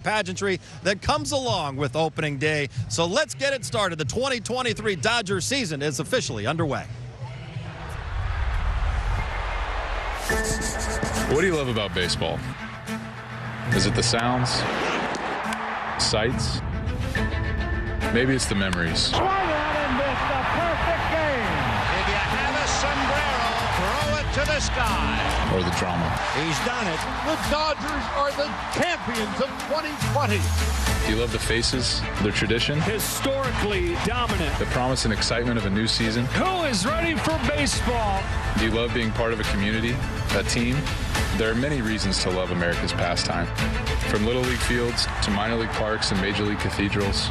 pageantry that comes along with opening day. So let's get it started. The 2023 Dodger season is officially underway. What do you love about baseball? Is it the sounds? Sights? Maybe it's the memories. Swung on and missed a perfect game. If you have a sombrero, throw it to the sky. Or the drama. He's done it. The Dodgers are the champions of 2020. Do you love the faces, the tradition, Historically dominant. the promise and excitement of a new season? Who is ready for baseball? Do you love being part of a community, a team? There are many reasons to love America's pastime. From Little League fields to minor league parks and major league cathedrals,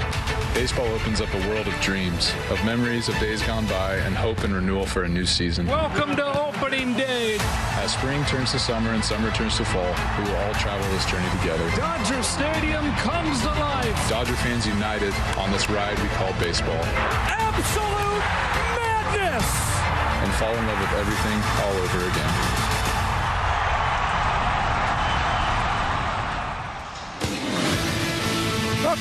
baseball opens up a world of dreams, of memories of days gone by, and hope and renewal for a new season. Welcome to opening day. As spring turns to summer and summer turns to fall, we will all travel this journey together. Dodger Stadium comes to life. Dodger fans united on this ride we call baseball. Absolute madness. And fall in love with everything all over again.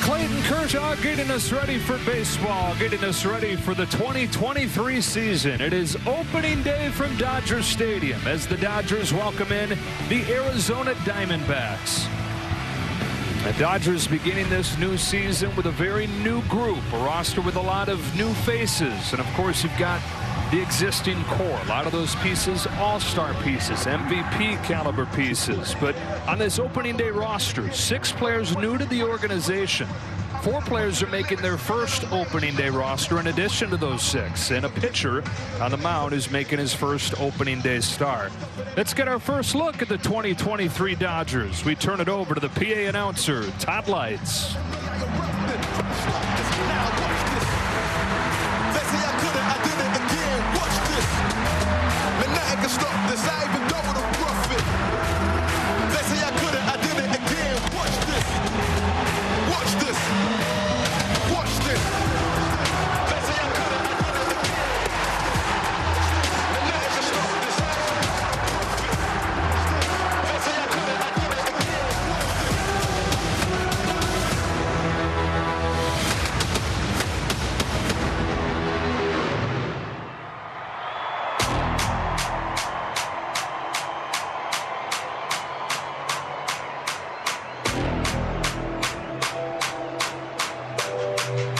Clayton Kershaw getting us ready for baseball, getting us ready for the 2023 season. It is opening day from Dodger Stadium as the Dodgers welcome in the Arizona Diamondbacks. The Dodgers beginning this new season with a very new group, a roster with a lot of new faces. And of course, you've got the existing core. A lot of those pieces, all-star pieces, MVP caliber pieces. But on this opening day roster, 6 players new to the organization. 4 players are making their first opening day roster in addition to those 6. And a pitcher on the mound is making his first opening day start. Let's get our first look at the 2023 Dodgers. We turn it over to the PA announcer, Todd Lights. Stop this, I even know what I'm roughing. They say I couldn't, I did it again. Watch this. Watch this. Watch this. They say I couldn't, I did it again. And nothing can stop this. They say I couldn't, I did it again.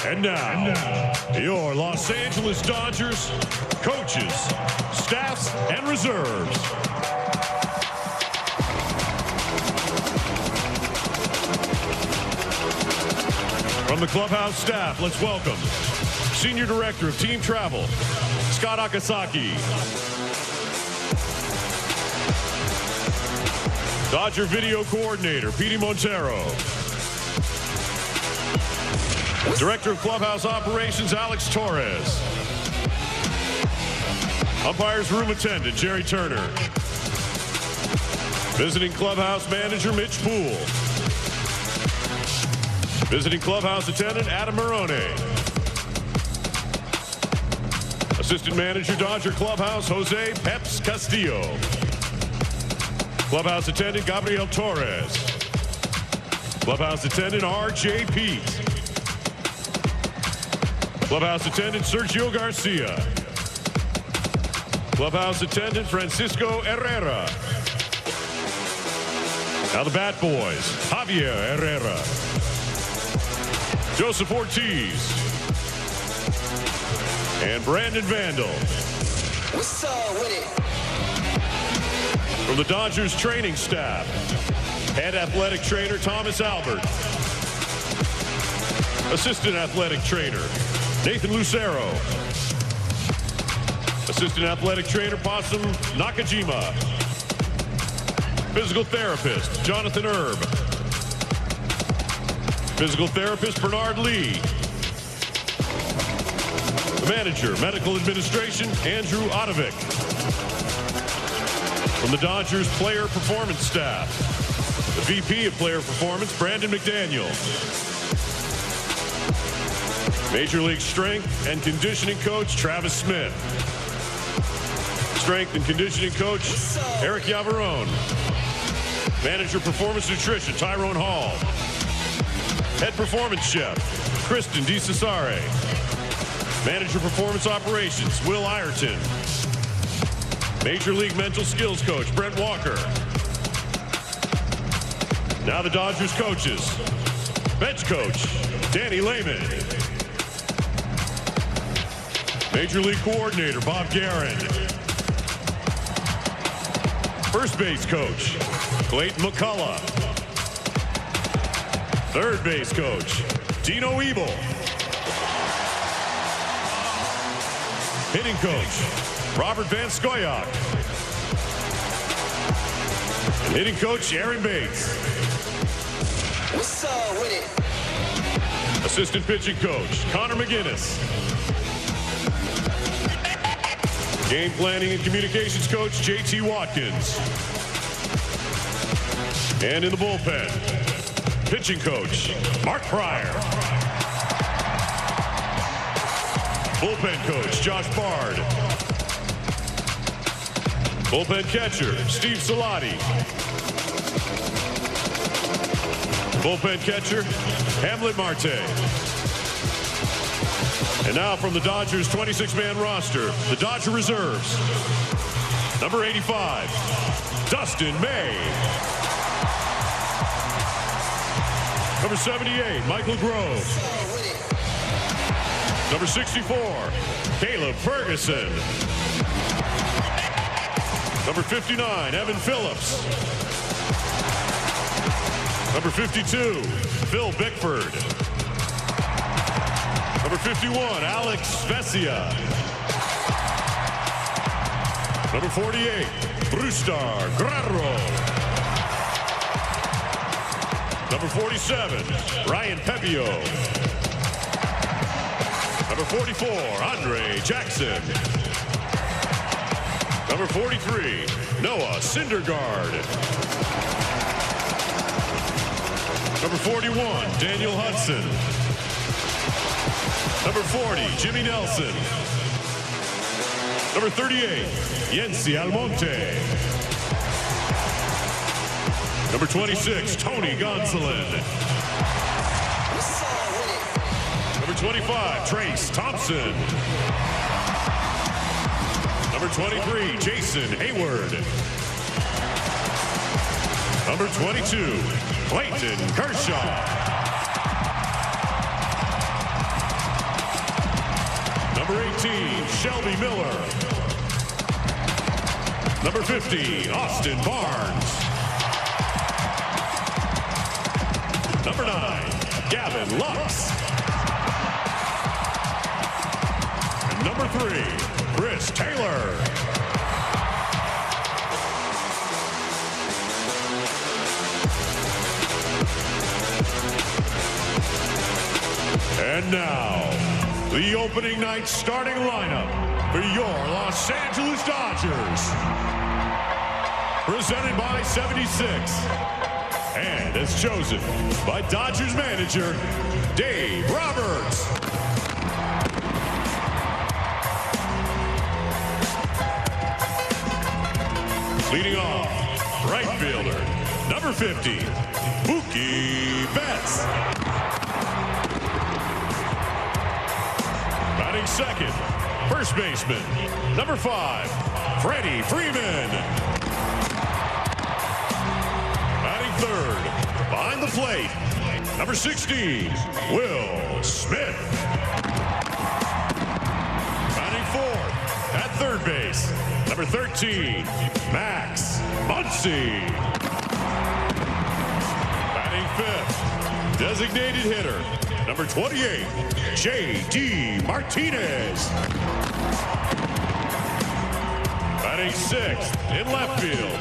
And now, your Los Angeles Dodgers coaches, staffs, and reserves. From the clubhouse staff, let's welcome Senior Director of Team Travel, Scott Akasaki. Dodger Video Coordinator, Petey Montero. Director of Clubhouse Operations, Alex Torres. Umpires Room Attendant, Jerry Turner. Visiting Clubhouse Manager, Mitch Poole. Visiting Clubhouse Attendant, Adam Marone. Assistant Manager, Dodger Clubhouse, Jose Peps Castillo. Clubhouse Attendant, Gabriel Torres. Clubhouse Attendant, R.J. Pete. Clubhouse Attendant, Sergio Garcia. Clubhouse Attendant, Francisco Herrera. Now the Bat Boys, Javier Herrera. Joseph Ortiz. And Brandon Vandal. What's up with it? From the Dodgers training staff, head athletic trainer Thomas Albert. Assistant athletic trainer Nathan Lucero. Assistant athletic trainer Possum Nakajima. Physical therapist Jonathan Erb. Physical therapist Bernard Lee. Manager, Medical Administration, Andrew Otovic. From the Dodgers Player Performance Staff, the VP of Player Performance, Brandon McDaniel. Major League Strength and Conditioning Coach, Travis Smith. Strength and Conditioning Coach, Eric Yavarone. Manager Performance Nutrition, Tyrone Hall. Head Performance Chef, Kristen DeCesare. Manager Performance Operations, Will Ireton. Major League Mental Skills Coach, Brent Walker. Now the Dodgers coaches. Bench Coach, Danny Lehman. Major League Coordinator, Bob Guerin. First Base Coach, Clayton McCullough. Third Base Coach, Dino Ebel. Hitting Coach, Robert Van Scoyoc. And hitting Coach, Aaron Bates. What's up with it? Assistant Pitching Coach, Connor McGinnis. Game Planning and Communications Coach, JT Watkins. And in the bullpen, Pitching Coach, Mark Pryor. Bullpen Coach, Josh Bard. Bullpen Catcher, Steve Salati. Bullpen Catcher, Hamlet Marte. And now from the Dodgers 26-man roster, the Dodger reserves. Number 85, Dustin May. Number 78, Michael Grove. Number 64, Caleb Ferguson. Number 59, Evan Phillips. Number 52, Phil Bickford. Number 51, Alex Vesia. Number 48, Brustar Guerrero. Number 47, Ryan Pepio. Number 44, Andre Jackson. Number 43, Noah Syndergaard. Number 41, Daniel Hudson. Number 40, Jimmy Nelson. Number 38, Yency Almonte. Number 26, Tony Gonsolin. Number 25, Trace Thompson. Number 23, Jason Hayward. Number 22, Clayton Kershaw. Number 18, Shelby Miller. Number 50, Austin Barnes. Number 9, Gavin Lux. And number 3, Chris Taylor. And now, the opening night starting lineup for your Los Angeles Dodgers. Presented by 76. And as chosen by Dodgers manager, Dave Roberts. Leading off, right fielder, number 50, Mookie Betts. Batting second, first baseman, number 5, Freddie Freeman. Batting third, behind the plate, number 16, Will Smith. Batting fourth, at third base, number 13, Max Muncy. Batting fifth, designated hitter, number 28, J.D. Martinez. Batting sixth in left field,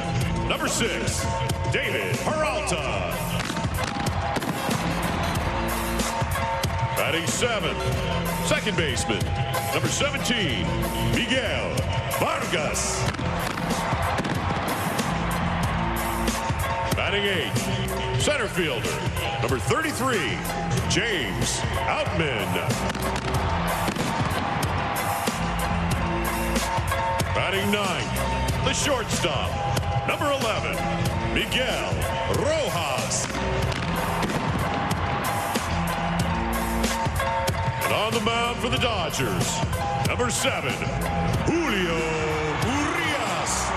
number 6, David Peralta. Batting seventh, second baseman, number 17, Miguel Vargas. Batting eighth, center fielder, number 33, James Outman. Batting ninth, the shortstop, number 11, Miguel Rojas. the mound for the Dodgers, number 7, Julio Urias.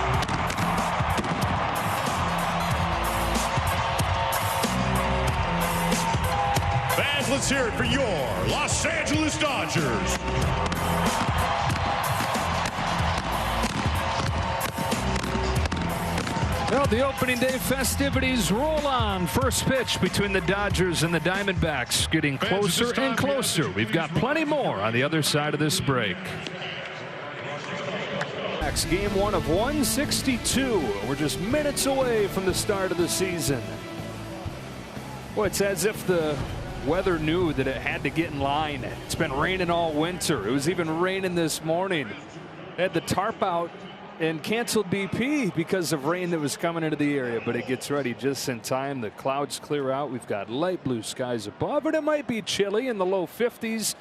Fans, let's hear it for your Los Angeles Dodgers. Well, the opening day festivities roll on. First pitch between the Dodgers and the Diamondbacks getting closer and closer. We've got plenty more on the other side of this break. Game 1 of 162. We're just minutes away from the start of the season. Well, it's as if the weather knew that it had to get in line. It's been raining all winter. It was even raining this morning. They had the tarp out and canceled BP because of rain that was coming into the area, but it gets ready just in time. The clouds clear out. We've got light blue skies above, and it might be chilly in the low 50s,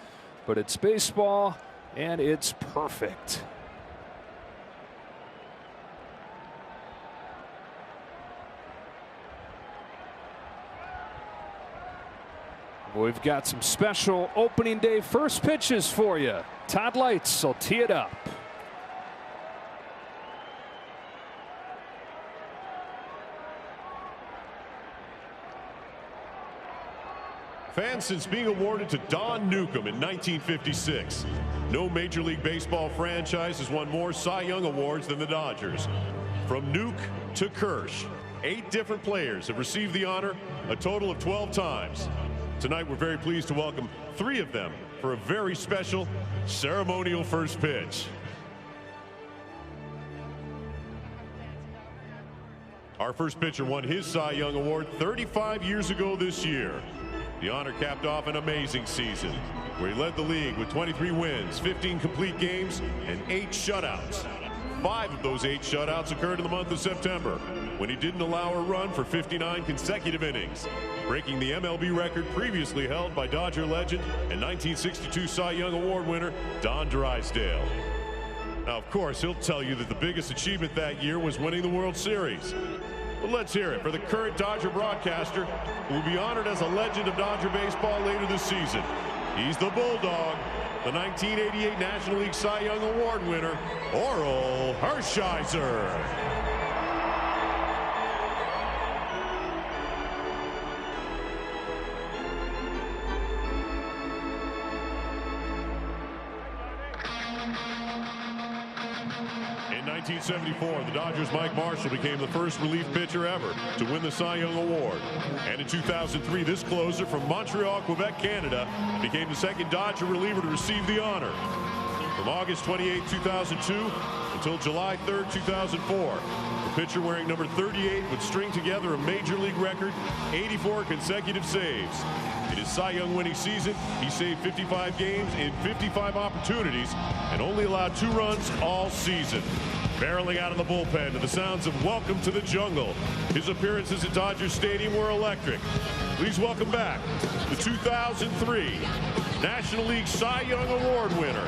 but it's baseball and it's perfect. We've got some special opening day first pitches for you. Todd Lights will tee it up. Fans, since being awarded to Don Newcomb in 1956, no Major League Baseball franchise has won more Cy Young awards than the Dodgers. From Nuke to Kirsch, 8 different players have received the honor a total of 12 times. Tonight, we're very pleased to welcome 3 of them for a very special ceremonial first pitch. Our first pitcher won his Cy Young Award 35 years ago this year. The honor capped off an amazing season where he led the league with 23 wins, 15 complete games, and 8 shutouts. 5 of those 8 shutouts occurred in the month of September, when he didn't allow a run for 59 consecutive innings, breaking the MLB record previously held by Dodger legend and 1962 Cy Young Award winner Don Drysdale. Now, of course, he'll tell you that the biggest achievement that year was winning the World Series. But let's hear it for the current Dodger broadcaster, who will be honored as a legend of Dodger baseball later this season. He's the Bulldog, the 1988 National League Cy Young Award winner, Orel Hershiser. In 1974, the Dodgers' Mike Marshall became the first relief pitcher ever to win the Cy Young Award. And in 2003, this closer from Montreal, Quebec, Canada, became the second Dodger reliever to receive the honor. From August 28, 2002 until July 3, 2004, the pitcher wearing number 38 would string together a major league record 84 consecutive saves. In his Cy Young winning season, he saved 55 games in 55 opportunities and only allowed 2 runs all season. Barreling out of the bullpen to the sounds of Welcome to the Jungle, his appearances at Dodger Stadium were electric. Please welcome back the 2003 National League Cy Young Award winner,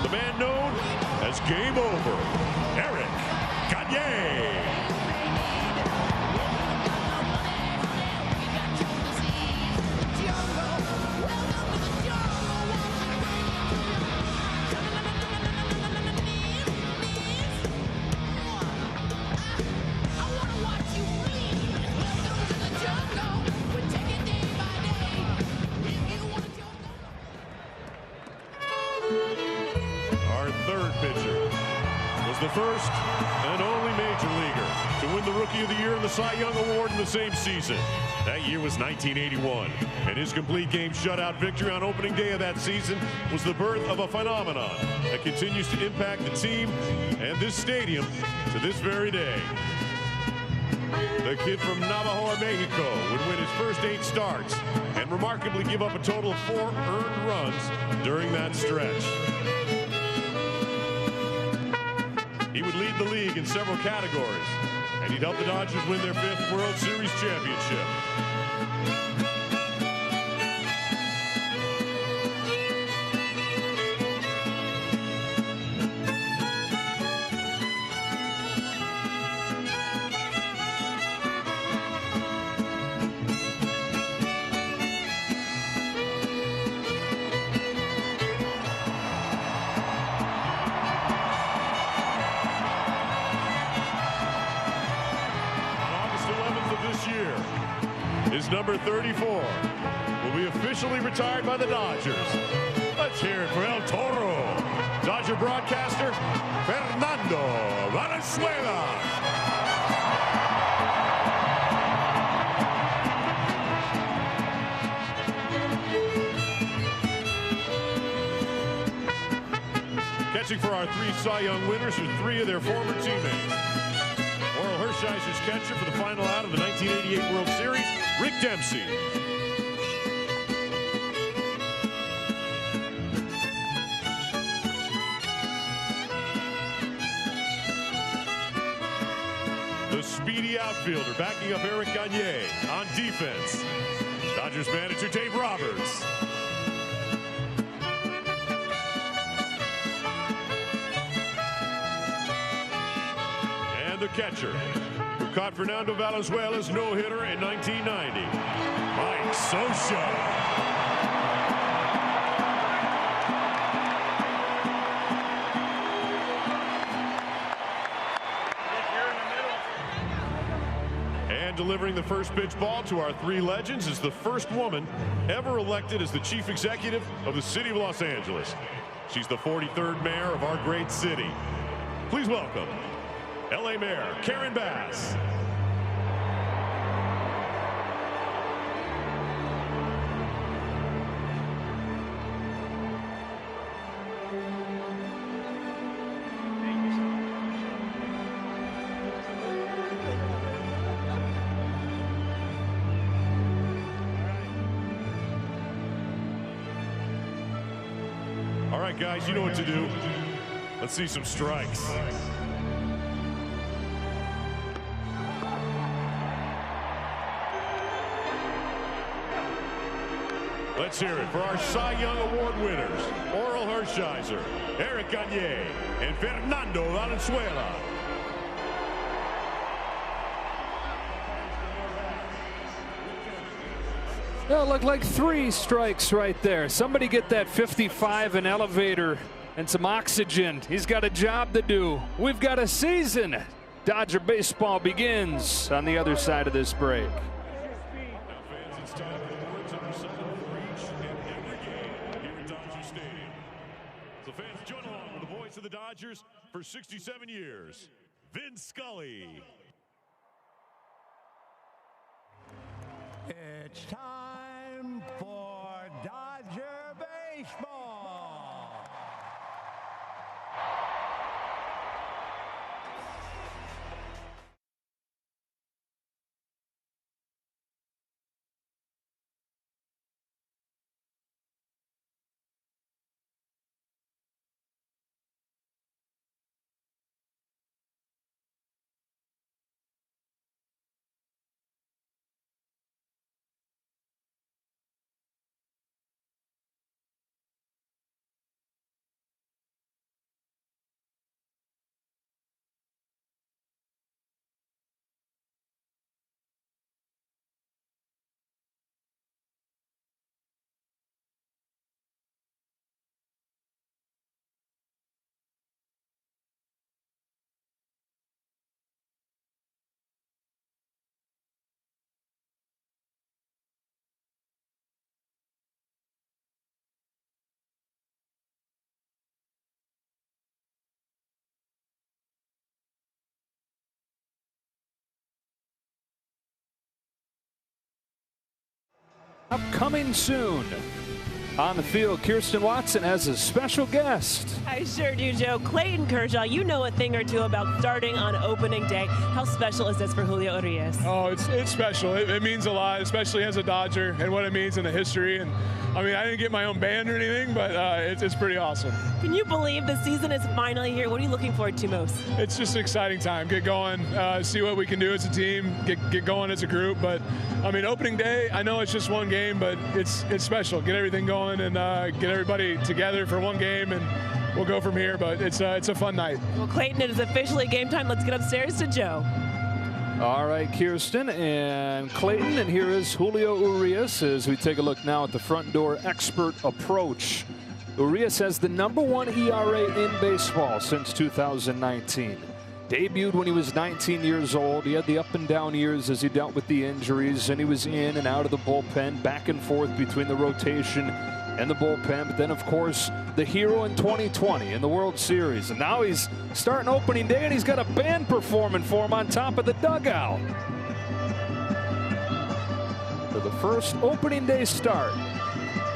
the man known as Game Over, Eric Gagne. The first and only major leaguer to win the Rookie of the Year and the Cy Young Award in the same season. That year was 1981, and his complete game shutout victory on opening day of that season was the birth of a phenomenon that continues to impact the team and this stadium to this very day. The kid from Navajo, Mexico would win his first 8 starts and remarkably give up a total of 4 earned runs during that stretch. He would lead the league in several categories, and he'd help the Dodgers win their 5th World Series championship. number 34, will be officially retired by the Dodgers. Let's hear it for El Toro, Dodger broadcaster Fernando Valenzuela. Catching for our 3 Cy Young winners are 3 of their former teammates. Oral Hershiser's catcher for the final out of the 1988 World Series, Rick Dempsey. The speedy outfielder backing up Eric Gagne on defense. Dodgers manager Dave Roberts. The catcher who caught Fernando Valenzuela's no-hitter in 1990, Mike Scioscia. And delivering the first pitch ball to our 3 legends is the first woman ever elected as the chief executive of the city of Los Angeles. She's the 43rd mayor of our great city. Please welcome LA Mayor Karen Bass. All right, guys, you know what to do. Let's see some strikes. Let's hear it for our Cy Young Award winners, Oral Hershiser, Eric Gagne, and Fernando Valenzuela. That looked like 3 strikes right there. Somebody get that 55 an elevator and some oxygen. He's got a job to do. We've got a season. Dodger baseball begins on the other side of this break. The Dodgers for 67 years, Vin Scully. It's time for Dodger baseball. Upcoming soon. On the field, Kirsten Watson has a special guest. I sure do, Joe. Clayton Kershaw, you know a thing or two about starting on opening day. How special is this for Julio Urias? Oh, it's special. It means a lot, especially as a Dodger and what it means in the history. And I mean, I didn't get my own band or anything, but it's pretty awesome. Can you believe the season is finally here? What are you looking forward to most? It's just an exciting time. Get going, see what we can do as a team, get going as a group. But I mean, opening day, I know it's just one game, but it's special. Get everything going and get everybody together for one game, and we'll go from here. But it's a fun night. Well, Clayton, it is officially game time. Let's get upstairs to Joe. All right, Kirsten and Clayton, and here is Julio Urias as we take a look now at the front door expert approach. Urias has the #1 ERA in baseball since 2019. Debuted when he was 19 years old. He had the up and down years as he dealt with the injuries, and he was in and out of the bullpen, back and forth between the rotation and the bullpen. But then, of course, the hero in 2020 in the World Series. And now he's starting opening day, and he's got a band performing for him on top of the dugout. For the first opening day start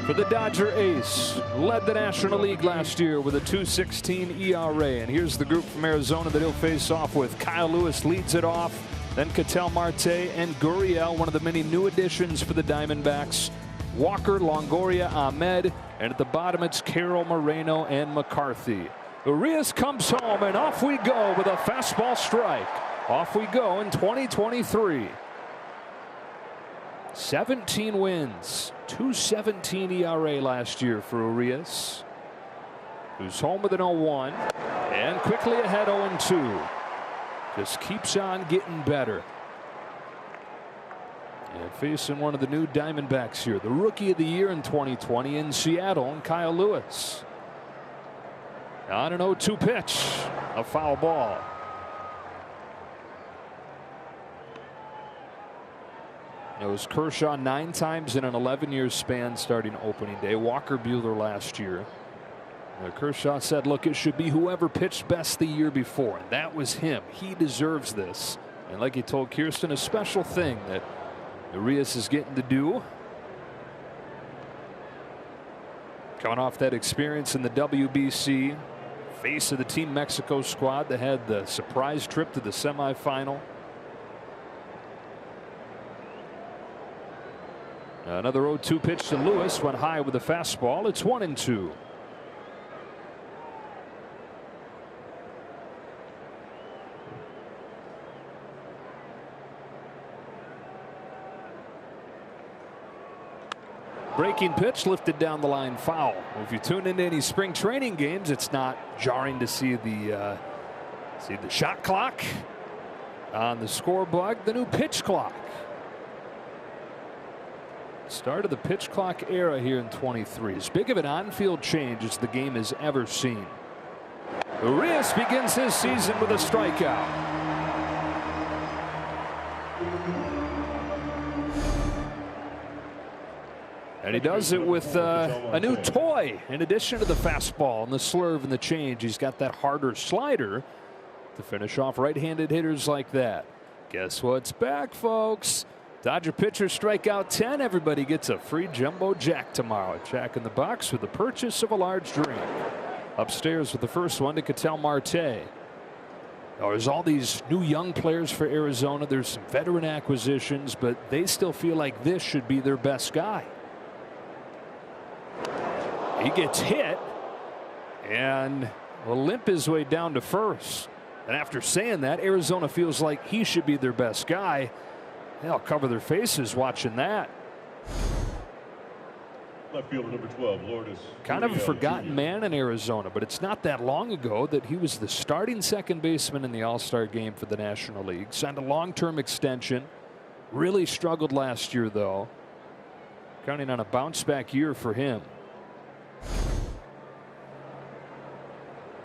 for the Dodger ace, led the National League last year with a 2.16 ERA. And here's the group from Arizona that he'll face off with. Kyle Lewis leads it off, then Ketel Marte and Gurriel, one of the many new additions for the Diamondbacks. Walker, Longoria, Ahmed, and at the bottom it's Carroll, Moreno, and McCarthy. Urias comes home, and off we go with a fastball strike. Off we go in 2023. 17 wins, 2.17 ERA last year for Urias, who's home with an 0-1 and quickly ahead 0-2. Just keeps on getting better. And facing one of the new Diamondbacks here, the Rookie of the Year in 2020 in Seattle, and Kyle Lewis. On an 0-2 pitch, a foul ball. It was Kershaw 9 times in an 11-year span starting opening day. Walker Buehler last year. Kershaw said, look, it should be whoever pitched best the year before. And that was him. He deserves this. And like he told Kirsten, a special thing that Urias is getting to do. Coming off that experience in the WBC. Face of the Team Mexico squad that had the surprise trip to the semifinal. Another 0-2 pitch to Lewis, went high with a fastball. It's 1-2. Breaking pitch lifted down the line, foul. Well, if you tune into any spring training games, it's not jarring to see the shot clock on the scoreboard, the new pitch clock. Start of the pitch clock era here in 23. As big of an on-field change as the game has ever seen. Urias begins his season with a strikeout. And he does it with a new toy in addition to the fastball and the slurve and the change. He's got that harder slider to finish off right-handed hitters like that. Guess what's back, folks? Dodger pitcher strikeout 10. Everybody gets a free jumbo jack tomorrow. Jack in the Box with the purchase of a large drink. Upstairs with the first one to Ketel Marte. Now, there's all these new young players for Arizona. There's some veteran acquisitions, but they still feel like this should be their best guy. He gets hit and will limp his way down to first. And after saying that, Arizona feels like he should be their best guy. They'll cover their faces watching that. Left fielder number 12, Lourdes. Kind of a forgotten man in Arizona, but it's not that long ago that he was the starting second baseman in the All-Star game for the National League. Signed a long-term extension. Really struggled last year, though. Counting on a bounce-back year for him.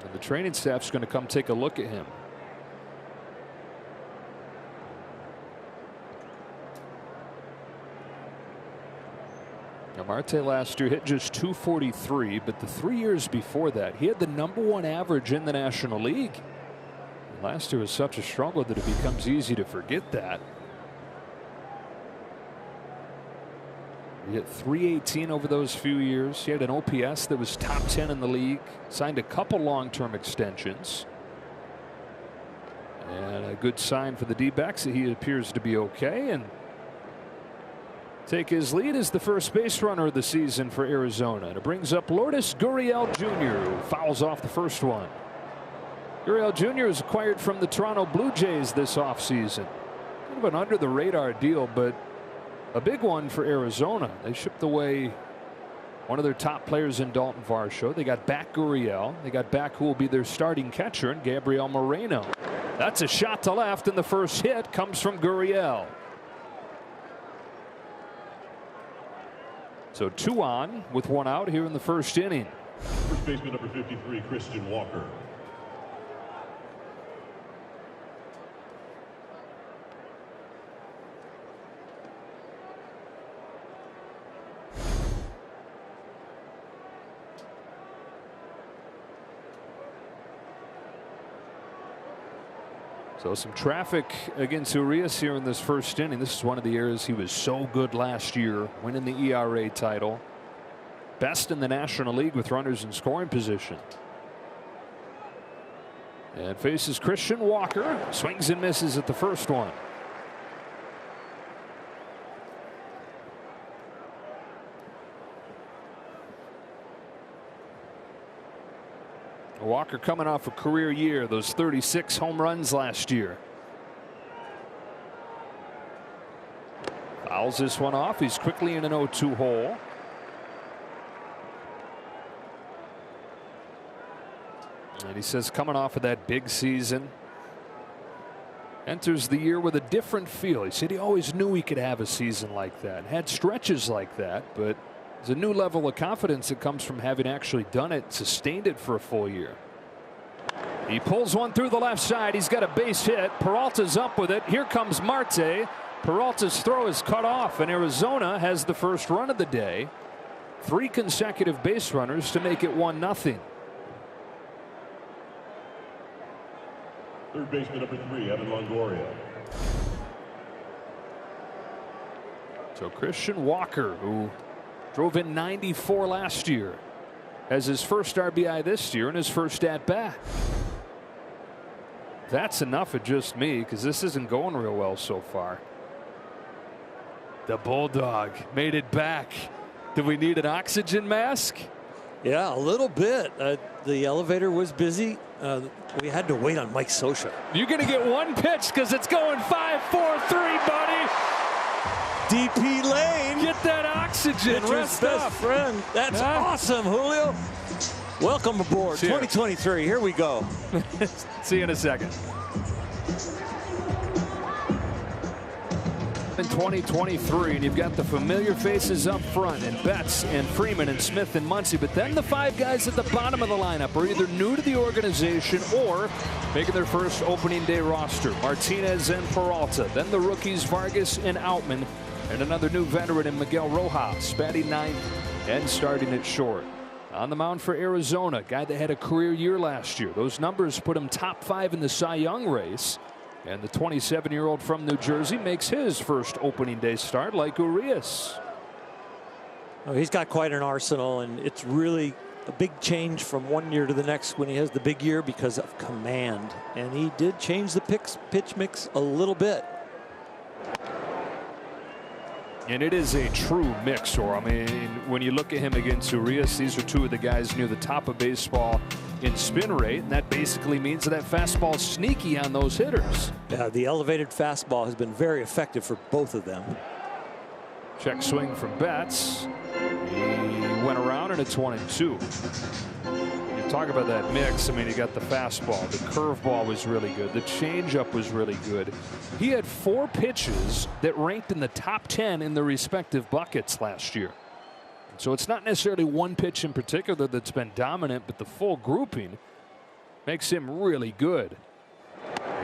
And the training staff's going to come take a look at him. Now, Marte last year hit just .243, but the 3 years before that, he had the #1 average in the National League. And last year was such a struggle that it becomes easy to forget that. He hit .318 over those few years. He had an OPS that was top 10 in the league. Signed a couple long-term extensions. And a good sign for the D-backs that he appears to be okay. And take his lead as the first base runner of the season for Arizona. And it brings up Lourdes Gurriel Jr., who fouls off the first one. Gurriel Jr. is acquired from the Toronto Blue Jays this offseason. Kind of an under-the-radar deal, but a big one for Arizona. They shipped away one of their top players in Dalton Varsho. They got back Gurriel. They got back who will be their starting catcher, and Gabriel Moreno. That's a shot to left, and the first hit comes from Gurriel. So 2 on with 1 out here in the first inning. First baseman number 53, Christian Walker. So some traffic against Urias here in this first inning. This is one of the areas he was so good last year, winning the ERA title. Best in the National League with runners in scoring position. And faces Christian Walker. Swings and misses at the first one. Walker coming off a career year, those 36 home runs last year. Fouls this one off. He's quickly in an 0-2 hole. And he says coming off of that big season, enters the year with a different feel. He said he always knew he could have a season like that, had stretches like that, but there's a new level of confidence that comes from having actually done it, sustained it for a full year. He pulls one through the left side. He's got a base hit. Peralta's up with it. Here comes Marte. Peralta's throw is cut off, and Arizona has the first run of the day. 3 consecutive base runners to make it 1-0. Third baseman number 3, Evan Longoria. So Christian Walker, who drove in 94 last year, has his first RBI this year and his first at bat. That's enough of just me, because this isn't going real well so far. The Bulldog made it back. Do we need an oxygen mask? Yeah, a little bit. The elevator was busy. We had to wait on Mike Scioscia. You're going to get one pitch because it's going 5-4-3, buddy. DP Lane. Get that oxygen. Rest best up. Friend. That's awesome, Julio. Welcome aboard. 2023. Here we go. See you in a second. In 2023, and you've got the familiar faces up front, and Betts and Freeman and Smith and Muncy, but then the 5 guys at the bottom of the lineup are either new to the organization or making their first opening day roster. Martinez and Peralta, then the rookies Vargas and Outman, and another new veteran in Miguel Rojas, batting 9th and starting at short. On the mound for Arizona, guy that had a career year last year. Those numbers put him top 5 in the Cy Young race. And the 27-year-old from New Jersey makes his first opening day start like Urias. Oh, he's got quite an arsenal, and it's really a big change from one year to the next when he has the big year because of command. And he did change the pitch mix a little bit. And it is a true mix, or I mean, when you look at him against Urias, these are 2 of the guys near the top of baseball in spin rate, and that basically means that fastball's sneaky on those hitters. Yeah, the elevated fastball has been very effective for both of them. Check swing from Betts. He went around, and it's 1-2. You talk about that mix. I mean, you got the fastball, the curveball was really good, the changeup was really good. He had 4 pitches that ranked in the top 10 in the respective buckets last year. So it's not necessarily one pitch in particular that's been dominant, but the full grouping makes him really good.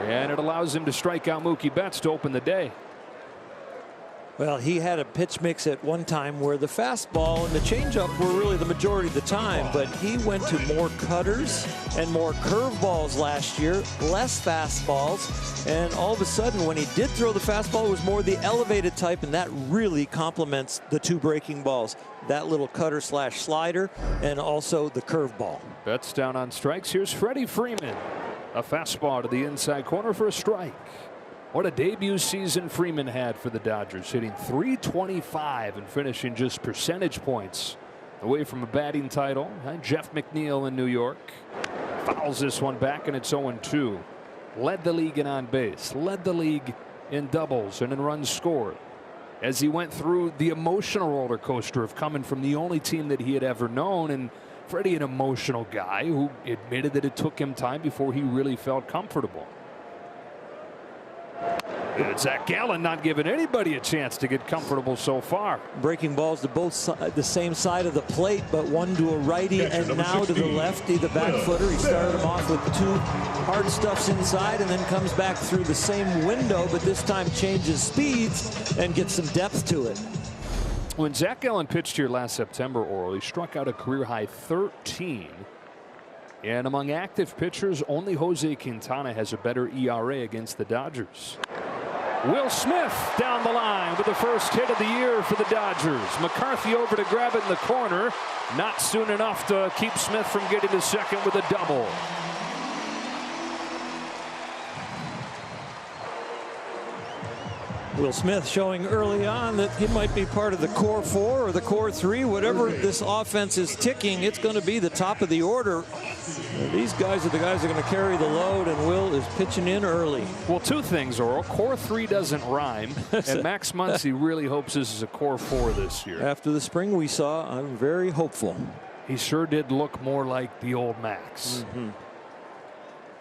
And it allows him to strike out Mookie Betts to open the day. Well, he had a pitch mix at one time where the fastball and the changeup were really the majority of the time, but he went to more cutters and more curveballs last year, less fastballs, and all of a sudden when he did throw the fastball, it was more the elevated type, and that really complements the 2 breaking balls. That little cutter slash slider and also the curveball. Betts down on strikes. Here's Freddie Freeman. A fastball to the inside corner for a strike. What a debut season Freeman had for the Dodgers, hitting .325 and finishing just percentage points away from a batting title. Jeff McNeil in New York fouls this one back, and it's 0-2. Led the league in on base, led the league in doubles and in runs scored, as he went through the emotional roller coaster of coming from the only team that he had ever known. And Freddie, an emotional guy who admitted that it took him time before he really felt comfortable. And Zach Gallen not giving anybody a chance to get comfortable so far. Breaking balls to both the same side of the plate, but one to a righty and now to the lefty, the back footer. He started him off with 2 hard stuffs inside and then comes back through the same window, but this time changes speeds and gets some depth to it. When Zach Gallen pitched here last September, Oral, he struck out a career high 13. And among active pitchers, only Jose Quintana has a better ERA against the Dodgers. Will Smith down the line with the first hit of the year for the Dodgers. McCarthy over to grab it in the corner. Not soon enough to keep Smith from getting to second with a double. Will Smith showing early on that he might be part of the core 4 or the core 3. Whatever this offense is ticking, it's going to be the top of the order. These guys are the guys that are going to carry the load, and Will is pitching in early. Well, two things, Earl. Core 3 doesn't rhyme, and Max Muncy really hopes this is a core 4 this year. After the spring we saw, I'm very hopeful. He sure did look more like the old Max.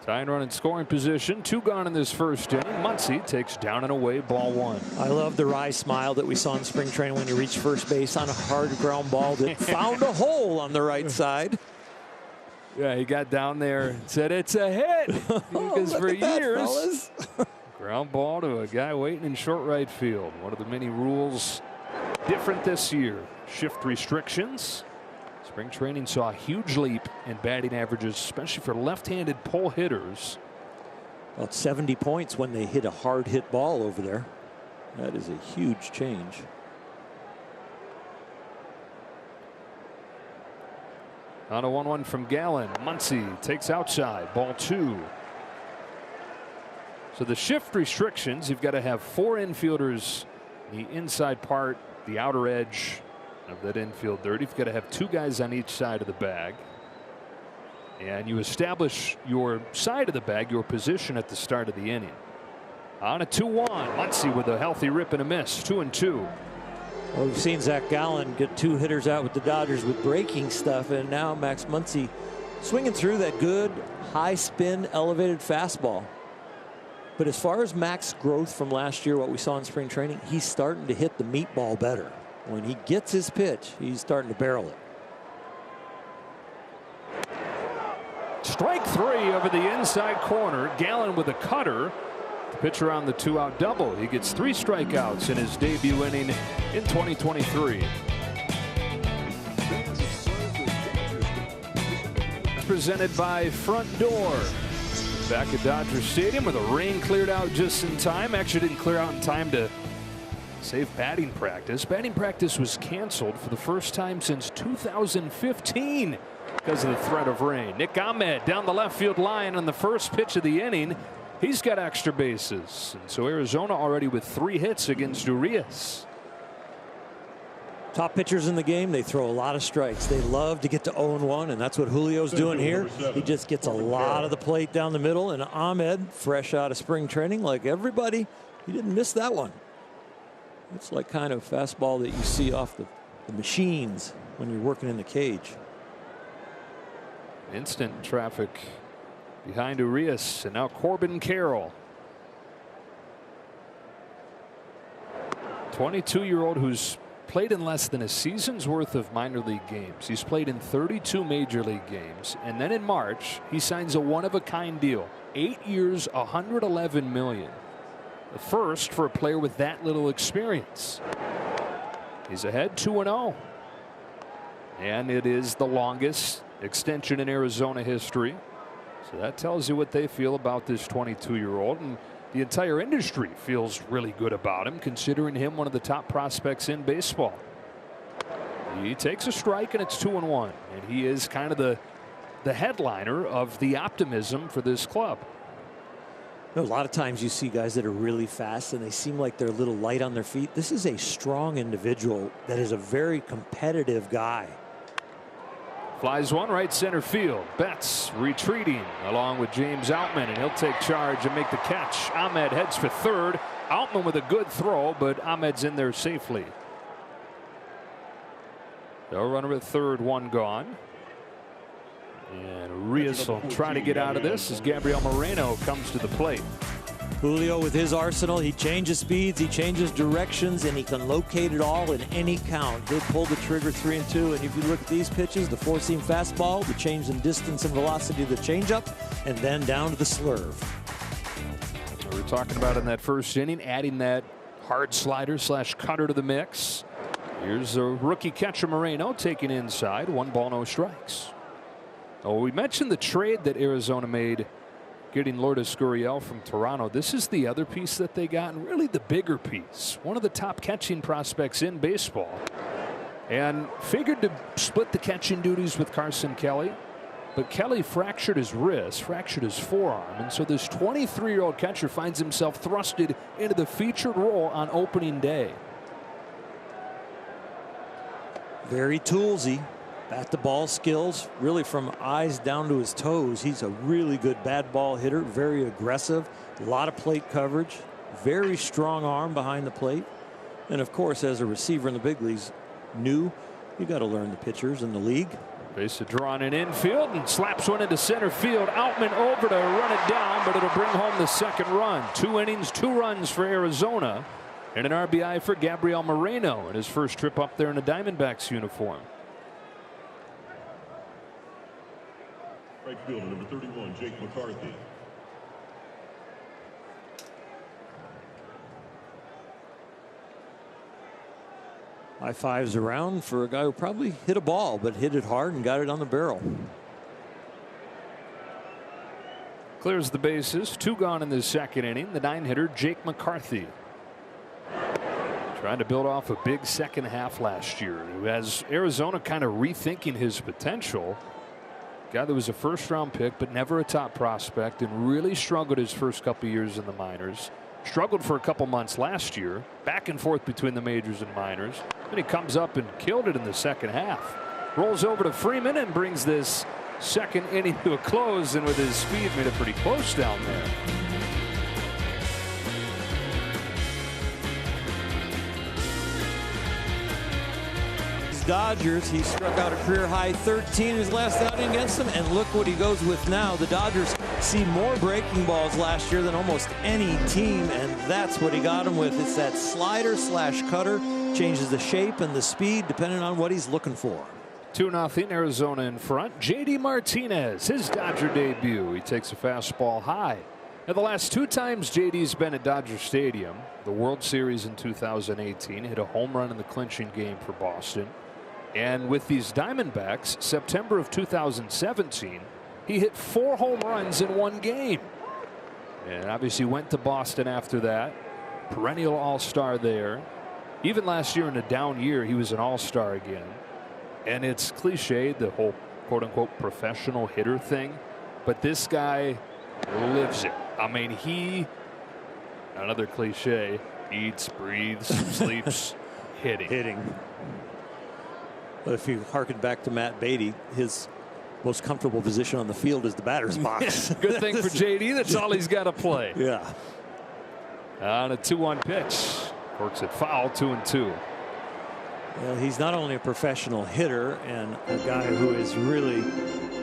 Tying run in scoring position. 2 gone in this first inning. Muncy takes down and away, ball 1. I love the wry smile that we saw in spring training when he reached first base on a hard ground ball that found a hole on the right side. Yeah, he got down there and said it's a hit. Because for years, ground ball to a guy waiting in short right field. One of the many rules different this year. Shift restrictions. Spring training saw a huge leap in batting averages, especially for left-handed pull hitters. About 70 points when they hit a hard hit ball over there. That is a huge change. On a 1-1 from Gallen. Muncy takes outside, ball 2. So the shift restrictions, you've got to have 4 infielders, the inside part, the outer edge of that infield third. You've got to have 2 guys on each side of the bag. And you establish your side of the bag, your position at the start of the inning. On a 2-1, Muncy with a healthy rip and a miss, 2-2. Well, we've seen Zach Gallen get 2 hitters out with the Dodgers with breaking stuff, and now Max Muncy swinging through that good high spin elevated fastball. But as far as Max's growth from last year, what we saw in spring training, he's starting to hit the meatball better. When he gets his pitch, he's starting to barrel it. Strike 3 over the inside corner. Gallen with a cutter. The pitcher on the 2-out double. He gets 3 strikeouts in his debut inning in 2023. Presented by Front Door. Back at Dodger Stadium where the rain cleared out just in time. Actually didn't clear out in time to save batting practice. Batting practice was canceled for the first time since 2015 because of the threat of rain. Nick Ahmed down the left field line on the first pitch of the inning. He's got extra bases. And so Arizona already with 3 hits against Urias. Top pitchers in the game, they throw a lot of strikes. They love to get to 0-1, and that's what Julio's doing here. He just gets a lot of the plate down the middle, and Ahmed, fresh out of spring training, like everybody, he didn't miss that one. It's like kind of fastball that you see off the machines when you're working in the cage. Instant traffic behind Urias, and now Corbin Carroll. 22-year-old who's played in less than a season's worth of minor league games. He's played in 32 major league games, and then in March he signs a one-of-a-kind deal. 8 years, $111 million. The first for a player with that little experience. He's ahead 2-0. And it is the longest extension in Arizona history. So that tells you what they feel about this 22-year-old. And the entire industry feels really good about him, considering him one of the top prospects in baseball. He takes a strike, and it's 2-1. And he is kind of the headliner of the optimism for this club. A lot of times you see guys that are really fast and they seem like they're a little light on their feet. This is a strong individual that is a very competitive guy. Flies one right center field. Betts retreating along with James Outman, and he'll take charge and make the catch. Ahmed heads for third. Outman with a good throw, but Ahmed's in there safely. No runner at third, 1 gone. And Urias will try to get out of this as Gabriel Moreno comes to the plate. Julio with his arsenal, he changes speeds, he changes directions, and he can locate it all in any count. He'll pull the trigger 3-2, and if you look at these pitches, the 4-seam fastball, the change in distance and velocity of the changeup, and then down to the slurve. We were talking about in that first inning, adding that hard slider / cutter to the mix. Here's a rookie catcher Moreno taking inside. 1 ball, no strikes. Oh, we mentioned the trade that Arizona made, getting Lourdes Gurriel from Toronto. This is the other piece that they got, and really the bigger piece. One of the top catching prospects in baseball. And figured to split the catching duties with Carson Kelly. But Kelly fractured his wrist, fractured his forearm. And so this 23-year-old catcher finds himself thrusted into the featured role on opening day. Very toolsy. Bat to ball skills, really from eyes down to his toes. He's a really good bad ball hitter, very aggressive, a lot of plate coverage, very strong arm behind the plate. And of course, as a receiver in the big leagues, you got to learn the pitchers in the league. Base of drawn in infield and slaps one into center field. Outman over to run it down, but it'll bring home the second run. 2 innings, 2 runs for Arizona, and an RBI for Gabriel Moreno in his first trip up there in a Diamondbacks uniform. Right fielder, number 31, Jake McCarthy. High fives around for a guy who probably hit a ball, but hit it hard and got it on the barrel. Clears the bases. 2 gone in the second inning. The 9-hitter, Jake McCarthy. Trying to build off a big second half last year. Who has Arizona kind of rethinking his potential. Guy that was a first-round pick, but never a top prospect, and really struggled his first couple years in the minors. Struggled for a couple months last year, back and forth between the majors and minors. Then he comes up and killed it in the second half. Rolls over to Freeman and brings this second inning to a close, and with his speed made it pretty close down there. Dodgers, he struck out a career high 13 his last outing against them, and look what he goes with now. The Dodgers see more breaking balls last year than almost any team, and that's what he got him with. It's that slider slash cutter, changes the shape and the speed depending on what he's looking for. 2-0 Arizona in front. JD Martinez, his Dodger debut. He takes a fastball high. Now, the last 2 times JD's been at Dodger Stadium, the World Series in 2018, hit a home run in the clinching game for Boston. And with these Diamondbacks, September of 2017, he hit 4 home runs in 1 game. And obviously went to Boston after that. Perennial all-star there. Even last year in a down year, he was an all-star again. And it's cliche, the whole quote-unquote professional hitter thing. But this guy lives it. I mean, he, another cliche, eats, breathes, sleeps, hitting. But if you harken back to Matt Beatty, his most comfortable position on the field is the batter's box. Good thing for JD, that's all he's got to play. Yeah. On a 2-1 pitch. Works it foul, 2-2. Well, he's not only a professional hitter and a guy who is really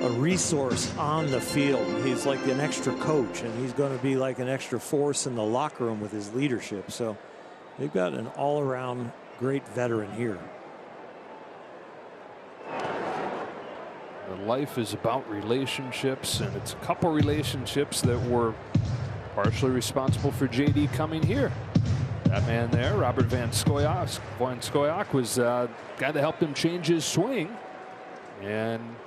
a resource on the field. He's like an extra coach, and he's going to be like an extra force in the locker room with his leadership. So they've got an all-around great veteran here. Life is about relationships, and it's a couple relationships that were partially responsible for JD coming here. That man there, Robert Van Scoyoc, was a guy that helped him change his swing, and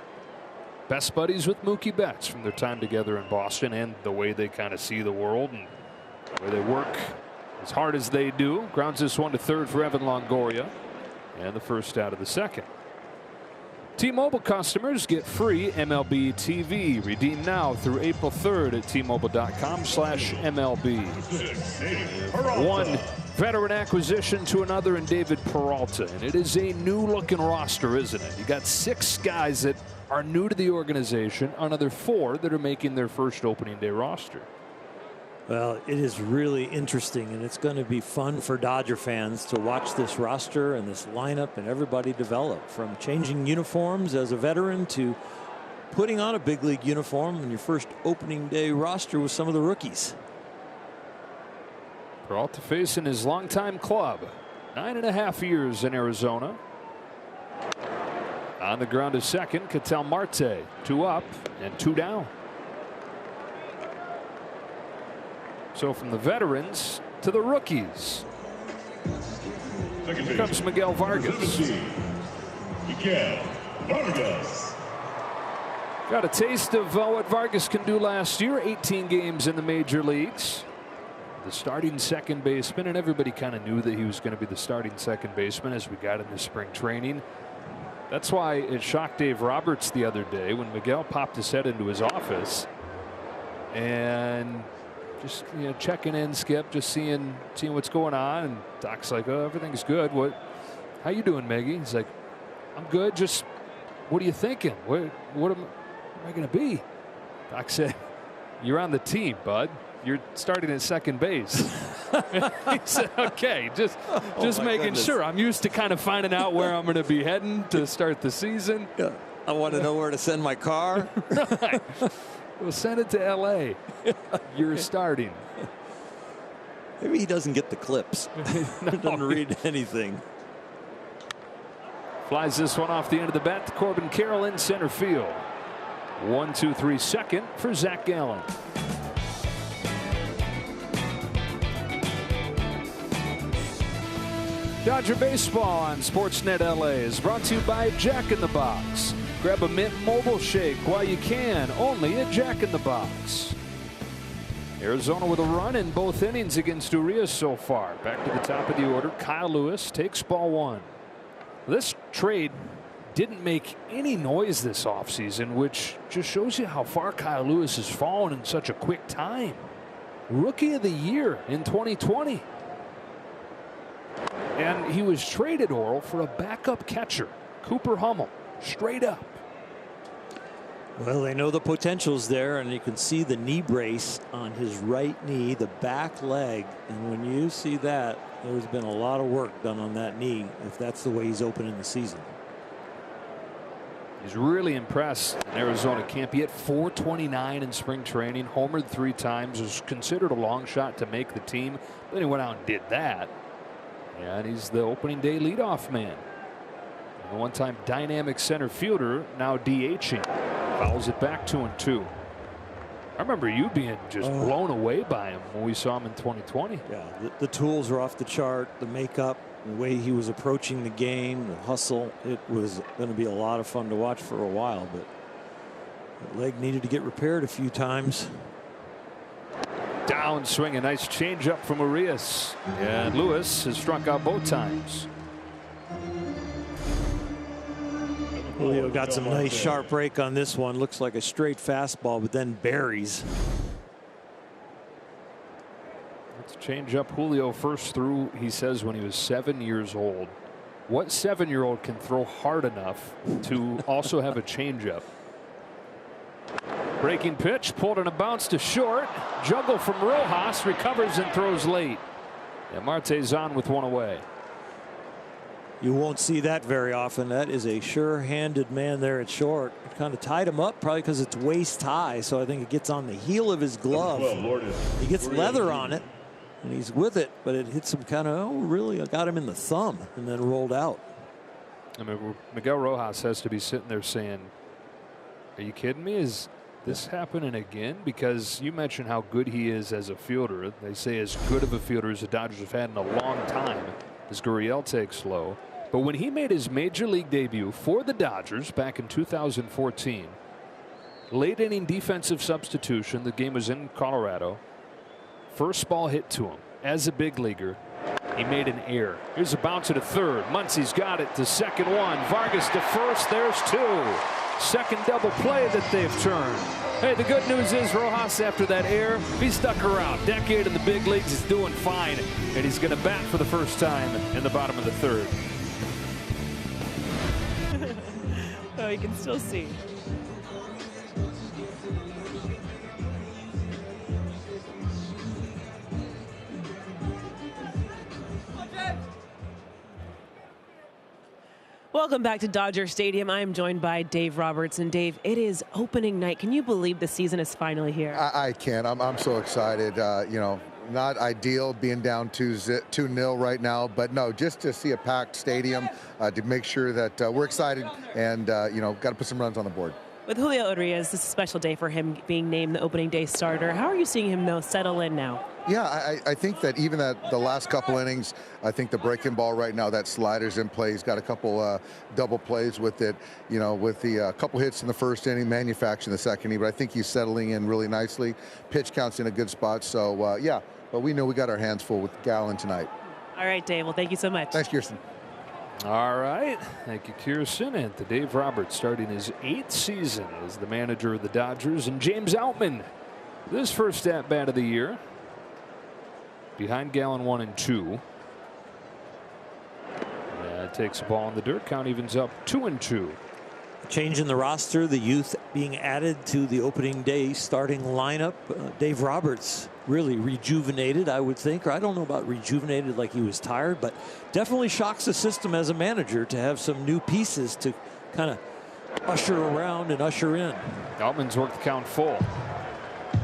best buddies with Mookie Betts from their time together in Boston, and the way they kind of see the world and the way they work as hard as they do. Grounds this one to third for Evan Longoria, and the first out of the second. T-Mobile customers get free MLB TV. Redeem now through April 3rd at T-Mobile.com/MLB. 1 veteran acquisition to another in David Peralta, and it is a new-looking roster, isn't it? You got 6 guys that are new to the organization, another 4 that are making their first opening day roster. Well, it is really interesting, and it's going to be fun for Dodger fans to watch this roster and this lineup and everybody develop, from changing uniforms as a veteran to putting on a big league uniform in your first opening day roster with some of the rookies. Peralta facing his longtime club, 9.5 years in Arizona. On the ground to second, Ketel Marte, 2 up and 2 down. So from the veterans to the rookies. Here comes Miguel Vargas. Miguel Vargas. Got a taste of what Vargas can do last year. 18 games in the major leagues. The starting second baseman, and everybody kind of knew that he was going to be the starting second baseman as we got into spring training. That's why it shocked Dave Roberts the other day when Miguel popped his head into his office and just checking in, Skip, just seeing what's going on. And Doc's like, "Oh, everything's good. How you doing, Miggy?" He's like, "I'm good. Just what are you thinking? What am I going to be?" Doc said, "You're on the team, bud. You're starting at second base." He said, "Okay, just making sure. I'm used to kind of finding out where I'm going to be heading to start the season. Yeah. I want to know where to send my car." Right. We'll send it to L.A. You're starting. Maybe he doesn't get the clips. No. Doesn't read anything. Flies this one off the end of the bat to Corbin Carroll in center field. 1-2-3 second for Zach Gallen. Dodger Baseball on Sportsnet LA is brought to you by Jack in the Box. Grab a Mint Mobile Shake while you can, only at Jack in the Box. Arizona with a run in both innings against Urias so far. Back to the top of the order, Kyle Lewis takes ball one. This trade didn't make any noise this offseason, which just shows you how far Kyle Lewis has fallen in such a quick time. Rookie of the Year in 2020. And he was traded, Oral, for a backup catcher, Cooper Hummel, straight up. Well, they know the potential's there, and you can see the knee brace on his right knee, the back leg. And when you see that, there's been a lot of work done on that knee if that's the way he's opening the season. He's really impressed in Arizona camp. He hit .429 in spring training, homered 3 times, was considered a long shot to make the team. Then he went out and did that. And he's the opening day leadoff man. And the one-time dynamic center fielder, now DHing. Fouls it back 2-2. I remember you being just blown away by him when we saw him in 2020. Yeah, the tools are off the chart. The makeup, the way he was approaching the game, the hustle. It was going to be a lot of fun to watch for a while, but the leg needed to get repaired a few times. Down swing, a nice changeup from Urias, and Lewis has struck out both times. Julio got some nice sharp break on this one. Looks like a straight fastball, but then buries. Let's change up. Julio first threw, he says, when he was 7 years old. What 7-year-old can throw hard enough to also have a changeup? Breaking pitch, pulled in a bounce to short. Juggle from Rojas, recovers and throws late. And Marte's on with one away. You won't see that very often. That is a sure-handed man there at short. It kind of tied him up, probably because it's waist high, so I think it gets on the heel of his glove. He gets leather on it, and he's with it, but it hits him kind of, really, I got him in the thumb, and then rolled out. I mean, Miguel Rojas has to be sitting there saying, "Are you kidding me? Is this happening again?" Because you mentioned how good he is as a fielder. They say as good of a fielder as the Dodgers have had in a long time, as Gurriel takes low. But when he made his major league debut for the Dodgers back in 2014, late inning defensive substitution, the game was in Colorado. First ball hit to him as a big leaguer. He made an error. Here's a bounce to third. Muncie's got it to second one. Vargas to first. There's 2. Second double play that they've turned. Hey, the good news is Rojas, after that error, he stuck around. Decade in the big leagues, is doing fine, and he's going to bat for the first time in the bottom of the third. Oh, you can still see. Welcome back to Dodger Stadium. I am joined by Dave Roberts. And Dave, it is opening night. Can you believe the season is finally here? I can't. I'm so excited. You know, not ideal being down 2-0 right now, but no, just to see a packed stadium, to make sure that we're excited and, you know, got to put some runs on the board. With Julio Urias, this is a special day for him being named the opening day starter. How are you seeing him, though, settle in now? Yeah, I think that even at the last couple innings, I think the breaking ball right now, that slider's in play. He's got a couple double plays with it, you know, with the couple hits in the first inning, manufacturing the second inning. But I think he's settling in really nicely. Pitch count's in a good spot. So, yeah, but we know we got our hands full with Gallen tonight. All right, Dave. Well, thank you so much. Thanks, Kirsten. All right. Thank you, Kirsten. And to Dave Roberts, starting his 8th season as the manager of the Dodgers. And James Outman, this first at-bat of the year. Behind Gallen 1-2. Takes a ball in the dirt. Count evens up 2-2. Change in the roster, the youth being added to the opening day starting lineup. Dave Roberts really rejuvenated, I would think. Or I don't know about rejuvenated like he was tired, but definitely shocks the system as a manager to have some new pieces to kind of usher around and usher in. Outman's worked the count full.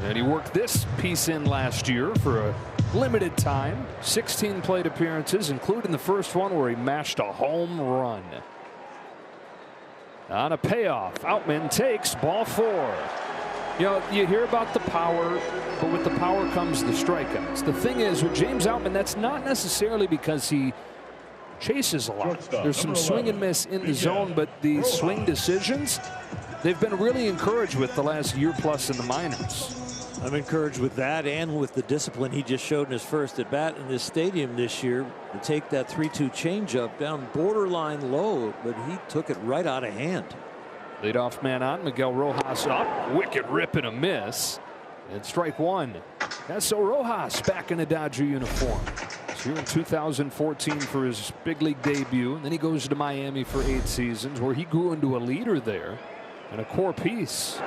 And he worked this piece in last year for a limited time. 16 plate appearances, including the first one where he mashed a home run. On a payoff, Outman takes ball 4. You know, you hear about the power, but with the power comes the strikeouts. The thing is, with James Outman, that's not necessarily because he chases a lot. There's some swing and miss in the zone, but the swing decisions, they've been really encouraged with the last year plus in the minors. I'm encouraged with that and with the discipline he just showed in his first at bat in this stadium this year to take that 3-2 changeup down borderline low, but he took it right out of hand. Leadoff man on, Miguel Rojas up, wicked rip and a miss, and strike 1. That's so Rojas back in a Dodger uniform. He's here in 2014 for his big league debut, and then he goes to Miami for 8 seasons, where he grew into a leader there and a core piece.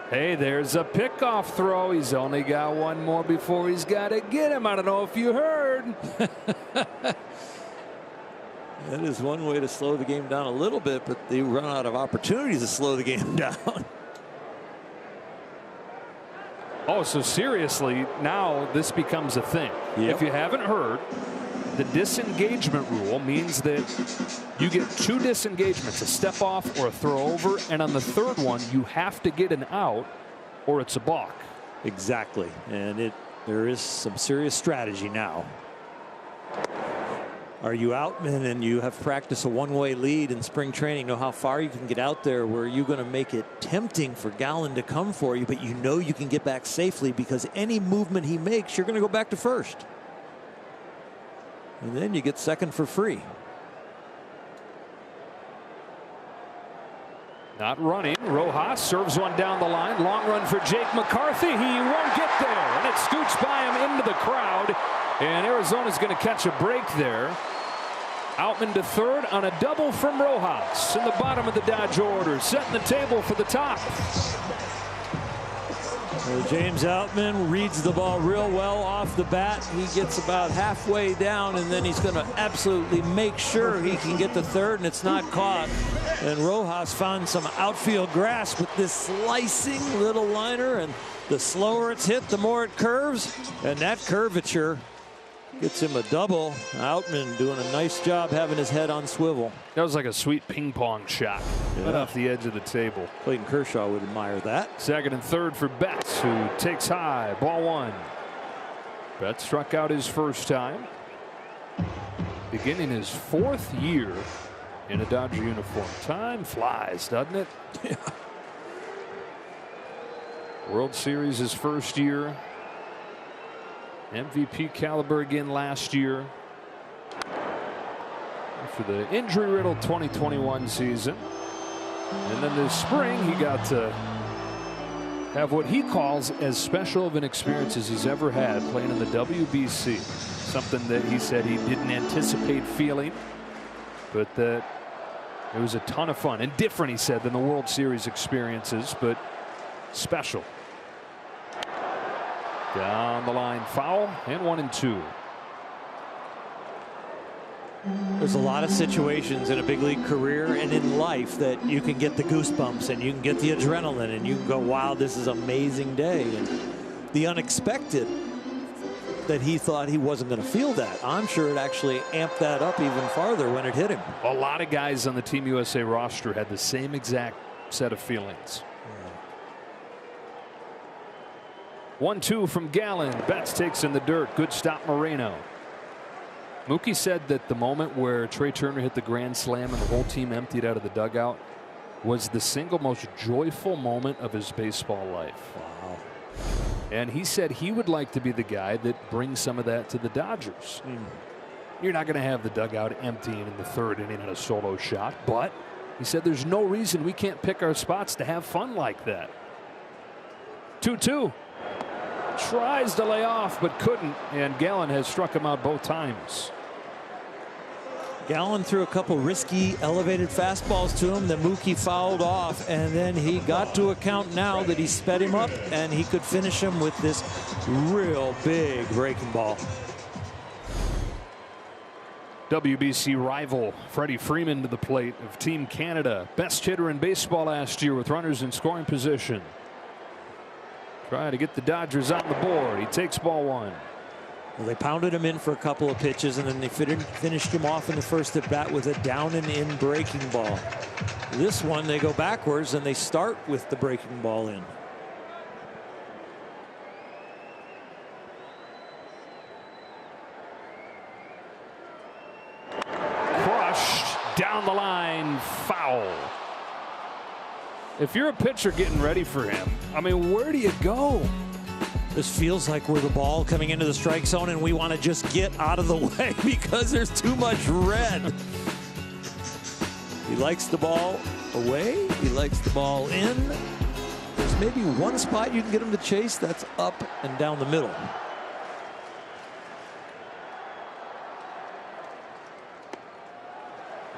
Hey, there's a pickoff throw. He's only got one more before he's got to get him. I don't know if you heard. That is one way to slow the game down a little bit, but they run out of opportunities to slow the game down. Oh, so seriously, now this becomes a thing. Yep. If you haven't heard, the disengagement rule means that you get 2 disengagements, a step off or a throw over, and on the third one you have to get an out or it's a balk. Exactly, and there is some serious strategy now. Are you Outman and you have practiced a one-way lead in spring training, know how far you can get out there where you're going to make it tempting for Gallen to come for you, but you know you can get back safely because any movement he makes, you're going to go back to first. And then you get second for free. Not running. Rojas serves one down the line. Long run for Jake McCarthy. He won't get there. And it scoots by him into the crowd. And Arizona's going to catch a break there. Outman to third on a double from Rojas in the bottom of the Dodger order, setting the table for the top. Well, James Outman reads the ball real well off the bat. He gets about halfway down, and then he's going to absolutely make sure he can get to third, and it's not caught. And Rojas found some outfield grass with this slicing little liner, and the slower it's hit, the more it curves, and that curvature gets him a double. Outman doing a nice job having his head on swivel. That was like a sweet ping pong shot. Right off the edge of the table. Clayton Kershaw would admire that. Second and third for Betts, who takes high. Ball 1. Betts struck out his first time. Beginning his 4th year in a Dodger uniform. Time flies, doesn't it? Yeah. World Series his first year. MVP caliber again last year. For the injury-riddled 2021 season. And then this spring he got to have what he calls as special of an experience as he's ever had playing in the WBC. Something that he said he didn't anticipate feeling, but that it was a ton of fun and different, he said, than the World Series experiences, but special. Down the line, foul, and 1-2. There's a lot of situations in a big league career and in life that you can get the goosebumps and you can get the adrenaline and you can go, wow, this is an amazing day. And the unexpected, that he thought he wasn't going to feel that. I'm sure it actually amped that up even farther when it hit him. A lot of guys on the Team USA roster had the same exact set of feelings. 1-2 from Gallen. Betts takes in the dirt. Good stop, Moreno. Mookie said that the moment where Trey Turner hit the grand slam and the whole team emptied out of the dugout was the single most joyful moment of his baseball life. Wow. And he said he would like to be the guy that brings some of that to the Dodgers. You're not going to have the dugout emptying in the third inning in a solo shot, but he said there's no reason we can't pick our spots to have fun like that. 2-2. Tries to lay off but couldn't, and Gallen has struck him out both times. Gallen threw a couple risky elevated fastballs to him that Mookie fouled off, and then he got to a count now that he sped him up and he could finish him with this real big breaking ball. WBC rival Freddie Freeman to the plate of Team Canada. Best hitter in baseball last year with runners in scoring position. Trying to get the Dodgers on the board. He takes ball one. Well, they pounded him in for a couple of pitches, and then they finished him off in the first at bat with a down and in breaking ball. This one, they go backwards and they start with the breaking ball in. Crushed down the line, foul. If you're a pitcher getting ready for him, I mean, where do you go? This feels like we're the ball coming into the strike zone and we want to just get out of the way because there's too much red. He likes the ball away. He likes the ball in. There's maybe one spot you can get him to chase. That's up and down the middle.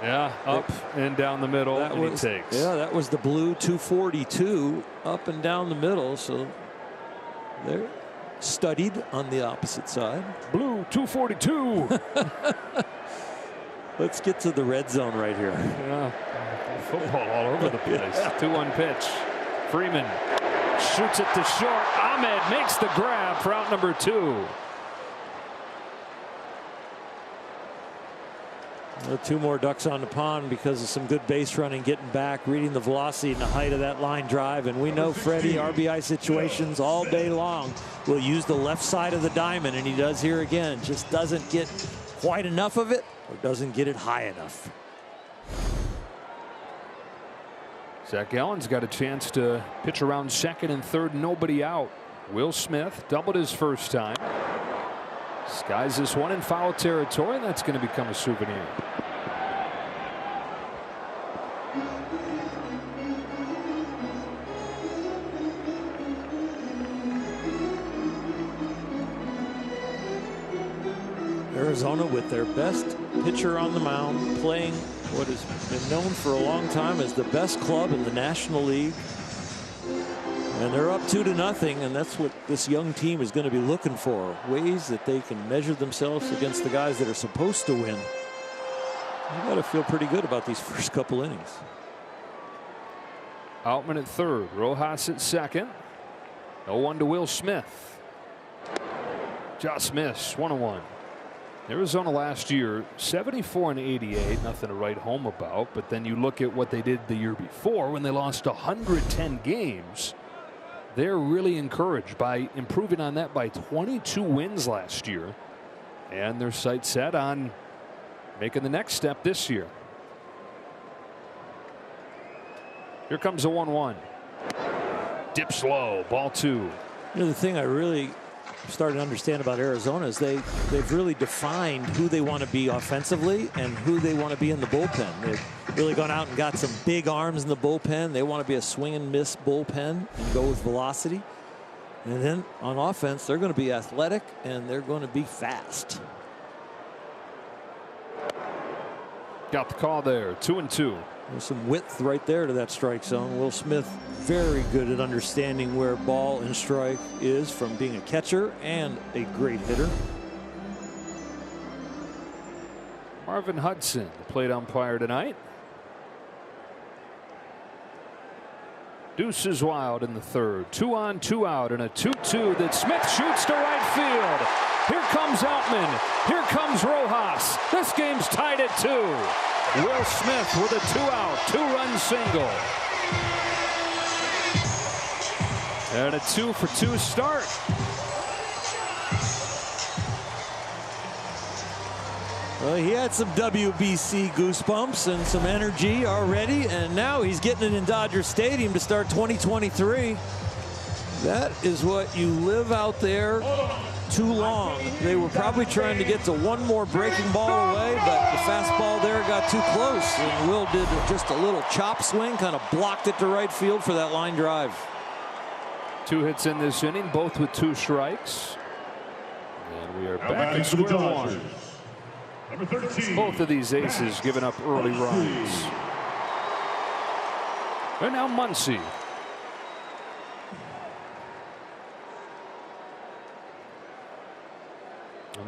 Yeah, up and down the middle. That was, he takes. Yeah, that was the blue 242 up and down the middle. So they're studied on the opposite side. Blue 242. Let's get to the red zone right here. Yeah, football all over the place. 2-1 pitch. Freeman shoots it to short. Ahmed makes the grab for out number 2. Two more ducks on the pond because of some good base running, getting back, reading the velocity and the height of that line drive. And we know Freddie, RBI situations all day long, will use the left side of the diamond, and he does here again. Just doesn't get quite enough of it or doesn't get it high enough. Zach Gallen's got a chance to pitch around second and third, nobody out. Will Smith doubled his first time. Skies this one in foul territory, and that's going to become a souvenir. Arizona with their best pitcher on the mound, playing what has been known for a long time as the best club in the National League. And they're up 2-0, and that's what this young team is going to be looking for. Ways that they can measure themselves against the guys that are supposed to win. You got to feel pretty good about these first couple innings. Outman at third, Rojas at second. 0-1 to Will Smith. Just missed. 1-1. Arizona last year 74-88, nothing to write home about. But then you look at what they did the year before when they lost 110 games. They're really encouraged by improving on that by 22 wins last year, and their sights set on making the next step this year. Here comes a 1-1. Dips low, ball 2. You know, the thing I really started to understand about Arizona is they've really defined who they want to be offensively and who they want to be in the bullpen. They've really gone out and got some big arms in the bullpen. They want to be a swing and miss bullpen and go with velocity. And then on offense, they're going to be athletic and they're going to be fast. Got the call there. 2-2. There's some width right there to that strike zone. Will Smith very good at understanding where ball and strike is from being a catcher and a great hitter. Marvin Hudson, the plate umpire tonight. Deuce is wild in the third. 2 on, 2 out, and a 2-2 that Smith shoots to right field. Here comes Outman. Here comes Rojas. This game's tied at 2. Will Smith with a 2-out, 2-run single. And a 2-for-2 start. Well, he had some WBC goosebumps and some energy already, and now he's getting it in Dodger Stadium to start 2023. That is what you live out there too long. They were probably trying to get to one more breaking ball away, but the fastball there got too close, and Will did just a little chop swing, kind of blocked it to right field for that line drive. 2 hits in this inning, both with 2 strikes. And we are back at square one. Both of these aces giving up early runs. And now Muncy.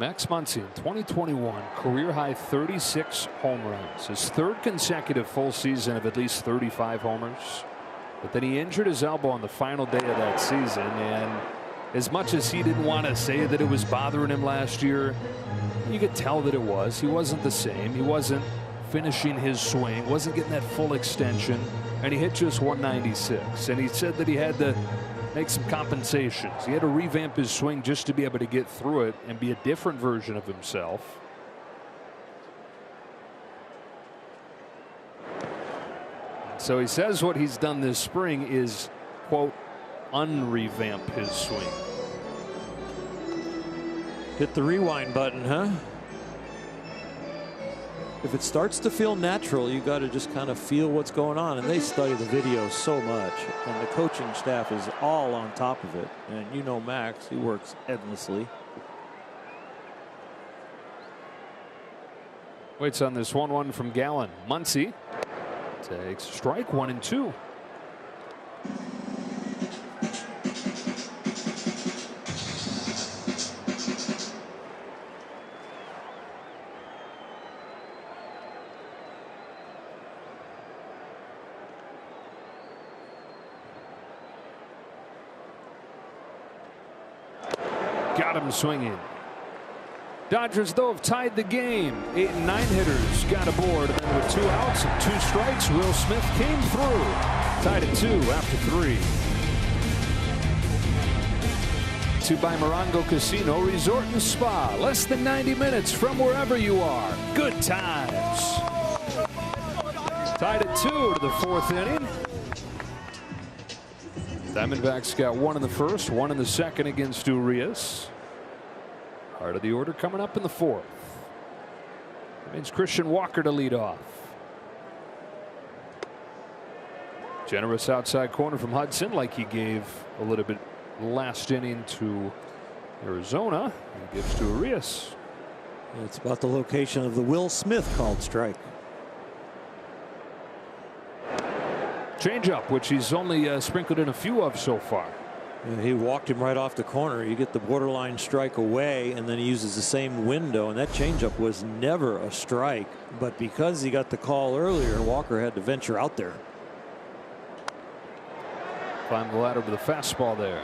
Max Muncy in 2021, career high 36 home runs. His 3rd consecutive full season of at least 35 homers. But then he injured his elbow on the final day of that season, and as much as he didn't want to say that it was bothering him last year, you could tell that it was. He wasn't the same. He wasn't finishing his swing, wasn't getting that full extension, and he hit just 196. And he said that he had to make some compensations. He had to revamp his swing just to be able to get through it and be a different version of himself. So he says what he's done this spring is, quote, unrevamp his swing. Hit the rewind button, huh? If it starts to feel natural, you got to just kind of feel what's going on. And they study the video so much, and the coaching staff is all on top of it. And you know Max, he works endlessly. Waits on this 1-1 from Gallen. Muncy takes strike 1 and 2. Got him swinging. Dodgers, though, have tied the game. 8 and 9 hitters got aboard, and then with 2 outs and 2 strikes, Will Smith came through. Tied at 2 after 3. To by Morongo Casino Resort and Spa. Less than 90 minutes from wherever you are. Good times. Tied at 2 to the 4th inning. Diamondbacks got 1 in the 1st, 1 in the 2nd against Urias. Part of the order coming up in the 4th. That means Christian Walker to lead off. Generous outside corner from Hudson, like he gave a little bit last inning to Arizona. He gives to Urias. It's about the location of the Will Smith called strike. Changeup, which he's only sprinkled in a few of so far. Yeah, he walked him right off the corner. You get the borderline strike away, and then he uses the same window, and that changeup was never a strike. But because he got the call earlier, Walker had to venture out there. Climb the ladder to the fastball there.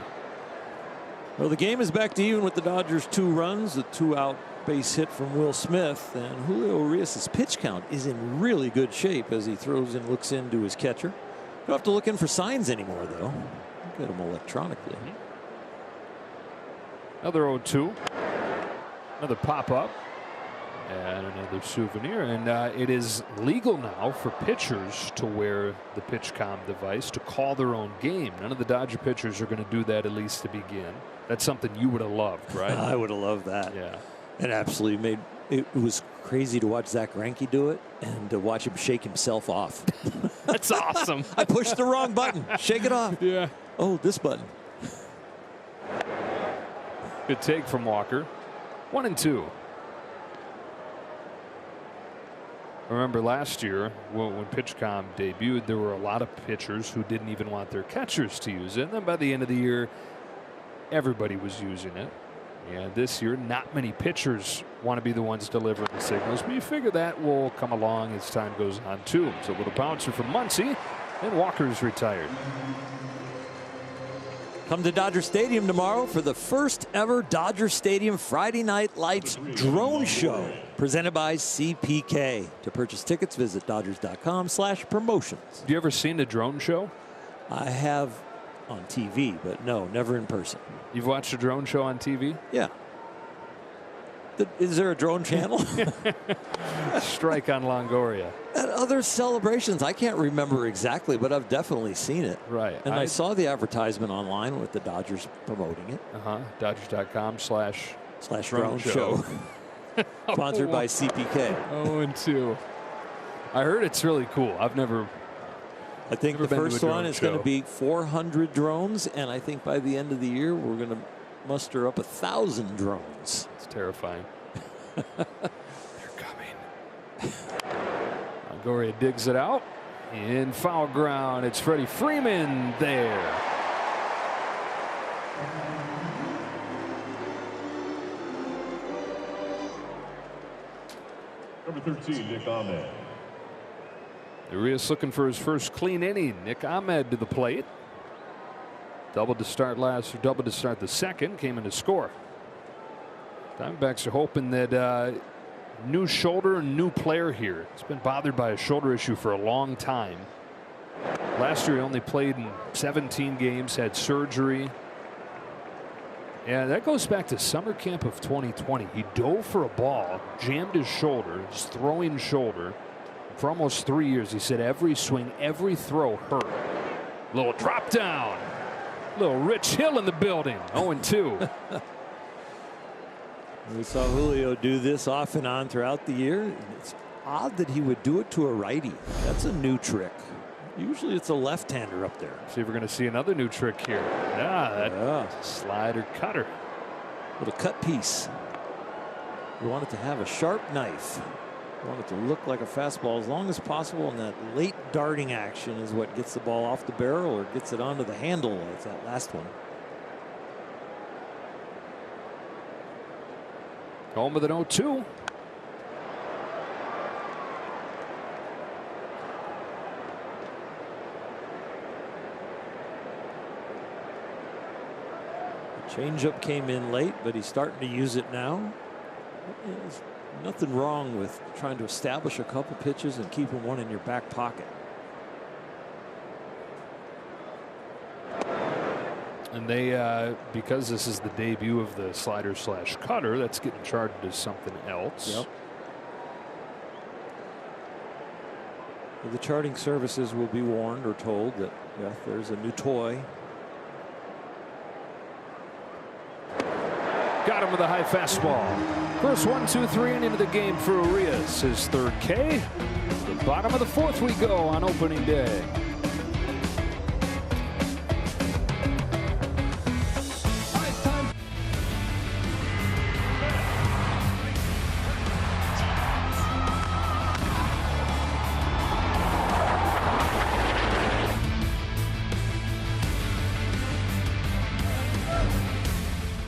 Well, the game is back to even with the Dodgers 2 runs, the 2-out base hit from Will Smith, and Julio Urias' pitch count is in really good shape as he throws and looks into his catcher. Don't have to look in for signs anymore, though. Get them electronically. Another 0-2. Another pop-up. And another souvenir. And it is legal now for pitchers to wear the PitchCom device to call their own game. None of the Dodger pitchers are going to do that, at least to begin. That's something you would have loved, right? I would have loved that. Yeah. It absolutely made it was crazy to watch Zach Greinke do it and to watch him shake himself off. That's awesome. I pushed the wrong button. Shake it off. Yeah. Oh, this button. Good take from Walker. 1-2. Remember last year when PitchCom debuted, there were a lot of pitchers who didn't even want their catchers to use it. And then by the end of the year, everybody was using it. And this year, not many pitchers want to be the ones delivering the signals. But you figure that will come along as time goes on, too. So a little bouncer from Muncy, and Walker's retired. Come to Dodger Stadium tomorrow for the first ever Dodger Stadium Friday Night Lights drone show presented by CPK. To purchase tickets, visit Dodgers.com/promotions. Have you ever seen a drone show? I have on TV, but no, never in person. You've watched a drone show on TV? Yeah. Is there a drone channel? Strike on Longoria. At other celebrations, I can't remember exactly, but I've definitely seen it. Right. And I saw the advertisement online with the Dodgers promoting it. Dodgers.com/drone show. Sponsored by CPK. 0-2. I heard it's really cool. I think the first one is going to be 400 drones, and I think by the end of the year we're going to muster up 1,000 drones. It's terrifying. They're coming. Longoria digs it out in foul ground. It's Freddie Freeman there. Number 13, Nick Ahmed. Urias looking for his first clean inning. Nick Ahmed to the plate. Double to start the second. Came in to score. Diamondbacks are hoping that new shoulder and new player here. He's been bothered by a shoulder issue for a long time. Last year he only played in 17 games, had surgery. And that goes back to summer camp of 2020. He dove for a ball, jammed his shoulder, his throwing shoulder. For almost 3 years, he said every swing, every throw hurt. Little drop down. Little Rich Hill in the building. 0-2. We saw Julio do this off and on throughout the year. It's odd that he would do it to a righty. That's a new trick. Usually it's a left-hander up there. See if we're going to see another new trick here. Yeah. Slider cutter. Little cut piece. We want it to have a sharp knife. We want it to look like a fastball as long as possible, and that late darting action is what gets the ball off the barrel or gets it onto the handle. It's that last one. Home with an 0-2. Changeup came in late, but he's starting to use it now. There's nothing wrong with trying to establish a couple pitches and keeping one in your back pocket. And they, because this is the debut of the slider/cutter, that's getting charted as something else. Yep. Well, the charting services will be warned or told that there's a new toy. Got him with a high fastball. First 1-2-3 inning of the game for Urias. His third K. The bottom of the fourth we go on opening day.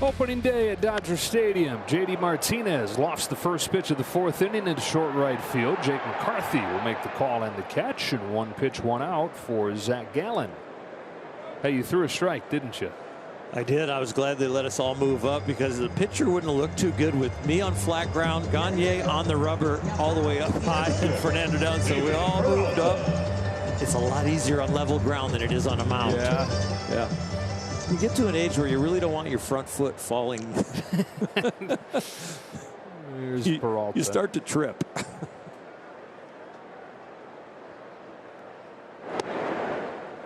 Opening day at Dodger Stadium. J.D. Martinez lofts the first pitch of the fourth inning into short right field. Jake McCarthy will make the call and the catch, and 1 pitch, 1 out for Zach Gallen. Hey, you threw a strike, didn't you? I did. I was glad they let us all move up because the pitcher wouldn't have looked too good with me on flat ground, Gagne on the rubber all the way up high, and Fernando down. So we all moved up. It's a lot easier on level ground than it is on a mound. Yeah. You get to an age where you really don't want your front foot falling. Here's Peralta. You start to trip.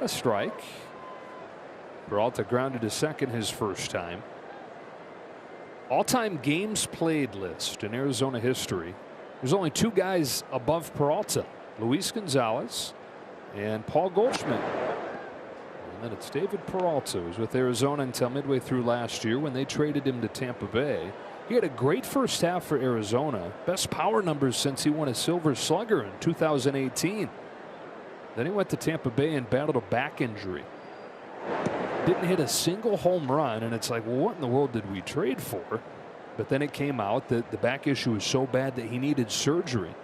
A strike. Peralta grounded to second his first time. All-time games played list in Arizona history. There's only 2 guys above Peralta. Luis Gonzalez and Paul Goldschmidt. And then it's David Peralta, who was with Arizona until midway through last year when they traded him to Tampa Bay. He had a great first half for Arizona. Best power numbers since he won a Silver Slugger in 2018. Then he went to Tampa Bay and battled a back injury. Didn't hit a single home run, and it's like, well, what in the world did we trade for? But then it came out that the back issue was so bad that he needed surgery.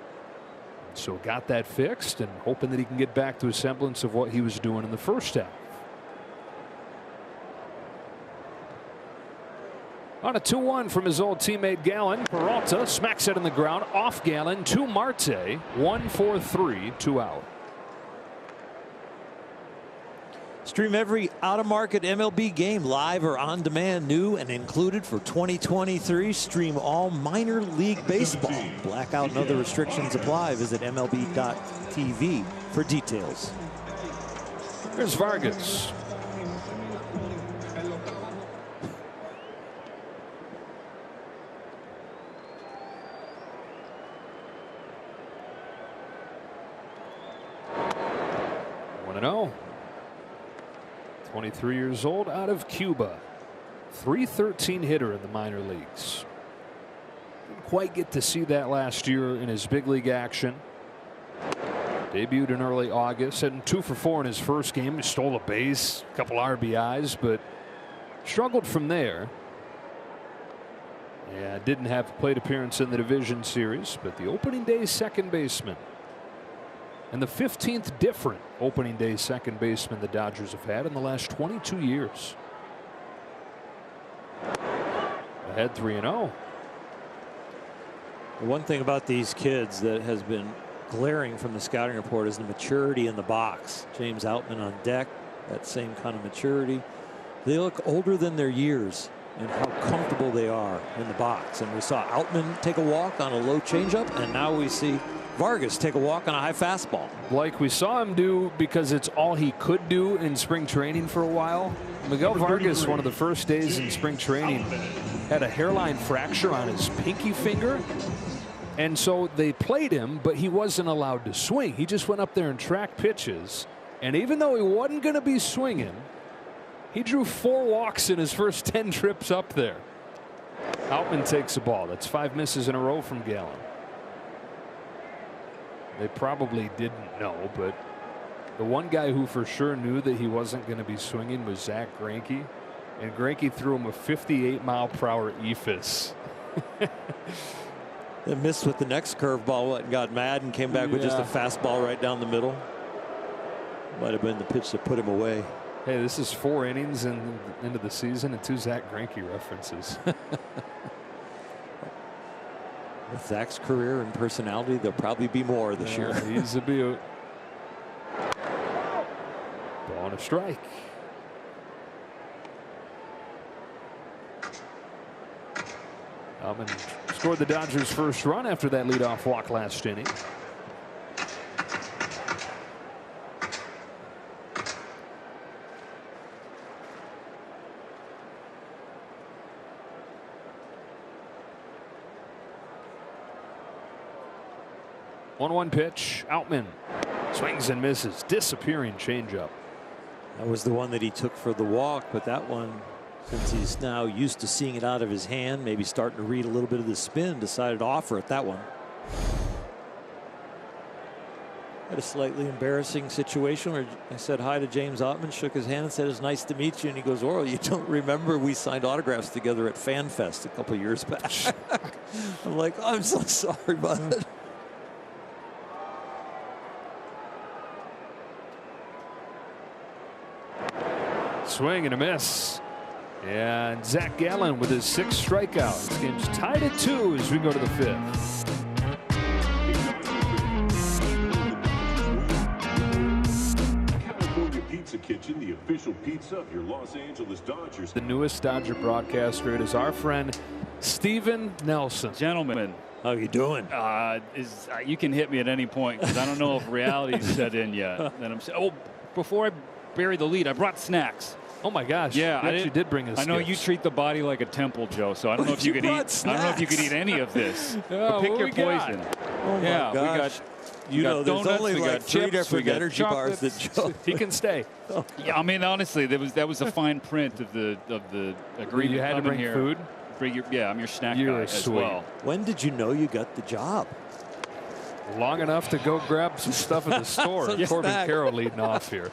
So got that fixed and hoping that he can get back to a semblance of what he was doing in the first half. On a 2-1 from his old teammate Gallen, Peralta smacks it in the ground off Gallen to Marte. 1-4-3, 2 out. Stream every out-of-market MLB game live or on demand, new and included for 2023. Stream all minor league baseball. Blackout and other restrictions apply. Visit MLB.tv for details. Here's Vargas. One and 0. 23 years old, out of Cuba. .313 hitter in the minor leagues. Didn't quite get to see that last year in his big league action. Debuted in early August, hitting 2 for 4 in his first game. He stole a base, a couple RBIs, but struggled from there. Yeah, didn't have a plate appearance in the division series, but the opening day second baseman. And the 15th different opening day second baseman the Dodgers have had in the last 22 years. Ahead 3-0. The one thing about these kids that has been glaring from the scouting report is the maturity in the box. James Outman on deck, that same kind of maturity. They look older than their years and how comfortable they are in the box. And we saw Outman take a walk on a low changeup, and now we see Vargas take a walk on a high fastball. Like we saw him do because it's all he could do in spring training for a while. Miguel Vargas, one of the first days in spring training, had a hairline fracture on his pinky finger. And so they played him, but he wasn't allowed to swing. He just went up there and tracked pitches. And even though he wasn't going to be swinging, he drew 4 walks in his first 10 trips up there. Outman takes the ball. That's 5 misses in a row from Gallen. They probably didn't know, but the one guy who for sure knew that he wasn't going to be swinging was Zach Greinke. And Greinke threw him a 58-mile-per-hour eephus. They missed with the next curveball and got mad and came back with just a fastball right down the middle. Might have been the pitch that put him away. Hey, this is 4 innings into the season and 2 Zach Greinke references. With Zach's career and personality, there'll probably be more this year. He's a beaut. Ball and a strike. Outman scored the Dodgers' first run after that leadoff walk last inning. One pitch. Outman swings and misses. Disappearing changeup. That was the one that he took for the walk, but that one, since he's now used to seeing it out of his hand, maybe starting to read a little bit of the spin, decided to offer it that one. Had a slightly embarrassing situation where I said hi to James Outman, shook his hand and said, "It's nice to meet you." And he goes, "Oh, you don't remember we signed autographs together at Fan Fest a couple years back." I'm like, "I'm so sorry, bud." Swing and a miss. And Zach Gallen with his 6th strikeout. This game's tied at 2 as we go to the 5th. California Pizza Kitchen, the official pizza of your Los Angeles Dodgers. The newest Dodger broadcaster is our friend Steven Nelson. Gentlemen, how you doing? You can hit me at any point because I don't know if reality's set in yet. Before I bury the lead, I brought snacks. Oh my gosh! Yeah, I actually did bring us. I know you treat the body like a temple, Joe. So I don't know if you could eat. Snacks? I don't know if you could eat any of this. But pick your poison. Oh my gosh! We got there's donuts, only we like got 3 chips, different we got energy bars that Joe. He can stay. Yeah, I mean honestly, that was a fine print of the agreement. You had to bring here. food. I'm your snack You're guy as sweet. well. When did you know you got the job? Long enough to go grab some stuff at the store. Corbin Carroll leading off here.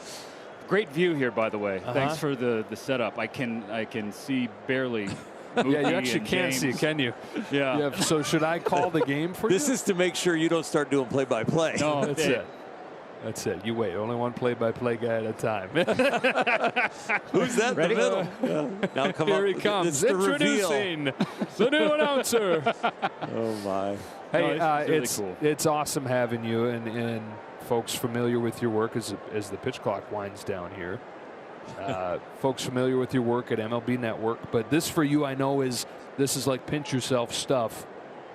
Great view here, by the way. Thanks for the setup. I can see barely. Yeah, you actually can't see, can you? Yeah. So should I call the game for you? This is to make sure you don't start doing play-by-play. No, that's it. That's it. You wait. Only one play-by-play guy at a time. Who's that in the middle? Now come Here up. he comes. It's the Introducing reveal. the new announcer. Oh my! Hey, really cool. It's awesome having you and folks familiar with your work as the pitch clock winds down here. Folks familiar with your work at MLB Network, but this for you, I know, is like pinch yourself stuff.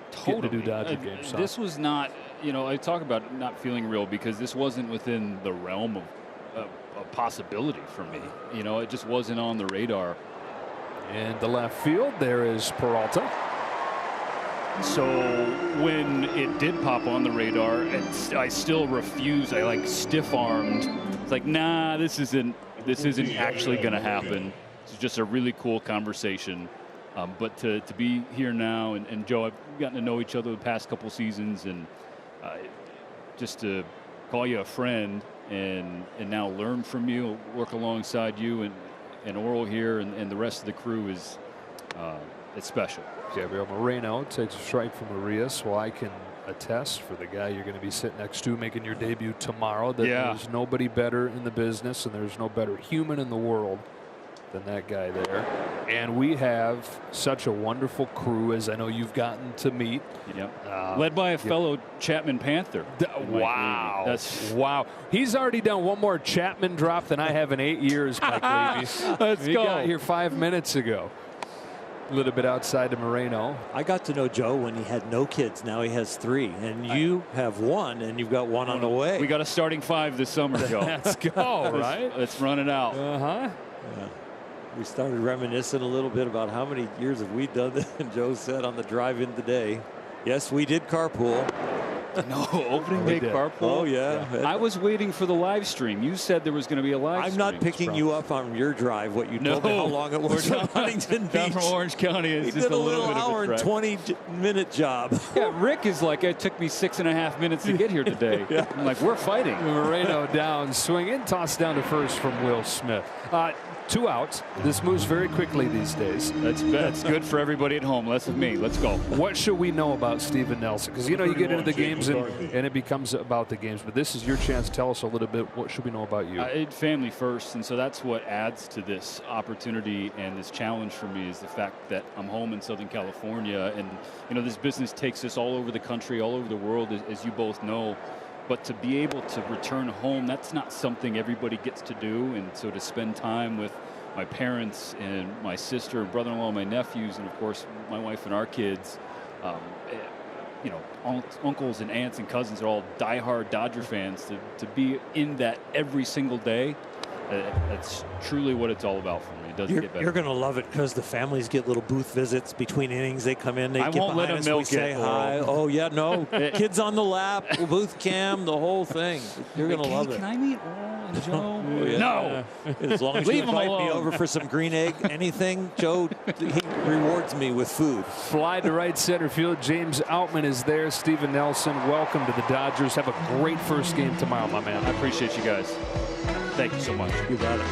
Totally. To do Dodger games. This was not, I talk about not feeling real because this wasn't within the realm of a possibility for me. It just wasn't on the radar. And the left field, there is Peralta. So when it did pop on the radar, I still refused. I like stiff-armed. It's like, nah, this isn't actually going to happen. It's just a really cool conversation. But to be here now, and Joe, I've gotten to know each other the past couple seasons, and just to call you a friend and now learn from you, work alongside you and Oral here and the rest of the crew is it's special. Gabriel Moreno takes a strike from Arias. Well, I can attest for the guy you're going to be sitting next to making your debut tomorrow that there's nobody better in the business and there's no better human in the world than that guy there. And we have such a wonderful crew, as I know you've gotten to meet. Yep. Led by a fellow Chapman Panther. Wow. Wow. He's already done one more Chapman drop than I have in 8 years, Mike Levy. Let's he go. got here 5 minutes ago. A little bit outside of Moreno. I got to know Joe when he had no kids. Now he has 3. And you have 1, and you've got 1 on the way. We got a starting 5 this summer, Joe. Let's go, right? Let's run it out. Uh-huh. Yeah. We started reminiscing a little bit about how many years have we done this. And Joe said on the drive in today, yes, we did carpool. No, opening day carpool. Oh, yeah. I was waiting for the live stream. You said there was going to be a live stream. I'm not picking you up on your drive, what you told me how long it was from Huntington Beach. Down from Orange County. It's he just did a little little bit hour of a and 20-minute job. Yeah, Rick is like, it took me 6.5 minutes to get here today. I'm like, we're fighting. Moreno down, swinging, tossed down to first from Will Smith. 2 outs. This moves very quickly these days. That's good for everybody at home. Less of me. Let's go. What should we know about Steven Nelson? Because, you get into the games and it becomes about the games. But this is your chance. Tell us a little bit. What should we know about you? Family first. And so that's what adds to this opportunity and this challenge for me is the fact that I'm home in Southern California. And, this business takes us all over the country, all over the world, as you both know. But to be able to return home, that's not something everybody gets to do. And so to spend time with my parents and my sister and brother-in-law, my nephews, and of course my wife and our kids, uncles and aunts and cousins are all diehard Dodger fans. To be in that every single day, that's truly what it's all about for me. It doesn't get better. You're going to love it because the families get little booth visits between innings. They come in, they get won't let behind them us, milk we say it, hi. Oh, yeah, no. Kids on the lap, booth cam, the whole thing. You're going to love it. Can I meet Oral and Joe? Yeah. No. As long as you invite me over for some green egg, anything, Joe, he rewards me with food. Fly to right center field. James Outman is there. Steven Nelson, welcome to the Dodgers. Have a great first game tomorrow, my man. I appreciate you guys. Thank you so much. You got it.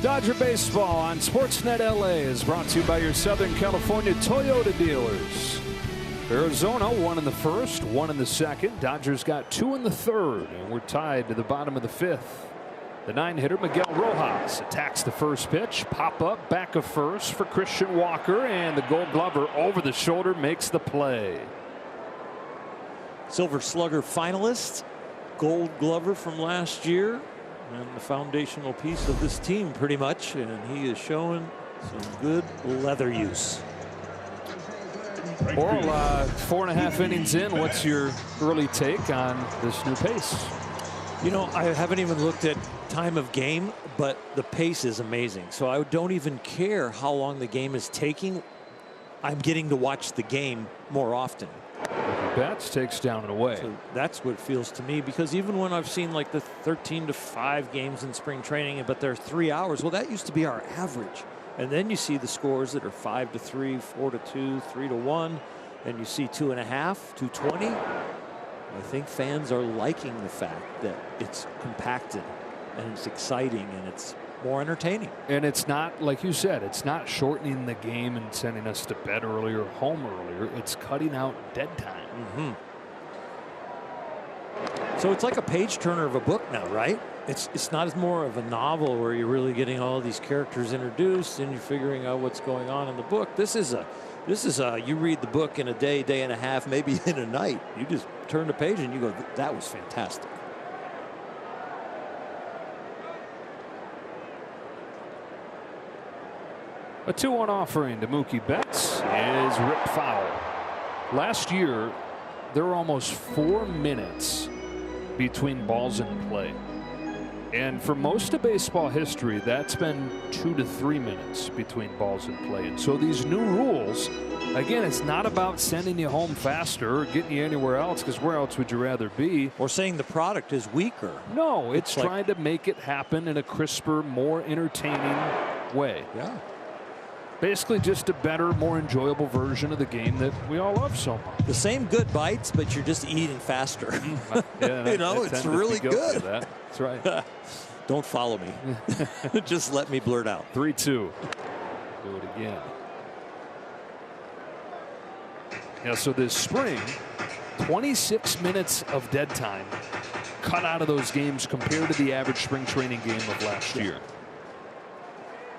Dodger Baseball on Sportsnet LA is brought to you by your Southern California Toyota dealers. Arizona 1 in the first, 1 in the second. Dodgers got 2 in the third, and we're tied to the bottom of the 5th. The 9-hitter Miguel Rojas attacks the first pitch. Pop up back of first for Christian Walker, and the Gold Glover over the shoulder makes the play. Silver Slugger finalist, Gold Glover from last year, and the foundational piece of this team pretty much, and he is showing some good leather use. Oral, 4.5 innings in, what's your early take on this new pace? I haven't even looked at time of game, but the pace is amazing. So I don't even care how long the game is taking. I'm getting to watch the game more often. Betts takes down and away. So that's what it feels to me, because even when I've seen like the 13-5 games in spring training, but they're 3 hours, well, that used to be our average. And then you see the scores that are 5-3, 4-2, 3-1, and you see 2.5, 220. I think fans are liking the fact that it's compacted and it's exciting and it's more entertaining. And it's not, like you said, it's not shortening the game and sending us to bed earlier, home earlier. It's cutting out dead time. So it's like a page turner of a book now, right? It's not as more of a novel where you're really getting all these characters introduced and you're figuring out what's going on in the book. This is you read the book in a day, day and a half, maybe in a night. You just turn the page and you go, that was fantastic. A 2-1 offering to Mookie Betts is ripped foul. Last year, there were almost 4 minutes between balls in play. And for most of baseball history, that's been 2 to 3 minutes between balls in play. And so these new rules, again, it's not about sending you home faster or getting you anywhere else, because where else would you rather be? Or saying the product is weaker. No, it's trying to make it happen in a crisper, more entertaining way. Yeah. Basically just a better, more enjoyable version of the game that we all love so much. The same good bites, but you're just eating faster. Yeah, you know, it's really good. That's right. Don't follow me. Just let me blurt out. 3-2. Do it again. Yeah, so this spring, 26 minutes of dead time cut out of those games compared to the average spring training game of last year.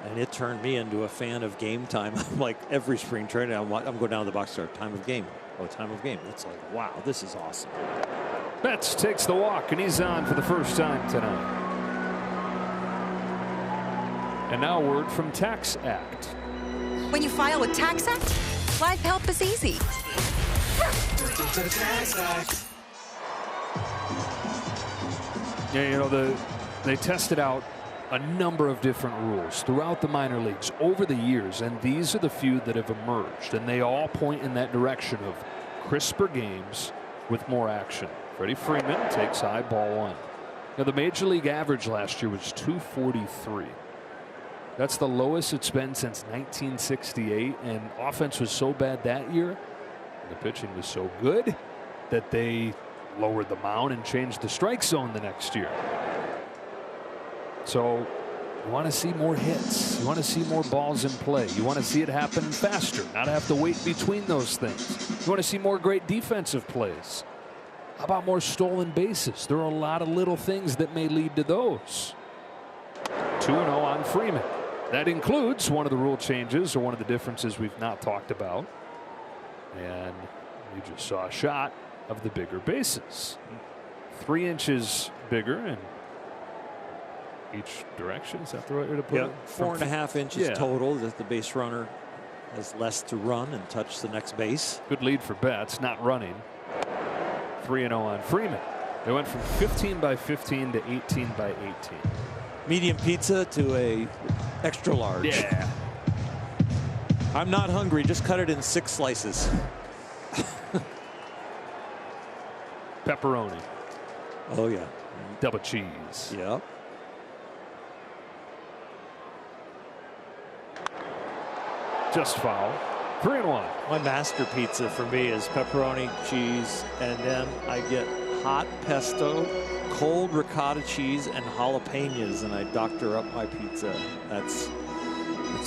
And it turned me into a fan of game time. I'm like, every spring training, I'm going down to the box score. Time of game. Oh, time of game. It's like, wow, this is awesome. Betts takes the walk, and he's on for the first time tonight. And now a word from Tax Act. When you file with Tax Act, life help is easy. Yeah, you know, they tested out a number of different rules throughout the minor leagues over the years, and these are the few that have emerged, and they all point in that direction of crisper games with more action. Freddie Freeman takes high, ball 1. Now, the major league average last year was 243. That's the lowest it's been since 1968, and offense was so bad that year, the pitching was so good that they lowered the mound and changed the strike zone the next year. So you want to see more hits. You want to see more balls in play. You want to see it happen faster, not have to wait between those things. You want to see more great defensive plays. How about more stolen bases? There are a lot of little things that may lead to those. 2-0 on Freeman. That includes one of the rule changes, or one of the differences we've not talked about. And you just saw a shot of the bigger bases. 3 inches bigger in each direction. Is that the right way to put it? 4.5 inches total, that the base runner has less to run and touch the next base. Good lead for Betts, not running. 3-0 on Freeman. They went from 15 by 15 to 18 by 18. Medium pizza to a extra large. Yeah. I'm not hungry. Just cut it in 6 slices. Pepperoni. Oh, yeah. Double cheese. Yep. Just foul. 3-1. My master pizza for me is pepperoni, cheese, and then I get hot pesto, cold ricotta cheese, and jalapenos, and I doctor up my pizza. That's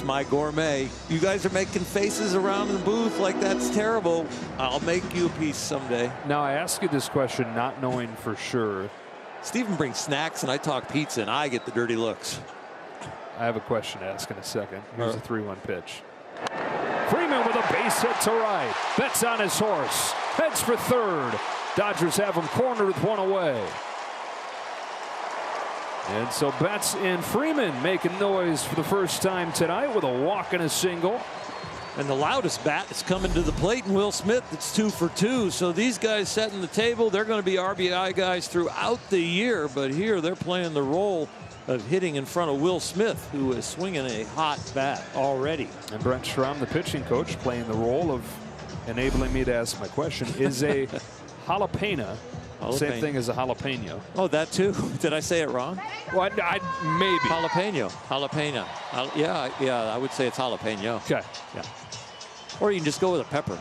my gourmet. You guys are making faces around the booth like that's terrible. I'll make you a piece someday. Now, I ask you this question not knowing for sure. Steven brings snacks, and I talk pizza, and I get the dirty looks. I have a question to ask in a second. Here's a 3-1 pitch. Freeman with a base hit to right. Betts on his horse. Heads for third. Dodgers have him cornered with 1 away. And so Betts and Freeman making noise for the first time tonight with a walk and a single. And the loudest bat is coming to the plate, and Will Smith, it's 2 for 2. So these guys setting the table, they're going to be RBI guys throughout the year. But here they're playing the role of hitting in front of Will Smith, who is swinging a hot bat already. And Brent Strom, the pitching coach, playing the role of enabling me to ask my question. Is a jalapeno same thing as a jalapeno? Oh, that too. Did I say it wrong? Well, I maybe. Jalapeno. Yeah, I would say it's jalapeno. Okay. Yeah. Or you can just go with a pepper.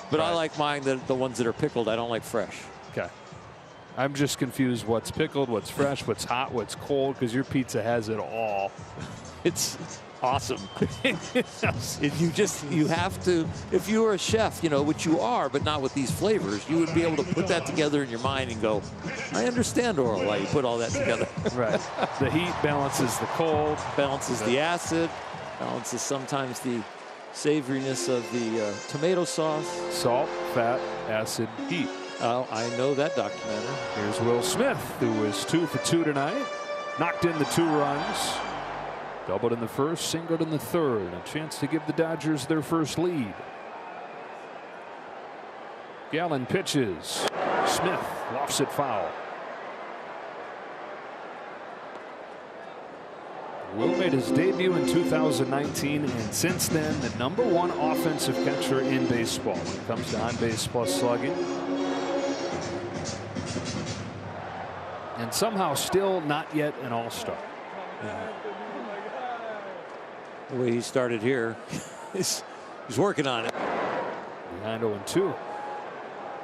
But I like mine, the ones that are pickled. I don't like fresh. Okay. I'm just confused what's pickled, what's fresh, what's hot, what's cold, because your pizza has it all. It's awesome. You have to, if you were a chef, you know, which you are, but not with these flavors, you would be able to put that together in your mind and go, I understand, Oral, why you put all that together. Right. The heat balances the cold. Balances the acid, balances sometimes the savoriness of the tomato sauce. Salt, fat, acid, heat. Oh, I know that documentary. Here's Will Smith, who was 2 for 2 tonight. Knocked in the 2 runs. Doubled in the first, singled in the third. A chance to give the Dodgers their first lead. Gallen pitches. Smith lofts it foul. Will made his debut in 2019, and since then the #1 offensive catcher in baseball when it comes to on-base plus slugging. And somehow still not yet an all-star. Yeah. The way he started here, he's working on it. Behind 0-2.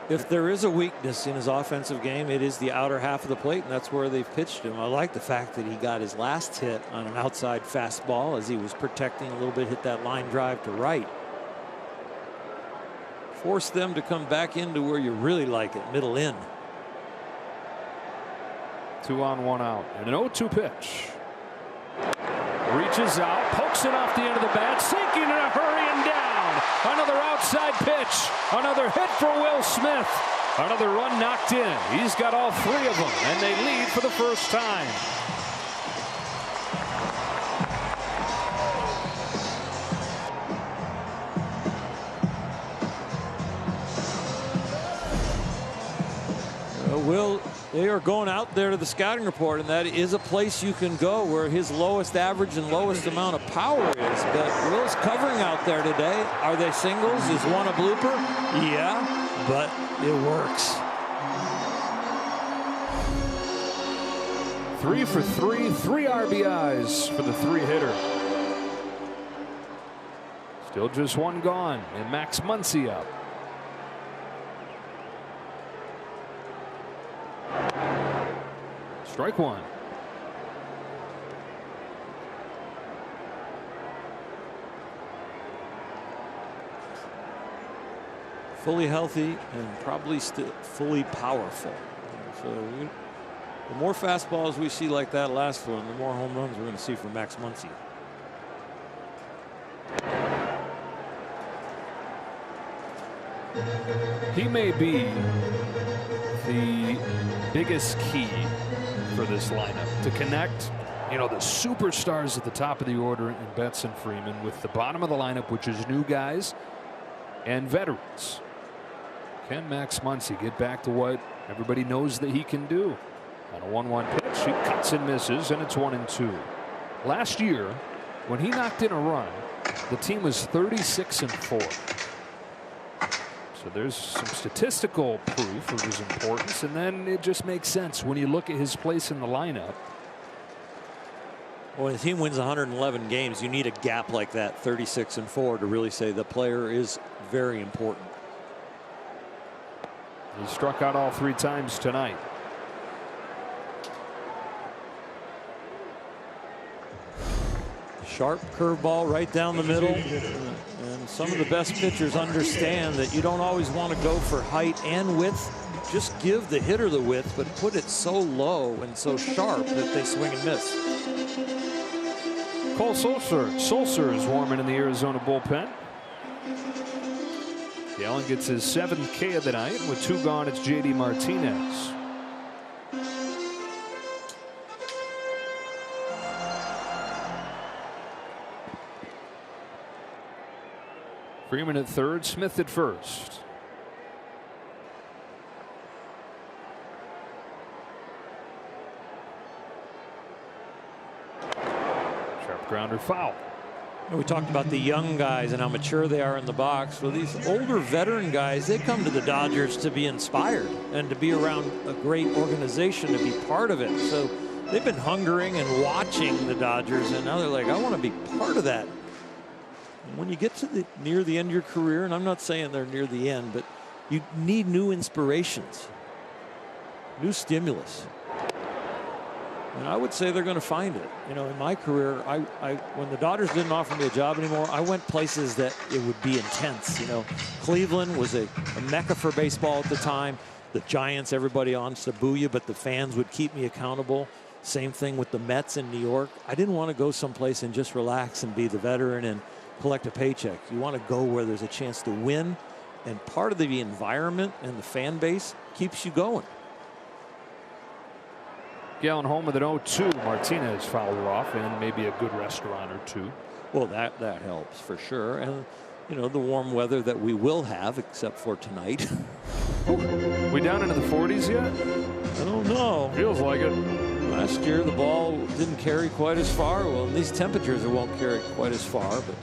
If there is a weakness in his offensive game, it is the outer half of the plate, and that's where they've pitched him. I like the fact that he got his last hit on an outside fastball as he was protecting a little bit, hit that line drive to right. Force them to come back into where you really like it, middle in. 2 on, 1 out, and an 0-2 pitch. Reaches out, pokes it off the end of the bat, sinking in a hurry and down. Another outside pitch. Another hit for Will Smith. Another run knocked in. He's got all 3 of them, and they lead for the first time. Will, they are going out there to the scouting report, and that is a place you can go where his lowest average and lowest amount of power is. But Will's covering out there today. Are they singles? Is one a blooper? Yeah, but it works. 3 for 3, 3 RBIs for the 3-hitter. Still just 1 gone, and Max Muncy up. Strike 1. Fully healthy and probably still fully powerful. So the more fastballs we see like that last one, the more home runs we're going to see from Max Muncy. He may be the biggest key for this lineup to connect, you know, the superstars at the top of the order in Betts and Freeman with the bottom of the lineup, which is new guys and veterans. Can Max Muncy get back to what everybody knows that he can do? On a 1-1 pitch, he cuts and misses, and it's 1-2. Last year, when he knocked in a run, the team was 36-4. So there's some statistical proof of his importance, and then it just makes sense when you look at his place in the lineup. When a team wins 111 games, you need a gap like that, 36-4, to really say the player is very important. He struck out all 3 times tonight. Sharp curveball right down the middle. And some of the best pitchers understand that you don't always want to go for height and width. Just give the hitter the width, but put it so low and so sharp that they swing and miss. Cole Sulser is warming in the Arizona bullpen. Gallen gets his 7th K of the night. With 2 gone, it's JD Martinez. Freeman at third, Smith at first. Sharp grounder foul. We talked about the young guys and how mature they are in the box. Well, these older veteran guys, they come to the Dodgers to be inspired and to be around a great organization, to be part of it. So they've been hungering and watching the Dodgers, and now they're like, I want to be part of that. And when you get to near the end of your career, and I'm not saying they're near the end, but you need new inspirations, new stimulus. And I would say they're going to find it. You know, in my career, when the Dodgers didn't offer me a job anymore, I went places that it would be intense. You know, Cleveland was a mecca for baseball at the time. The Giants, everybody on to boo you, but the fans would keep me accountable. Same thing with the Mets in New York. I didn't want to go someplace and just relax and be the veteran and collect a paycheck. You want to go where there's a chance to win, and part of the environment and the fan base keeps you going. Gallen home with an 0-2. Martinez fouled her off, and maybe a good restaurant or two. Well, that helps for sure. And, you know, the warm weather that we will have, except for tonight. We down into the 40s yet? I don't know. Feels like it. Last year, the ball didn't carry quite as far. Well, in these temperatures, it won't carry quite as far, but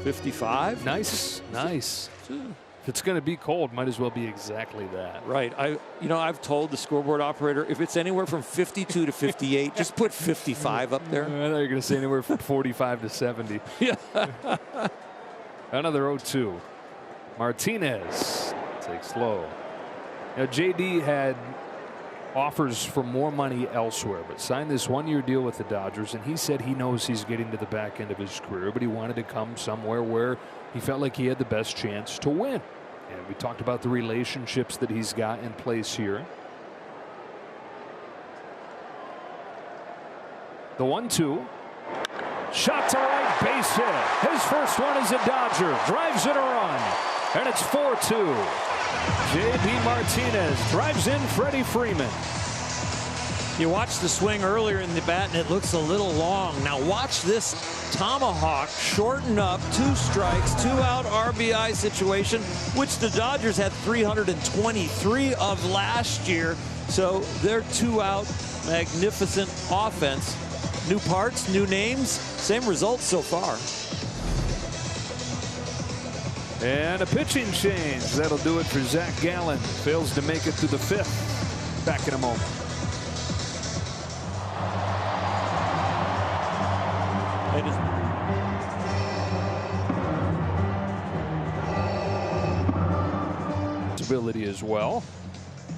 55. Nice, nice. If it's going to be cold, might as well be exactly that. Right. I've told the scoreboard operator, if it's anywhere from 52 to 58, just put 55 up there. I thought you were going to say anywhere from 45 to 70. Yeah. Another 0-2. Martinez takes low. Now, JD had offers for more money elsewhere, but signed this one-year deal with the Dodgers, and he said he knows he's getting to the back end of his career, but he wanted to come somewhere where he felt like he had the best chance to win. And we talked about the relationships that he's got in place here. The 1-2. Shot to right, base hit. His first one is a Dodger. Drives in a run. And it's 4-2. J.D. Martinez drives in Freddie Freeman. You watched the swing earlier in the bat, and it looks a little long. Now watch this tomahawk shorten up, 2 strikes, 2-out RBI situation, which the Dodgers had 323 of last year. So their 2-out magnificent offense. New parts, new names, same results so far. And a pitching change. That'll do it for Zach Gallen. Fails to make it to the 5th. Back in a moment. Ability as well.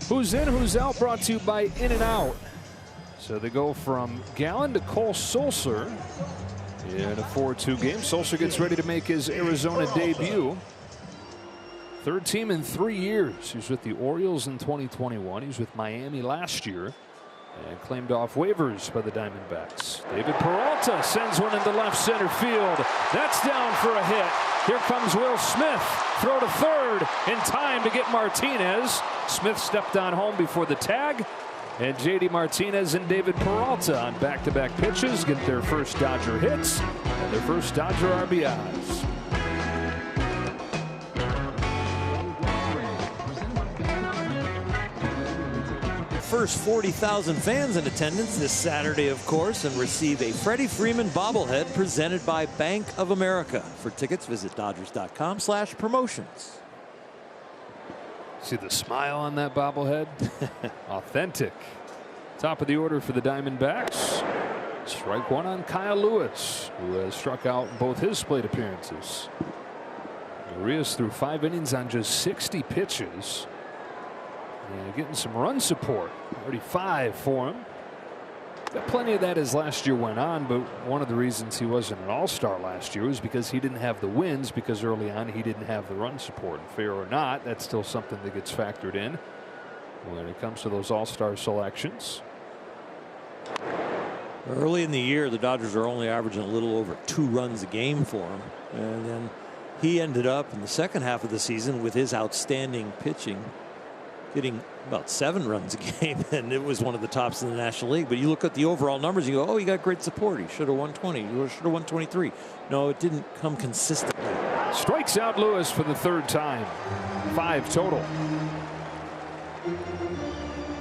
Who's in, who's out, brought to you by In-N-Out. So they go from Gallen to Cole Sulser in a 4-2 game. Sulser gets ready to make his Arizona debut. 3rd team in 3 years. He was with the Orioles in 2021. He was with Miami last year and claimed off waivers by the Diamondbacks. David Peralta sends one into left center field. That's down for a hit. Here comes Will Smith. Throw to 3rd in time to get Martinez. Smith stepped on home before the tag. And J.D. Martinez and David Peralta on back-to-back pitches get their first Dodger hits and their first Dodger RBIs. First 40,000 fans in attendance this Saturday, of course, and receive a Freddie Freeman bobblehead presented by Bank of America. For tickets, visit Dodgers.com/promotions. See the smile on that bobblehead? Authentic. Top of the order for the Diamondbacks. Strike one on Kyle Lewis, who has struck out in both his plate appearances. Urias threw 5 innings on just 60 pitches. And getting some run support. Already 5 for him. Got plenty of that as last year went on, but one of the reasons he wasn't an all-star last year was because he didn't have the wins, because early on he didn't have the run support. And fair or not, that's still something that gets factored in when it comes to those all-star selections. Early in the year, the Dodgers are only averaging a little over 2 runs a game for him. And then he ended up in the second half of the season with his outstanding pitching, getting about 7 runs a game, and it was one of the tops in the National League. But you look at the overall numbers, you go, oh, he got great support. He should have won 20. He should have won 23. No, it didn't come consistently. Strikes out Lewis for the 3rd time. 5 total.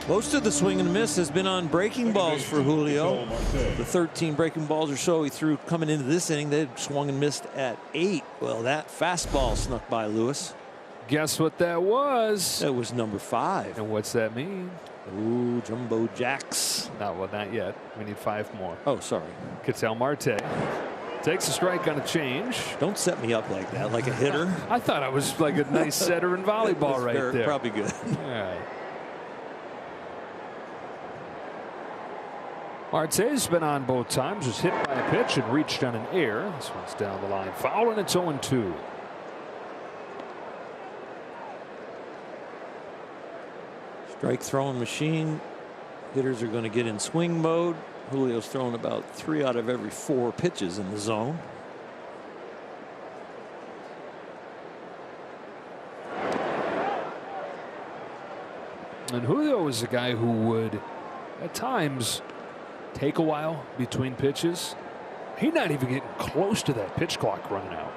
Most of the swing and miss has been on breaking balls for Julio. The 13 breaking balls or so he threw coming into this inning, they swung and missed at 8. Well, that fastball snuck by Lewis. Guess what that was? That was number 5. And what's that mean? Ooh, Jumbo Jacks. Well, not yet. We need 5 more. Oh, sorry. Ketel Marte takes a strike on a change. Don't set me up like that, like a hitter. I thought I was like a nice setter in volleyball right there. Probably good. All right. Marte's been on both times, was hit by a pitch and reached on an air. This one's down the line, foul, and it's 0-2. Strike throwing machine. Hitters are going to get in swing mode. Julio's thrown about 3 out of every 4 pitches in the zone. And Julio was a guy who would at times take a while between pitches. He's not even getting close to that pitch clock running out.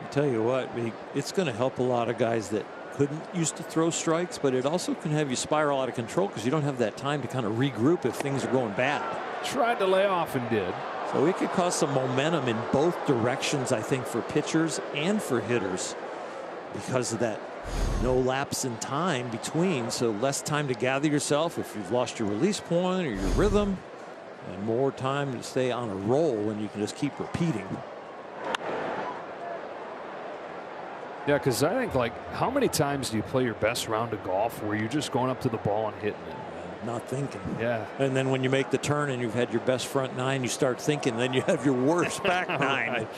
I'll tell you what, it's going to help a lot of guys that couldn't used to throw strikes, but it also can have you spiral out of control because you don't have that time to kind of regroup if things are going bad. Tried to lay off and did. So it could cause some momentum in both directions, I think, for pitchers and for hitters because of that no lapse in time between. So less time to gather yourself if you've lost your release point or your rhythm, and more time to stay on a roll when you can just keep repeating. Yeah, because I think, like, how many times do you play your best round of golf where you're just going up to the ball and hitting it? Not thinking. Yeah. And then when you make the turn and you've had your best front 9, you start thinking, then you have your worst back 9. Right.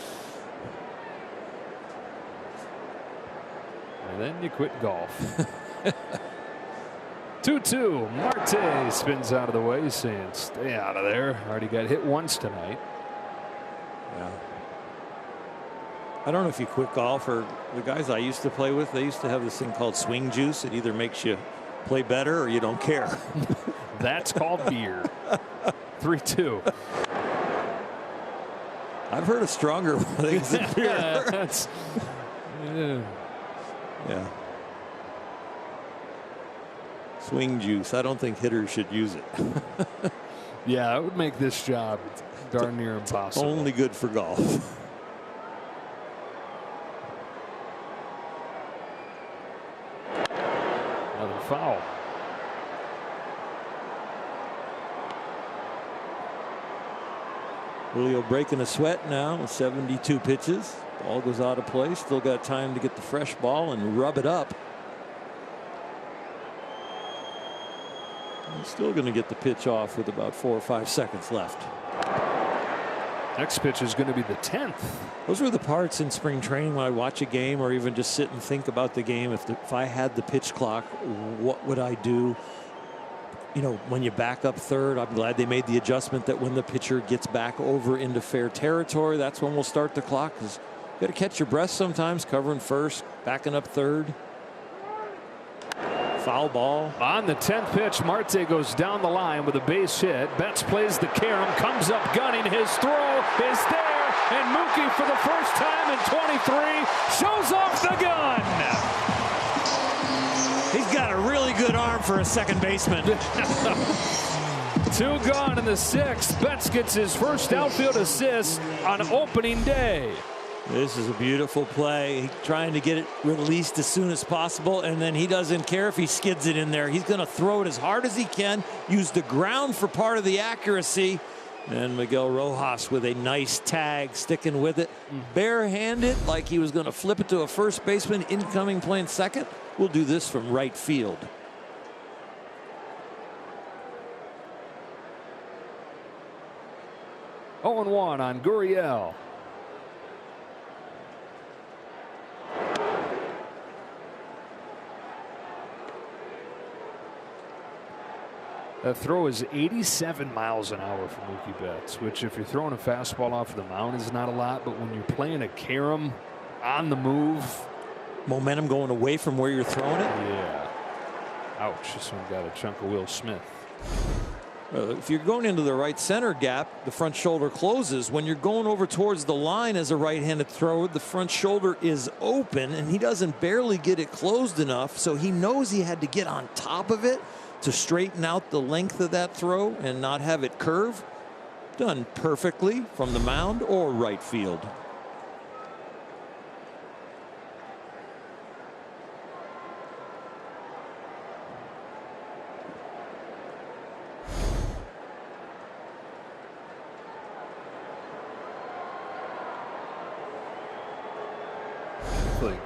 And then you quit golf. 2-2. Marte spins out of the way, saying, stay out of there. Already got hit once tonight. Yeah. I don't know if you quit golf or the guys I used to play with, they used to have this thing called swing juice. It either makes you play better or you don't care. That's called beer. 3-2. I've heard of stronger things than beer. Yeah. Swing juice. I don't think hitters should use it. Yeah, it would make this job darn near impossible. Only good for golf. Another foul. Julio breaking a sweat now with 72 pitches. Ball goes out of play. Still got time to get the fresh ball and rub it up. He's still going to get the pitch off with about 4 or 5 seconds left. Next pitch is going to be the 10th. Those were the parts in spring training when I watch a game or even just sit and think about the game. If I had the pitch clock, what would I do? You know, when you back up third, I'm glad they made the adjustment that when the pitcher gets back over into fair territory, that's when we'll start the clock. Because you got to catch your breath sometimes, covering first, backing up third. Foul ball. On the 10th pitch, Marte goes down the line with a base hit. Betts plays the carom, comes up gunning. His throw is there, and Mookie for the first time in 23 shows off the gun. He's got a really good arm for a second baseman. 2 gone in the 6th. Betts gets his first outfield assist on opening day. This is a beautiful play. Trying to get it released as soon as possible, and then he doesn't care if he skids it in there. He's going to throw it as hard as he can, use the ground for part of the accuracy. And Miguel Rojas with a nice tag, sticking with it. Barehanded, like he was going to flip it to a first baseman, incoming playing second. We'll do this from right field. Oh, 0-1 on Gurriel. That throw is 87 miles an hour for Mookie Betts, which if you're throwing a fastball off the mound is not a lot, but when you're playing a carom on the move. Momentum going away from where you're throwing it? Yeah. Ouch, this one got a chunk of Will Smith. If you're going into the right center gap, the front shoulder closes. When you're going over towards the line as a right-handed thrower, the front shoulder is open, and he doesn't barely get it closed enough, so he knows he had to get on top of it to straighten out the length of that throw and not have it curve. Done perfectly from the mound or right field.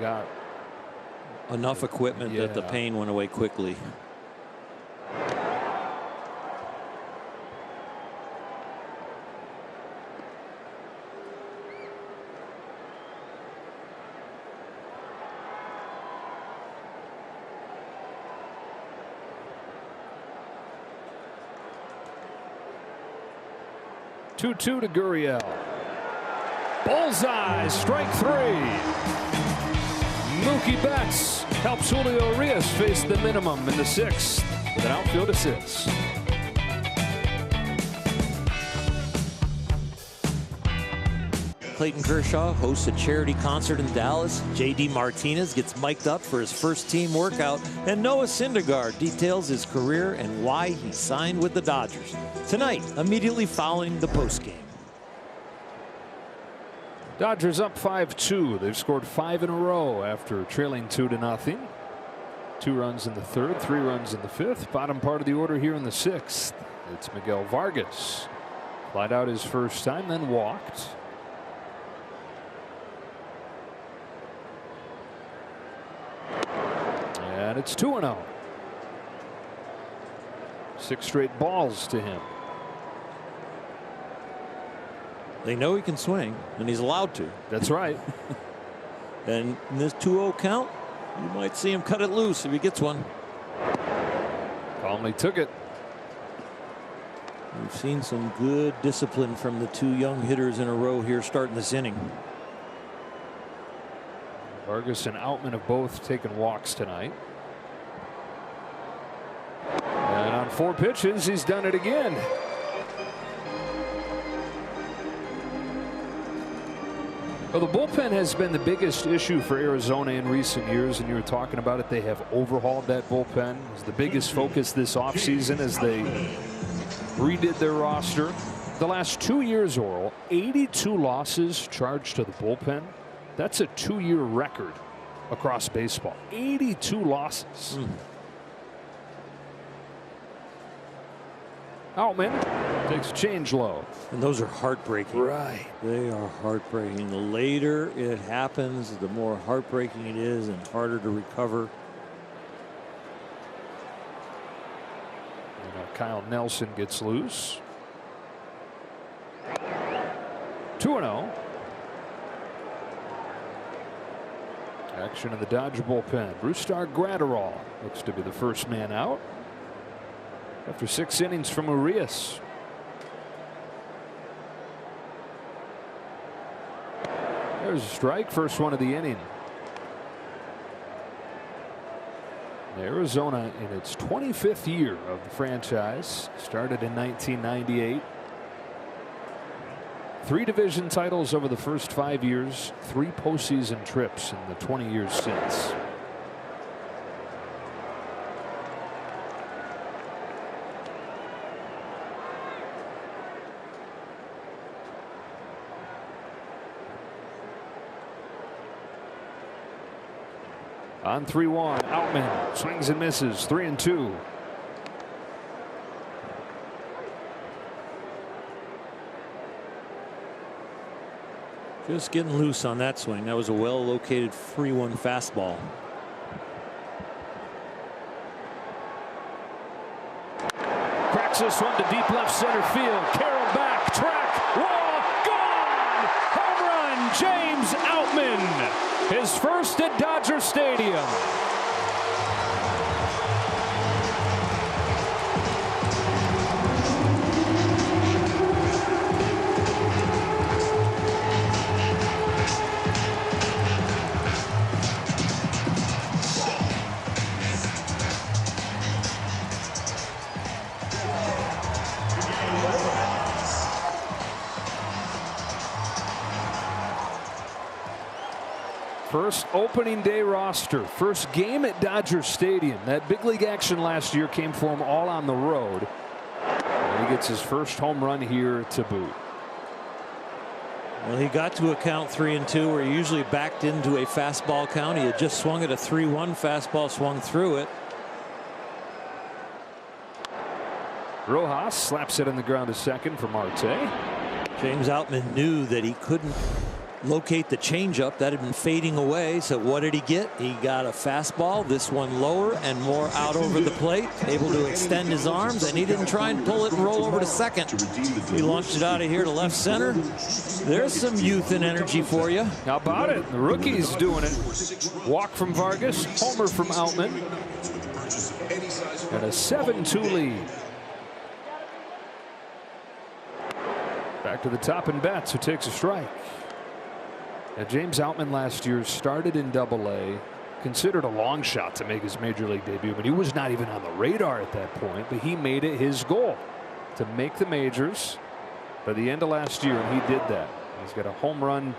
Got enough equipment that the pain went away quickly. 2-2 to Gurriel. Bullseye, strike 3. Mookie Betts helps Julio Urias face the minimum in the 6th with an outfield assist. Clayton Kershaw hosts a charity concert in Dallas. J.D. Martinez gets mic'd up for his first team workout. And Noah Syndergaard details his career and why he signed with the Dodgers. Tonight, immediately following the postgame. Dodgers up 5-2. They've scored 5 in a row after trailing 2-0. 2 runs in the 3rd, 3 runs in the 5th. Bottom part of the order here in the 6th. It's Miguel Vargas. Flied out his first time, then walked. And it's 2-0. 6 straight balls to him. They know he can swing, and he's allowed to. That's right. And in this 2-0 count, you might see him cut it loose if he gets one. Calmly took it. We've seen some good discipline from the 2 young hitters in a row here starting this inning. Vargas and Outman have both taken walks tonight. And on 4 pitches, he's done it again. Well, the bullpen has been the biggest issue for Arizona in recent years, and you were talking about it. They have overhauled that bullpen. It was the biggest focus this offseason as they redid their roster. The last 2 years, Oral, 82 losses charged to the bullpen. That's a 2-year record across baseball. 82 losses. Outman takes a change low. And those are heartbreaking. Right. They are heartbreaking. The later it happens, the more heartbreaking it is and harder to recover. And Kyle Nelson gets loose. 2-0. Action in the Dodger bullpen. Brusdar Graterol looks to be the first man out after 6 innings from Urias. There's a strike, first one of the inning. Arizona in its 25th year of the franchise, started in 1998. 3 division titles over the first 5 years, 3 postseason trips in the 20 years since. On 3-1, Outman swings and misses, 3-2. Just getting loose on that swing. That was a well-located 3-1 fastball. Cracks this one to deep left center field. Carroll back, track, wall, gone! Home run, James Outman. His first at Dodger Stadium. First opening day roster, first game at Dodger Stadium. That big league action last year came for him all on the road. And he gets his first home run here to boot. Well, he got to a count 3-2 where he usually backed into a fastball count. He had just swung at a 3-1 fastball, swung through it. Rojas slaps it on the ground to second for Marte. James Outman knew that he couldn't locate the changeup that had been fading away. So what did he get? He got a fastball, this one lower and more out over the plate, able to extend his arms, and he didn't try and pull it and roll over to second. He launched it out of here to left center. There's some youth and energy for you. How about it? The rookie's doing it. Walk from Vargas, homer from Outman, and a 7-2 lead. Back to the top and bats, who takes a strike. Now, James Outman last year started in Double-A, considered a long shot to make his major league debut, but he was not even on the radar at that point. But he made it his goal to make the majors by the end of last year, and he did that. He's got a home run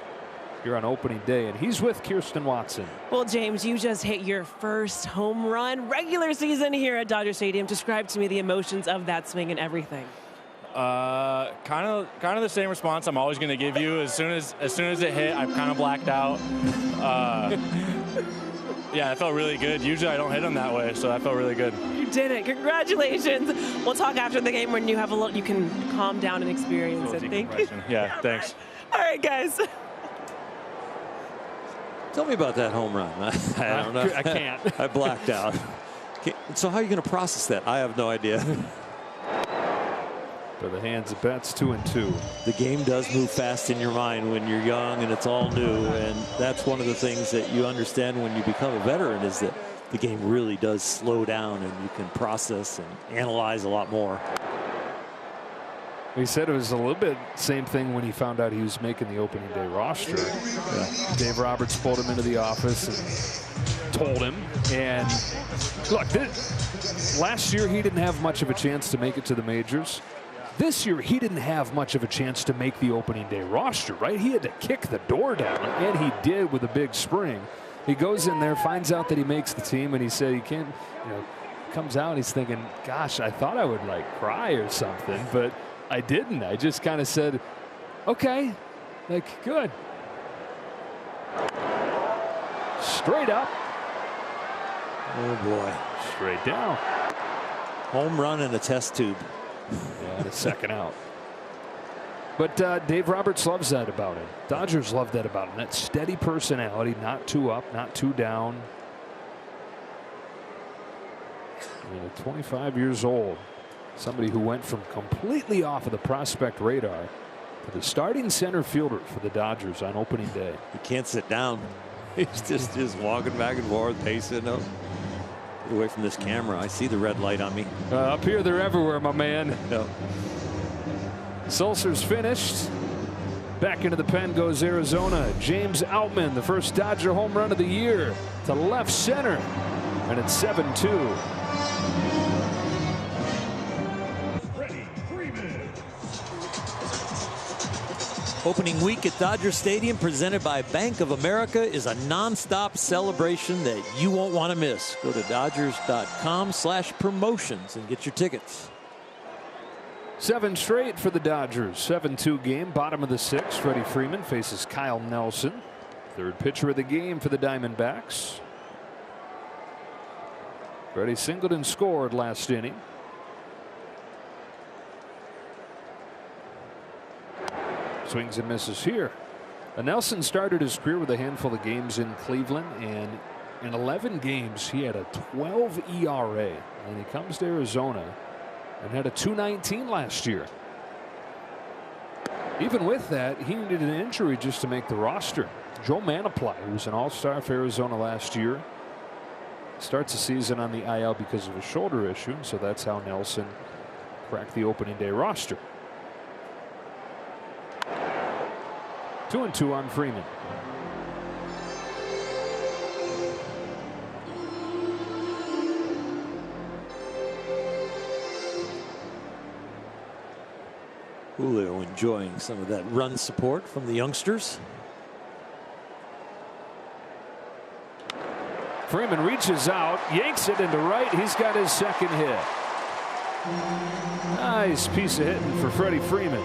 here on opening day, and he's with Kirsten Watson. Well, James, you just hit your first home run regular season here at Dodger Stadium. Describe to me the emotions of that swing and everything. Kind of the same response I'm always going to give you. As soon as it hit, I kind of blacked out. Yeah, it felt really good. Usually I don't hit them that way, so that felt really good. You did it. Congratulations. We'll talk after the game when you have you can calm down and experience it. Thank you. Yeah, thanks. All right, guys. Tell me about that home run. I don't know. I can't. I blacked out. So how are you going to process that? I have no idea. For the hands of bats, 2-2. The game does move fast in your mind when you're young and it's all new, and that's one of the things that you understand when you become a veteran, is that the game really does slow down and you can process and analyze a lot more. He said it was a little bit same thing when he found out he was making the opening day roster. Dave Roberts pulled him into the office and told him. And look, last year he didn't have much of a chance to make it to the majors. This year he didn't have much of a chance to make the opening day roster, right? He had to kick the door down, and he did with a big spring. He goes in there, finds out that he makes the team, and he said he can't, comes out and he's thinking, gosh, I thought I would like cry or something, but I didn't. I just kind of said, okay, like, good. Straight up. Oh boy. Straight down. Home run in a test tube. Yeah, the second out. But Dave Roberts loves that about him. Dodgers love that about him. That steady personality, not too up, not too down. 25 years old. Somebody who went from completely off of the prospect radar to the starting center fielder for the Dodgers on opening day. He can't sit down. He's just walking back and forth, pacing up. Get away from this camera. I see the red light on me. Up here, they're everywhere, my man. No. Sulcer's finished. Back into the pen goes Arizona. James Outman, the first Dodger home run of the year, to left center. And it's 7-2. Opening week at Dodger Stadium, presented by Bank of America, is a nonstop celebration that you won't want to miss. Go to Dodgers.com/promotions and get your tickets. 7 straight for the Dodgers. 7-2 game, bottom of the 6th. Freddie Freeman faces Kyle Nelson. Third pitcher of the game for the Diamondbacks. Freddie singled and scored last inning. Swings and misses here. Nelson started his career with a handful of games in Cleveland, and in 11 games he had a 12 ERA. And he comes to Arizona and had a 2.19 last year. Even with that, he needed an injury just to make the roster. Joe Manaply, who was an all-star for Arizona last year, starts the season on the IL because of a shoulder issue, so that's how Nelson cracked the opening day roster. 2-2 on Freeman. Julio enjoying some of that run support from the youngsters. Freeman reaches out, yanks it into right. He's got his second hit. Nice piece of hitting for Freddie Freeman.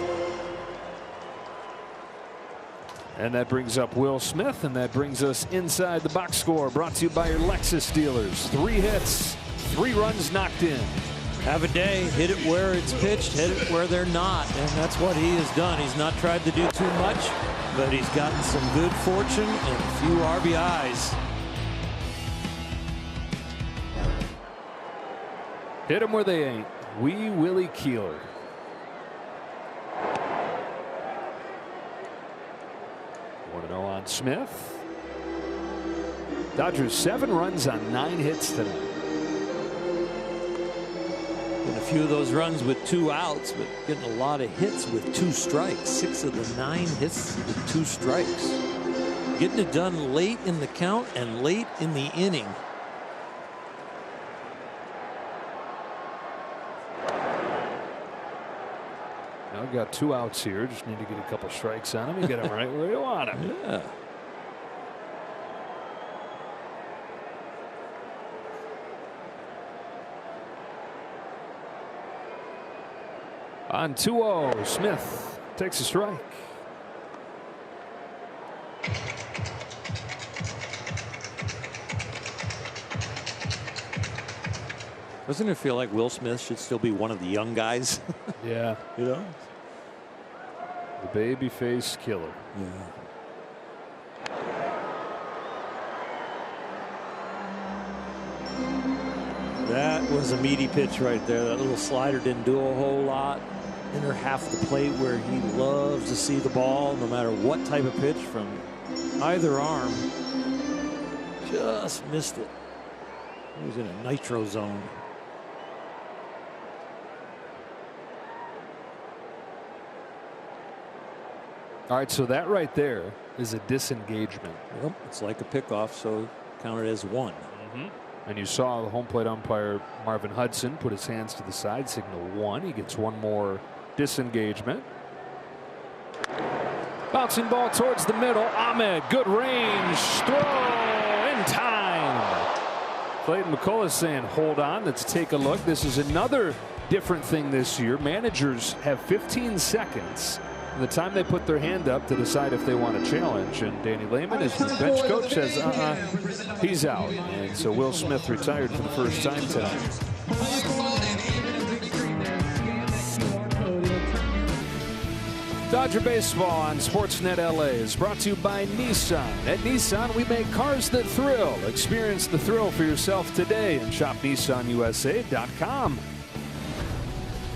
And that brings up Will Smith, and that brings us inside the box score, brought to you by your Lexus dealers. 3 hits, 3 runs knocked in. Have a day, hit it where it's pitched, hit it where they're not, and that's what he has done. He's not tried to do too much, but he's gotten some good fortune and a few RBIs. Hit them where they ain't. Wee Willie Keeler. Want to know on Smith? Dodgers 7 runs on 9 hits tonight. Been a few of those runs with 2 outs, but getting a lot of hits with 2 strikes. 6 of the 9 hits with 2 strikes. Getting it done late in the count and late in the inning. Now we've got 2 outs here. Just need to get a couple strikes on him. You get him right where you want him. Yeah. On 2-0, Smith takes a strike. Doesn't it feel like Will Smith should still be one of the young guys? Yeah. You know? The baby face killer. Yeah. That was a meaty pitch right there. That little slider didn't do a whole lot. Inner half the plate where he loves to see the ball, no matter what type of pitch from either arm. Just missed it. He was in a nitro zone. All right, so that right there is a disengagement. Yep, it's like a pickoff, so counted as 1. And you saw the home plate umpire Marvin Hudson put his hands to the side, signal 1. He gets 1 more disengagement. Bouncing ball towards the middle. Ahmed, good range, throw in time. Clayton McCullough saying, hold on, let's take a look. This is another different thing this year. Managers have 15 seconds from the time they put their hand up to decide if they want to challenge. And Danny Lehman, as the bench coach, says, he's out. And so Will Smith retired for the first time tonight. Dodger Baseball on Sportsnet LA is brought to you by Nissan. At Nissan, we make cars that thrill. Experience the thrill for yourself today and shop NissanUSA.com.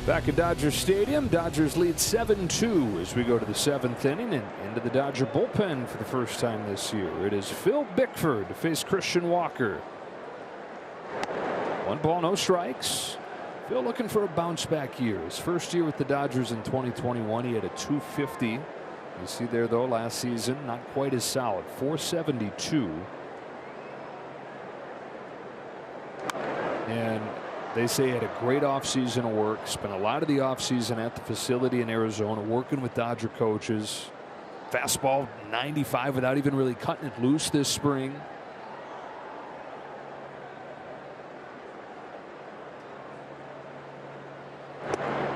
Back at Dodger Stadium, Dodgers lead 7-2 as we go to the 7th inning and into the Dodger bullpen for the first time this year. It is Phil Bickford to face Christian Walker. 1 ball, no strikes. Phil looking for a bounce back year. His first year with the Dodgers in 2021, he had a .250. You see there, though, last season, not quite as solid. .472. And they say he had a great offseason of work. Spent a lot of the offseason at the facility in Arizona working with Dodger coaches. Fastball 95 without even really cutting it loose this spring.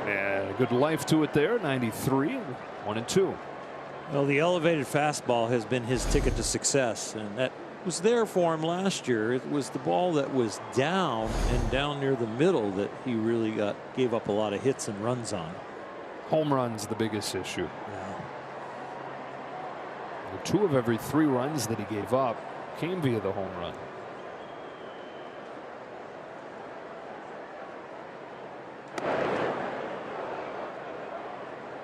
And a good life to it there. 93, 1-2. Well, the elevated fastball has been his ticket to success, and that was there for him last year. It was the ball that was down and down near the middle that he really gave up a lot of hits and runs on. Home run's the biggest issue. Yeah. 2 of every 3 runs that he gave up came via the home run.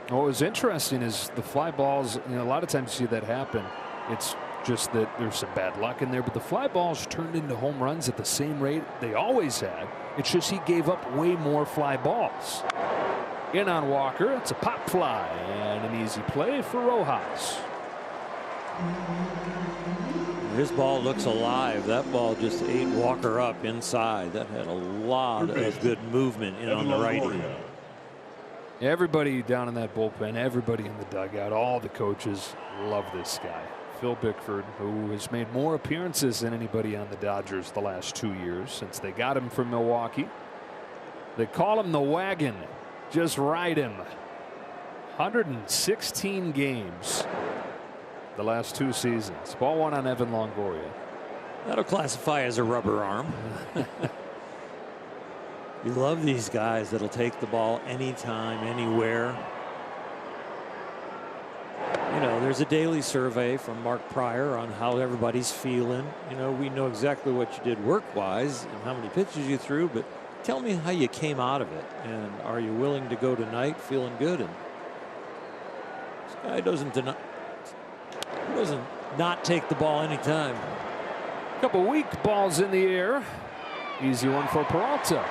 What was interesting is the fly balls, you know, a lot of times you see that happen. It's just that there's some bad luck in there, but the fly balls turned into home runs at the same rate they always had. It's just he gave up way more fly balls. In on Walker, it's a pop fly and an easy play for Rojas. His ball looks alive. That ball just ate Walker up inside. That had a lot of good movement in on the righty. Everybody down in that bullpen, everybody in the dugout, all the coaches love this guy. Phil Bickford, who has made more appearances than anybody on the Dodgers the last 2 years since they got him from Milwaukee. They call him the wagon. Just ride him. 116 games the last 2 seasons. Ball 1 on Evan Longoria. That'll classify as a rubber arm. You love these guys that'll take the ball anytime, anywhere. You know, there's a daily survey from Mark Pryor on how everybody's feeling. You know, we know exactly what you did work-wise and how many pitches you threw, but tell me how you came out of it. And are you willing to go tonight feeling good? And this guy doesn't not take the ball anytime. A couple weak balls in the air. Easy one for Peralta.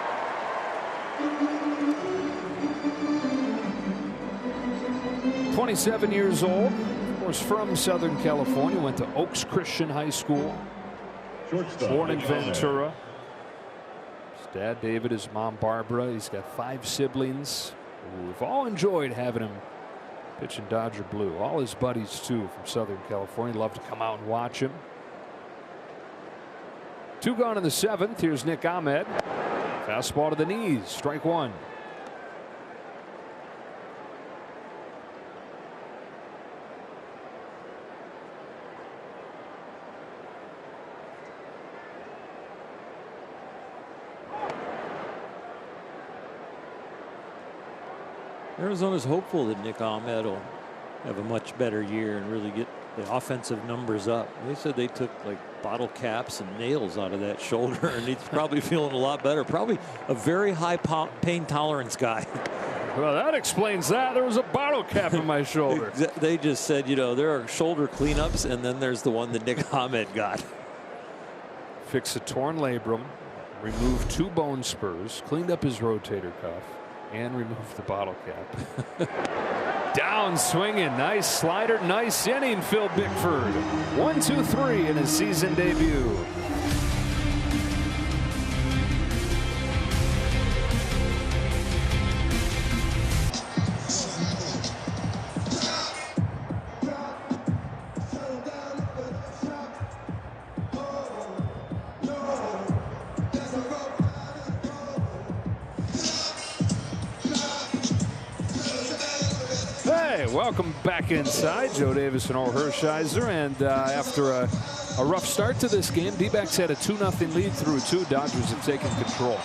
"27 years old, of course from Southern California, went to Oaks Christian High School, born in Ventura. His dad David, his mom Barbara. He's got 5 siblings. We've all enjoyed having him pitching Dodger blue. All his buddies too from Southern California love to come out and watch him. 2 gone in the 7th. Here's Nick Ahmed. Fastball to the knees. Strike 1. Arizona's hopeful that Nick Ahmed will have a much better year and really get the offensive numbers up. They said they took like bottle caps and nails out of that shoulder, and he's probably feeling a lot better. Probably a very high pain tolerance guy. Well, that explains that. There was a bottle cap in my shoulder. They just said, you know, there are shoulder cleanups, and then there's the one that Nick Ahmed got. Fixed a torn labrum, removed 2 bone spurs, cleaned up his rotator cuff, and removed the bottle cap. Down swinging. Nice slider. Nice inning, Phil Bickford. 1-2-3 in his season debut. Welcome back inside. Joe Davis and Orr Hershiser. And after a rough start to this game, D-backs had a 2-0 lead through 2. Dodgers have taken control.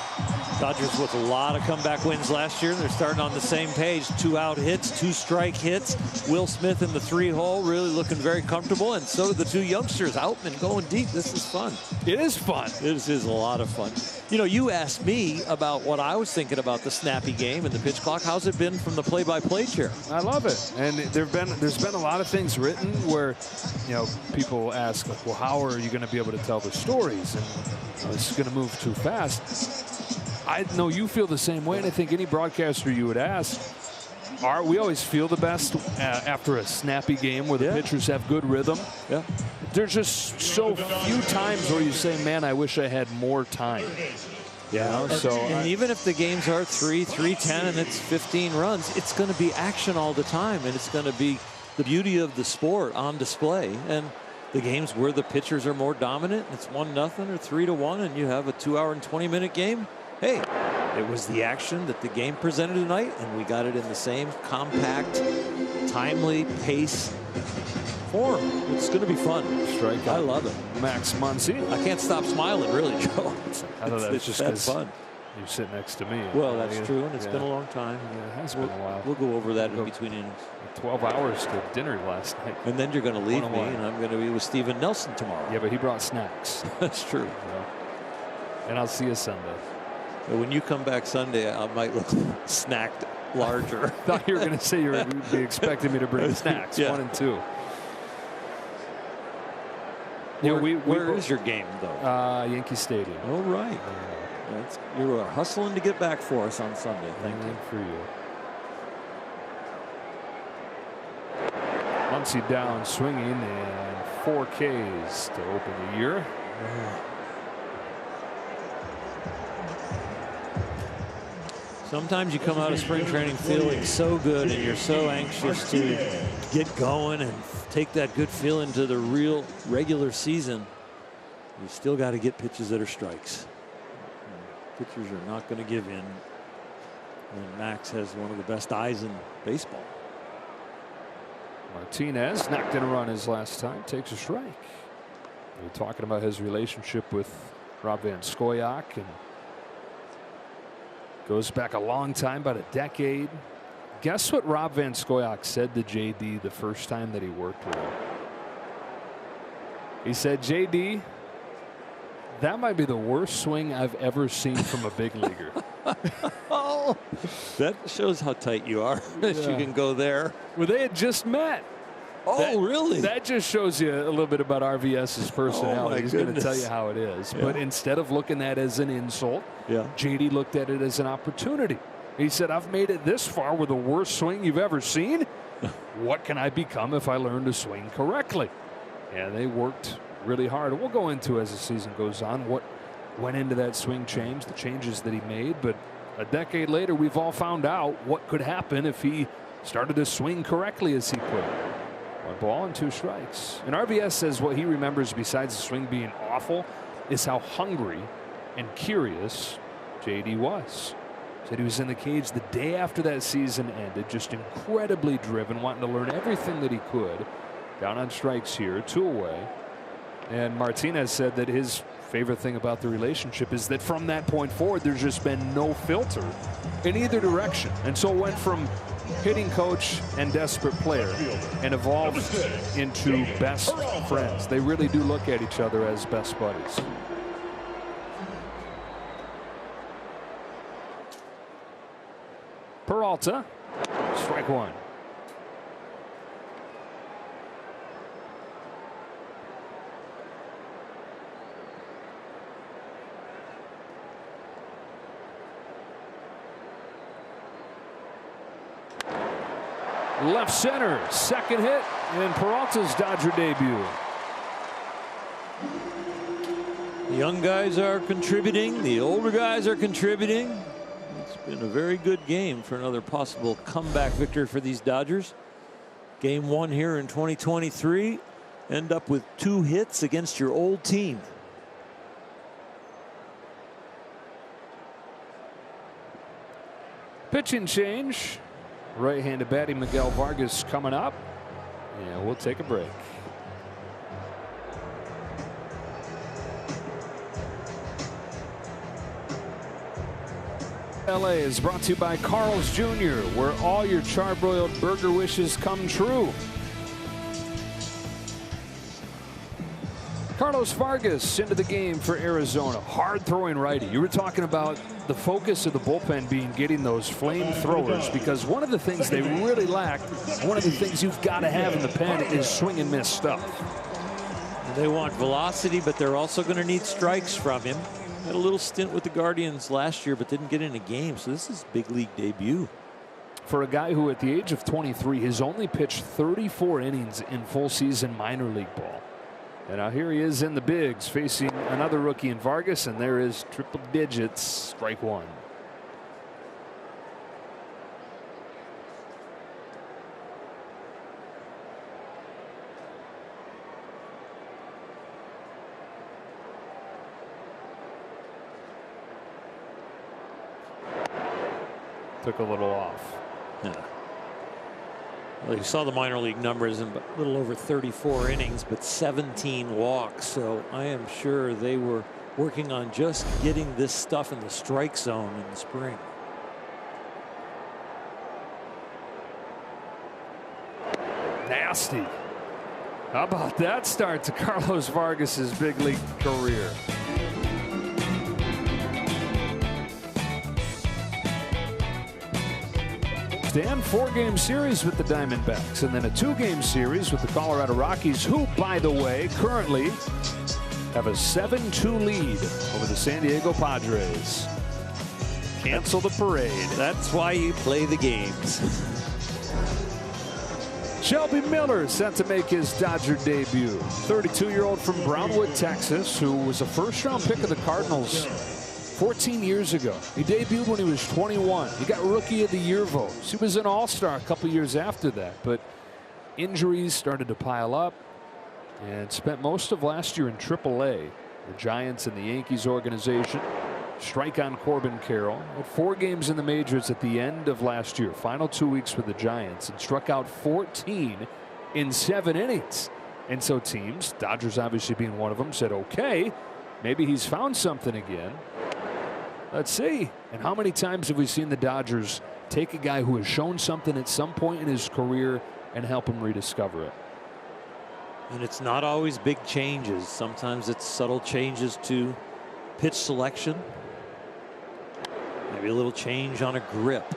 Dodgers with a lot of comeback wins last year. They're starting on the same page. 2 out hits, 2 strike hits. Will Smith in the 3-hole, really looking very comfortable. And so do the 2 youngsters, Outman going deep. This is fun. It is fun. This is a lot of fun. You know, you asked me about what I was thinking about the snappy game and the pitch clock. How's it been from the play-by-play chair? I love it. And there's been a lot of things written where, you know, people ask, like, well, how are you going to be able to tell the stories? And you know, it's going to move too fast. I know you feel the same way, and I think any broadcaster you would ask, we always feel the best after a snappy game where the pitchers have good rhythm. Yeah. There's just so few times where you say, man, I wish I had more time. Yeah. You know, so and even if the games are 3-10 and it's 15 runs, it's going to be action all the time, and it's going to be the beauty of the sport on display. And the games where the pitchers are more dominant, it's 1-0 or 3-1, and you have a 2-hour and 20-minute game. Hey, it was the action that the game presented tonight, and we got it in the same compact, timely pace form. It's going to be fun. Strike. I love it. Max Muncy. I can't stop smiling, really, Joe. I know that's just that fun. You sit next to me. Well, that's true, and it's been a long time. Yeah, it has been a while. We'll go over that in between innings. 12 hours to dinner last night. And then you're going to leave me, and I'm going to be with Steven Nelson tomorrow. Yeah, but he brought snacks. That's true. Yeah. And I'll see you Sunday. When you come back Sunday, I might look snacked larger. I thought you were going to say you would be expecting me to bring snacks. Yeah. 1 and 2. Where is your game, though? Yankee Stadium. Oh, right. You're hustling to get back for us on Sunday. Thank you. For you. Muncy down swinging, and 4 Ks to open the year. Sometimes you come out of spring training feeling so good, and you're so anxious to get going and take that good feeling to the real regular season. You still got to get pitches that are strikes. Pitchers are not going to give in. And Max has one of the best eyes in baseball. Martinez knocked in a run his last time, takes a strike. We're talking about his relationship with Rob Van Scoyoc, and goes back a long time, about a decade. Guess what Rob Van Scoyoc said to JD the first time that he worked with him? He said, JD, that might be the worst swing I've ever seen from a big leaguer. Oh, that shows how tight you are. You can go there. Well, they had just met. Oh, really? That just shows you a little bit about RVS's personality. Oh, He's going to tell you how it is. Yeah. But instead of looking at it as an insult, JD looked at it as an opportunity. He said, I've made it this far with the worst swing you've ever seen. What can I become if I learn to swing correctly? And they worked really hard. We'll go into, as the season goes on, what went into that swing change, the changes that he made. But a decade later, we've all found out what could happen if he started to swing correctly, as he put it. 1 ball and 2 strikes. And RVS says what he remembers, besides the swing being awful, is how hungry and curious JD was. Said he was in the cage the day after that season ended, just incredibly driven, wanting to learn everything that he could. Down on strikes here, 2 away. And Martinez said that his favorite thing about the relationship is that from that point forward, there's just been no filter in either direction. And so it went from hitting coach and desperate player and evolved into best friends. They really do look at each other as best buddies. Peralta, strike 1. Left center, second hit in Peralta's Dodger debut. The young guys are contributing. The older guys are contributing. It's been a very good game for another possible comeback victory for these Dodgers. Game 1 here in 2023. End up with 2 hits against your old team. Pitching change. Right-handed batting Miguel Vargas coming up. And we'll take a break. LA is brought to you by Carl's Jr., where all your charbroiled burger wishes come true. Carlos Vargas into the game for Arizona. Hard-throwing righty. You were talking about the focus of the bullpen being getting those flamethrowers, because one of the things they really lack, one of the things you've got to have in the pen, is swing and miss stuff. They want velocity, but they're also going to need strikes from him. Had a little stint with the Guardians last year, but didn't get in a game, so this is big league debut. For a guy who at the age of 23 has only pitched 34 innings in full season minor league ball. And now here he is in the bigs facing another rookie in Vargas, and there is triple digits, strike 1. Took a little off. Yeah. Well, you saw the minor league numbers in a little over 34 innings, but 17 walks. So I am sure they were working on just getting this stuff in the strike zone in the spring. Nasty. How about that start to Carlos Vargas's big league career? And 4-game series with the Diamondbacks, and then a 2-game series with the Colorado Rockies, who, by the way, currently have a 7-2 lead over the San Diego Padres. Cancel the parade. That's why you play the games. Shelby Miller set to make his Dodger debut. 32-year-old from Brownwood, Texas, who was a first-round pick of the Cardinals 14 years ago. He debuted when he was 21. He got Rookie of the Year votes. He was an All-Star a couple years after that, but injuries started to pile up and spent most of last year in AAA. The Giants and the Yankees organization strike on Corbin Carroll. Had 4 games in the majors at the end of last year, final 2 weeks with the Giants, and struck out 14 in 7 innings. And so teams, Dodgers obviously being one of them, said, okay, maybe he's found something again. Let's see. And how many times have we seen the Dodgers take a guy who has shown something at some point in his career and help him rediscover it? And it's not always big changes. Sometimes it's subtle changes to pitch selection. Maybe a little change on a grip.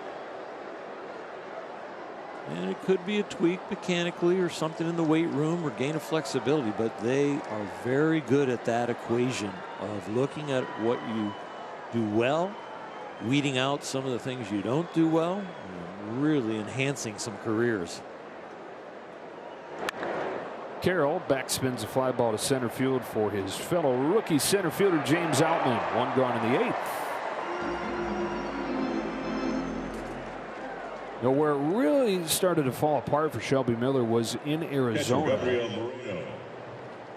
And it could be a tweak mechanically or something in the weight room or gain of flexibility, but they are very good at that equation of looking at what you do well, weeding out some of the things you don't do well, and really enhancing some careers. Carroll backspins a fly ball to center field for his fellow rookie center fielder James Outman. One gone in the 8th. Now, where it really started to fall apart for Shelby Miller was in Arizona.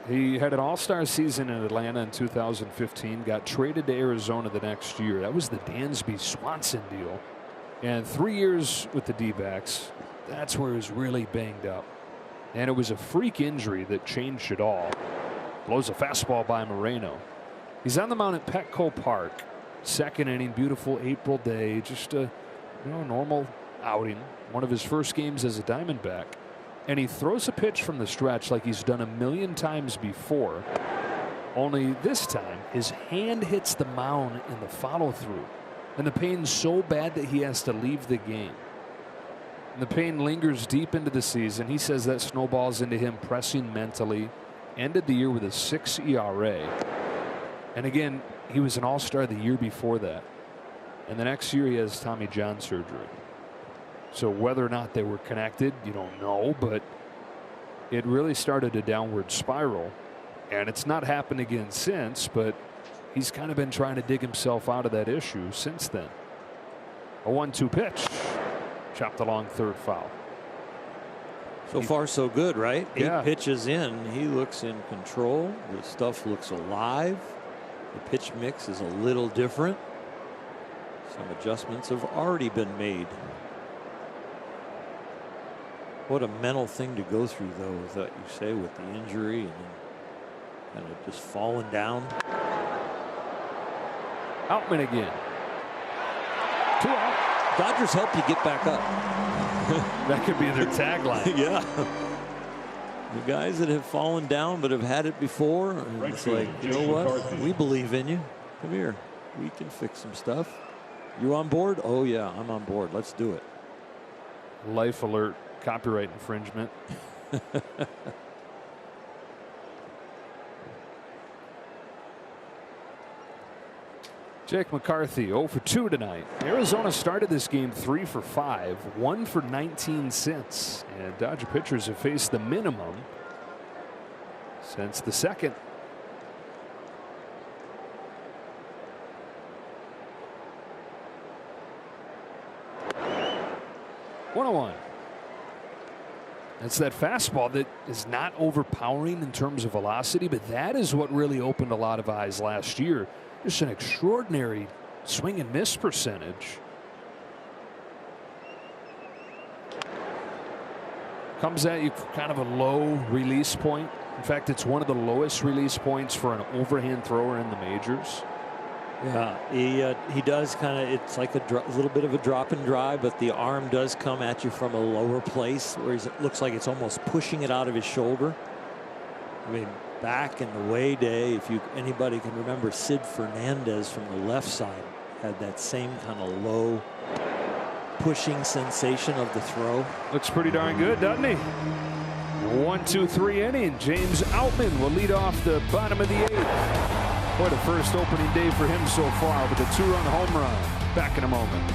He had an all-star season in Atlanta in 2015, got traded to Arizona the next year. That was the Dansby Swanson deal. And 3 years with the D-backs, that's where he was really banged up. And it was a freak injury that changed it all. Blows a fastball by Moreno. He's on the mound at Petco Park. Second inning, beautiful April day, just a normal outing. One of his first games as a Diamondback. And he throws a pitch from the stretch like he's done a million times before. Only this time, his hand hits the mound in the follow-through. And the pain's so bad that he has to leave the game. And the pain lingers deep into the season. He says that snowballs into him pressing mentally. Ended the year with a 6 ERA. And again, he was an all-star the year before that. And the next year he has Tommy John surgery. So whether or not they were connected, you don't know, but it really started a downward spiral. And it's not happened again since, but he's kind of been trying to dig himself out of that issue since then. A 1-2 pitch. Chopped along third foul. So far so good, right? Yeah. 8 pitches in, he looks in control. The stuff looks alive. The pitch mix is a little different. Some adjustments have already been made. What a mental thing to go through, though, that you say, with the injury and then kind of just falling down. Outman again. 2 out. Dodgers help you get back up. That could be their tagline. Yeah. The guys that have fallen down but have had it before, and it's like, you know what? We believe in you. Come here. We can fix some stuff. You on board? Oh, yeah, I'm on board. Let's do it. Life alert. Copyright infringement. Jake McCarthy 0 for 2 tonight. Arizona started this game 3 for 5, 1 for 19 since. And Dodger pitchers have faced the minimum since the second. One. It's that fastball that is not overpowering in terms of velocity, but that is what really opened a lot of eyes last year. Just an extraordinary swing and miss percentage. Comes at you kind of a low release point. In fact, it's one of the lowest release points for an overhand thrower in the majors. Yeah, he does kind of, it's like a little bit of a drop and drive, but the arm does come at you from a lower place where it looks like it's almost pushing it out of his shoulder. I mean, back in the way day, if anybody can remember, Sid Fernandez from the left side had that same kind of low pushing sensation of the throw. Looks pretty darn good, doesn't he? 1-2-3 inning. James Outman will lead off the bottom of the 8th. What a first opening day for him so far with a 2-run home run. Back in a moment.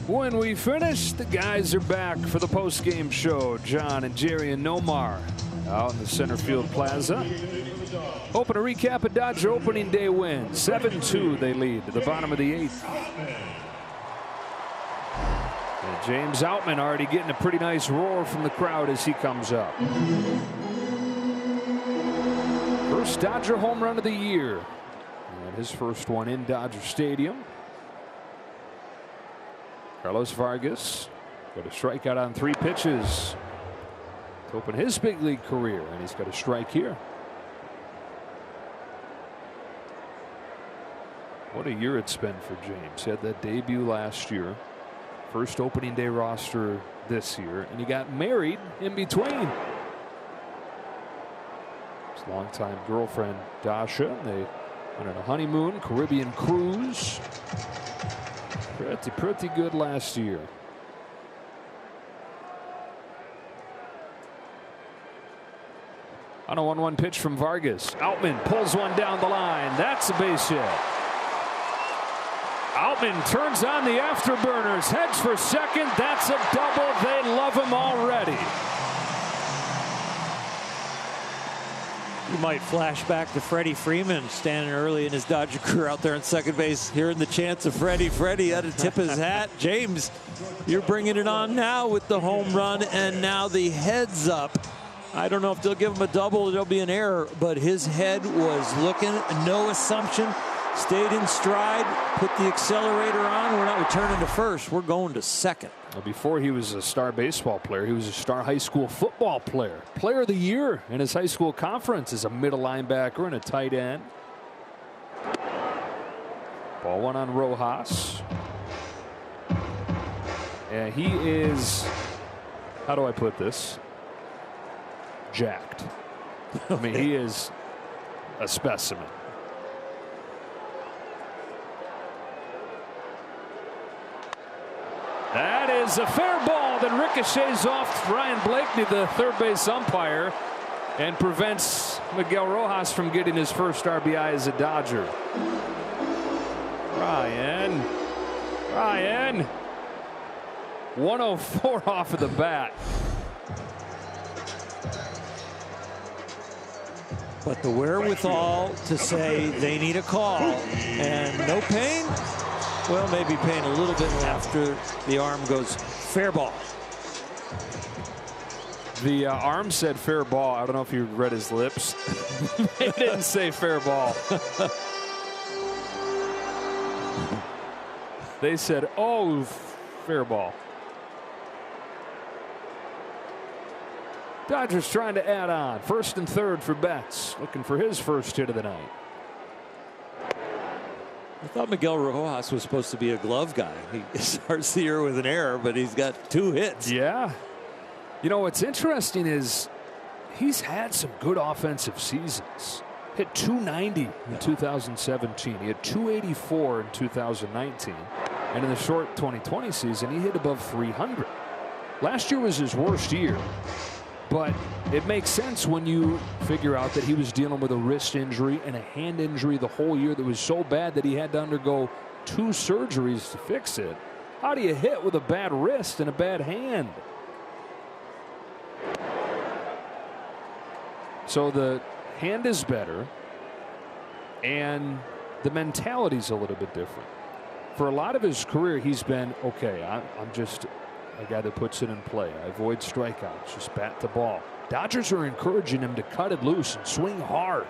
When we finish, the guys are back for the post-game show. John and Jerry and Nomar out in the center field plaza. Hoping to recap a Dodger opening day win. 7-2 they lead to the bottom of the 8th. And James Outman already getting a pretty nice roar from the crowd as he comes up. First Dodger home run of the year. And his first one in Dodger Stadium. Carlos Vargas got a strikeout on 3 pitches to open his big league career, and he's got a strike here. What a year it's been for James. He had that debut last year, first opening day roster this year, and he got married in between. His longtime girlfriend Dasha, and they went on a honeymoon, Caribbean cruise. Pretty good last year. On a 1-1 pitch from Vargas. Outman pulls one down the line. That's a base hit. Outman turns on the afterburners, heads for second. That's a double. They love him already. You might flash back to Freddie Freeman standing early in his Dodger career out there on second base, hearing the chants of Freddie. Freddie had to tip his hat. James, you're bringing it on now with the home run and now the heads up. I don't know if they'll give him a double or there'll be an error, but his head was looking, no assumption, stayed in stride, put the accelerator on. We're not returning to first, we're going to second. Well, before he was a star baseball player, he was a star high school football player. Player of the year in his high school conference as a middle linebacker and a tight end. Ball one on Rojas. And he is, how do I put this? Jacked. I mean, he is a specimen. That is a fair ball that ricochets off Ryan Blakeney, the third base umpire, and prevents Miguel Rojas from getting his first RBI as a Dodger. Ryan. 104 off of the bat. But the wherewithal to say they need a call and no pain. Well, maybe pain a little bit after the arm goes fair ball. The arm said fair ball. I don't know if you read his lips. It didn't say fair ball. They said, oh, fair ball. Dodgers trying to add on. First and third for Betts. Looking for his first hit of the night. I thought Miguel Rojas was supposed to be a glove guy. He starts the year with an error, but he's got 2 hits. Yeah. You know, what's interesting is he's had some good offensive seasons. Hit 290 in 2017. He had 284 in 2019. And in the short 2020 season, he hit above 300. Last year was his worst year. But it makes sense when you figure out that he was dealing with a wrist injury and a hand injury the whole year that was so bad that he had to undergo 2 surgeries to fix it. How do you hit with a bad wrist and a bad hand? So the hand is better and the mentality's a little bit different. For a lot of his career, he's been, okay, I'm just a guy that puts it in play. I avoid strikeouts, just bat the ball. Dodgers are encouraging him to cut it loose and swing hard.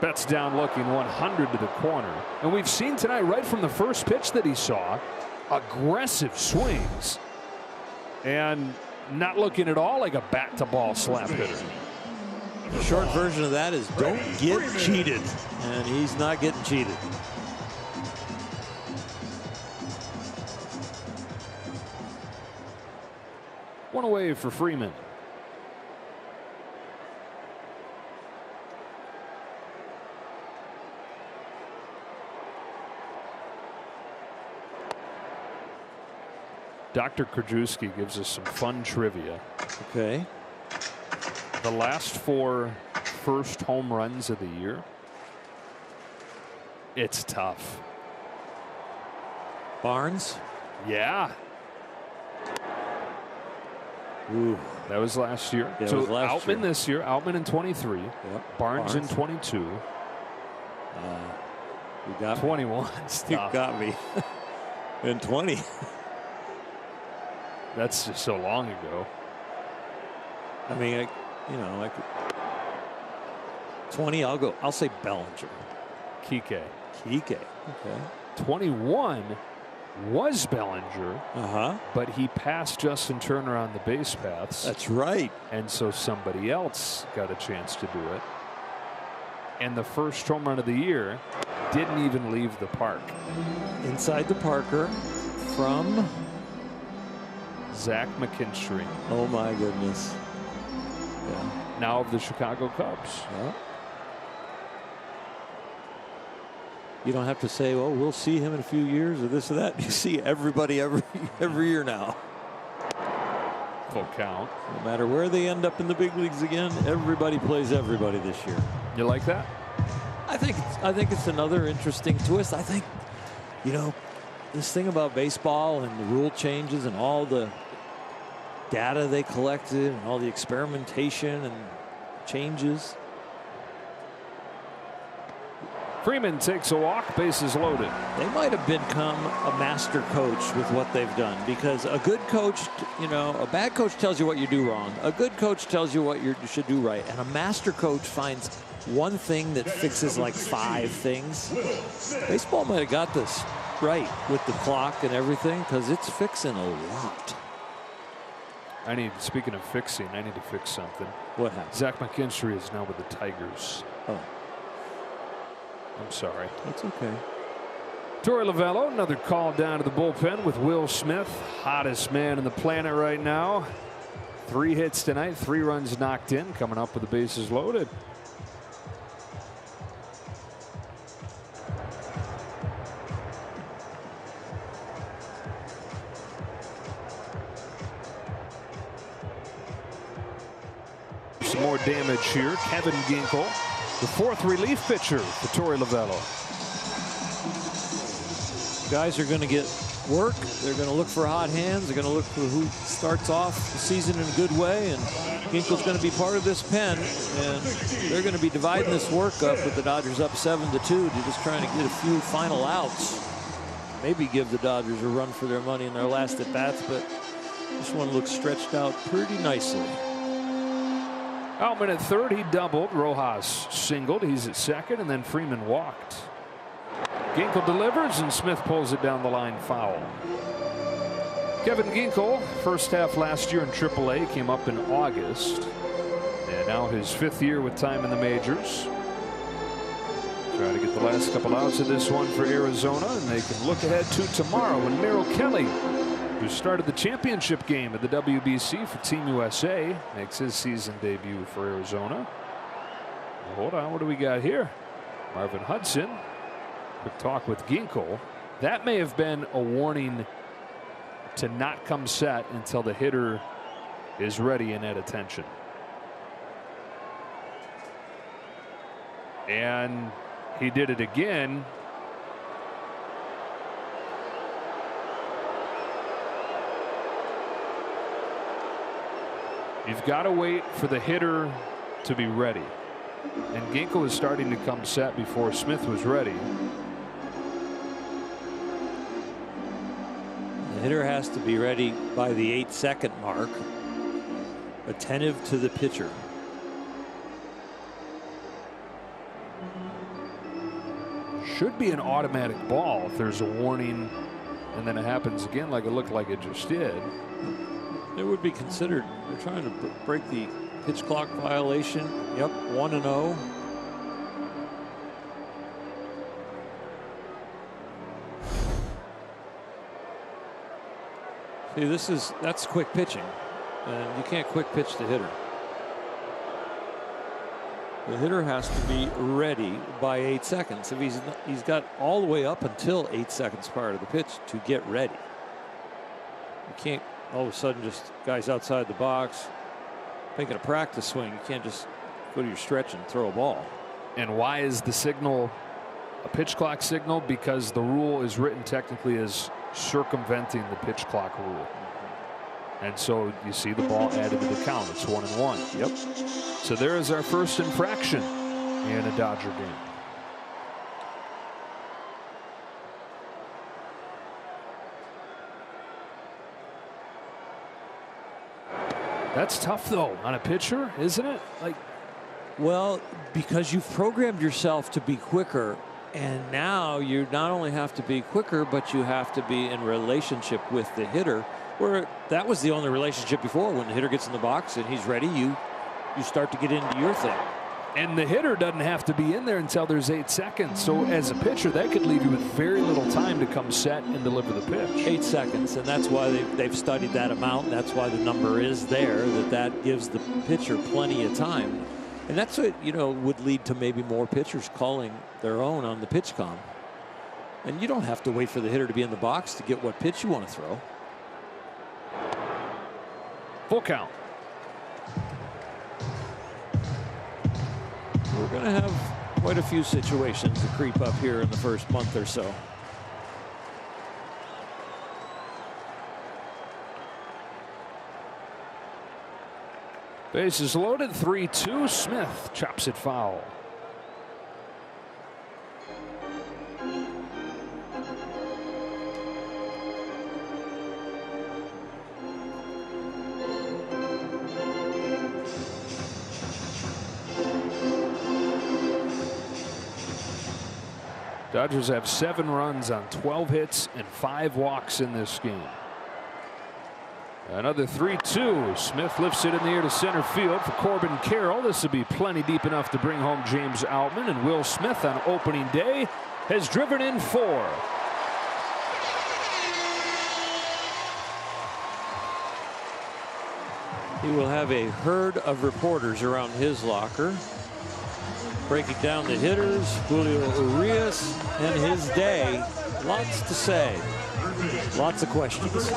Betts down looking 100 to the corner. And we've seen tonight, right from the first pitch that he saw, aggressive swings. And not looking at all like a bat to ball slap hitter. The short version of that is don't get cheated. And he's not getting cheated. One away for Freeman. Dr. Krajewski gives us some fun trivia. Okay. The last 4 first home runs of the year. It's tough. Barnes? Yeah. Ooh. That was last year. Yeah, so was last Outman year. this year. Outman in 23. Yep. Barnes in 22. You got 21. You got me. In 20. That's just so long ago. I mean, I could 20. I'll say Bellinger. Kike. Okay. 21 was Bellinger. Uh-huh. But he passed Justin Turner on the base paths. That's right. And so somebody else got a chance to do it. And the first home run of the year didn't even leave the park. Inside the Parker from Zach McKinstry. Oh my goodness. Yeah. Now of the Chicago Cubs. Yeah. You don't have to say, "Oh, we'll see him in a few years," or this or that. You see everybody every year now. Full count. No matter where they end up in the big leagues again, everybody plays everybody this year. You like that? I think it's another interesting twist. I think, you know, this thing about baseball and the rule changes and all the data they collected and all the experimentation and changes. Freeman takes a walk, bases loaded. They might have become a master coach with what they've done, because a good coach, you know, a bad coach tells you what you do wrong. A good coach tells you what you should do right. And a master coach finds one thing that fixes like 5 things. Baseball might have got this right with the clock and everything, because it's fixing a lot. Speaking of fixing, I need to fix something. What happened? Zach McKinstry is now with the Tigers. Oh. I'm sorry. It's okay. Torey Lovullo, another call down to the bullpen with Will Smith, hottest man on the planet right now. 3 hits tonight, 3 runs knocked in, coming up with the bases loaded. Some more damage here. Kevin Ginkel, the 4th relief pitcher for Torey Lovullo. Guys are going to get work. They're going to look for hot hands. They're going to look for who starts off the season in a good way. And Ginkel's going to be part of this pen. And they're going to be dividing this work up with the Dodgers up 7-2. They're just trying to get a few final outs. Maybe give the Dodgers a run for their money in their last at-bats. But this one looks stretched out pretty nicely. Outman at third, he doubled. Rojas singled. He's at second, and then Freeman walked. Ginkel delivers, and Smith pulls it down the line foul. Kevin Ginkel, first half last year in AAA, came up in August. And now his 5th year with time in the majors. Try to get the last couple outs of this one for Arizona, and they can look ahead to tomorrow when Merrill Kelly, who started the championship game at the WBC for Team USA, makes his season debut for Arizona. Well, hold on, what do we got here? Marvin Hudson. Quick talk with Ginkel. That may have been a warning to not come set until the hitter is ready and at attention. And he did it again. You've got to wait for the hitter to be ready. And Ginkel was starting to come set before Smith was ready. The hitter has to be ready by the 8-second mark. Attentive to the pitcher. Should be an automatic ball if there's a warning and then it happens again like it looked like it just did. It would be considered. They're trying to break the pitch clock violation. Yep, 1-0. See, that's quick pitching, and you can't quick pitch the hitter. The hitter has to be ready by 8 seconds. If he's got all the way up until 8 seconds prior to the pitch to get ready. You can't all of a sudden just guys outside the box making a practice swing. You can't just go to your stretch and throw a ball. And why is the signal a pitch clock signal? Because the rule is written technically as circumventing the pitch clock rule. And so you see the ball added to the count. It's 1-1. Yep. So there is our first infraction in a Dodger game. That's tough though on a pitcher, isn't it? Like, well, because you've programmed yourself to be quicker, and now you not only have to be quicker, but you have to be in relationship with the hitter, where that was the only relationship before. When the hitter gets in the box and he's ready, you start to get into your thing. And the hitter doesn't have to be in there until there's 8 seconds. So as a pitcher, that could leave you with very little time to come set and deliver the pitch. 8 seconds, and that's why they've studied that amount. And that's why the number is there, that gives the pitcher plenty of time. And that's what, would lead to maybe more pitchers calling their own on the pitch com. And you don't have to wait for the hitter to be in the box to get what pitch you want to throw. Full count. We're going to have quite a few situations to creep up here in the first month or so. Bases loaded, 3-2. Smith chops it foul. Dodgers have 7 runs on 12 hits and 5 walks in this game. Another 3-2. Smith lifts it in the air to center field for Corbin Carroll. This will be plenty deep enough to bring home James Outman, and Will Smith on opening day has driven in 4. He will have a herd of reporters around his locker, breaking down the hitters, Julio Urias, and his day. Lots to say, lots of questions.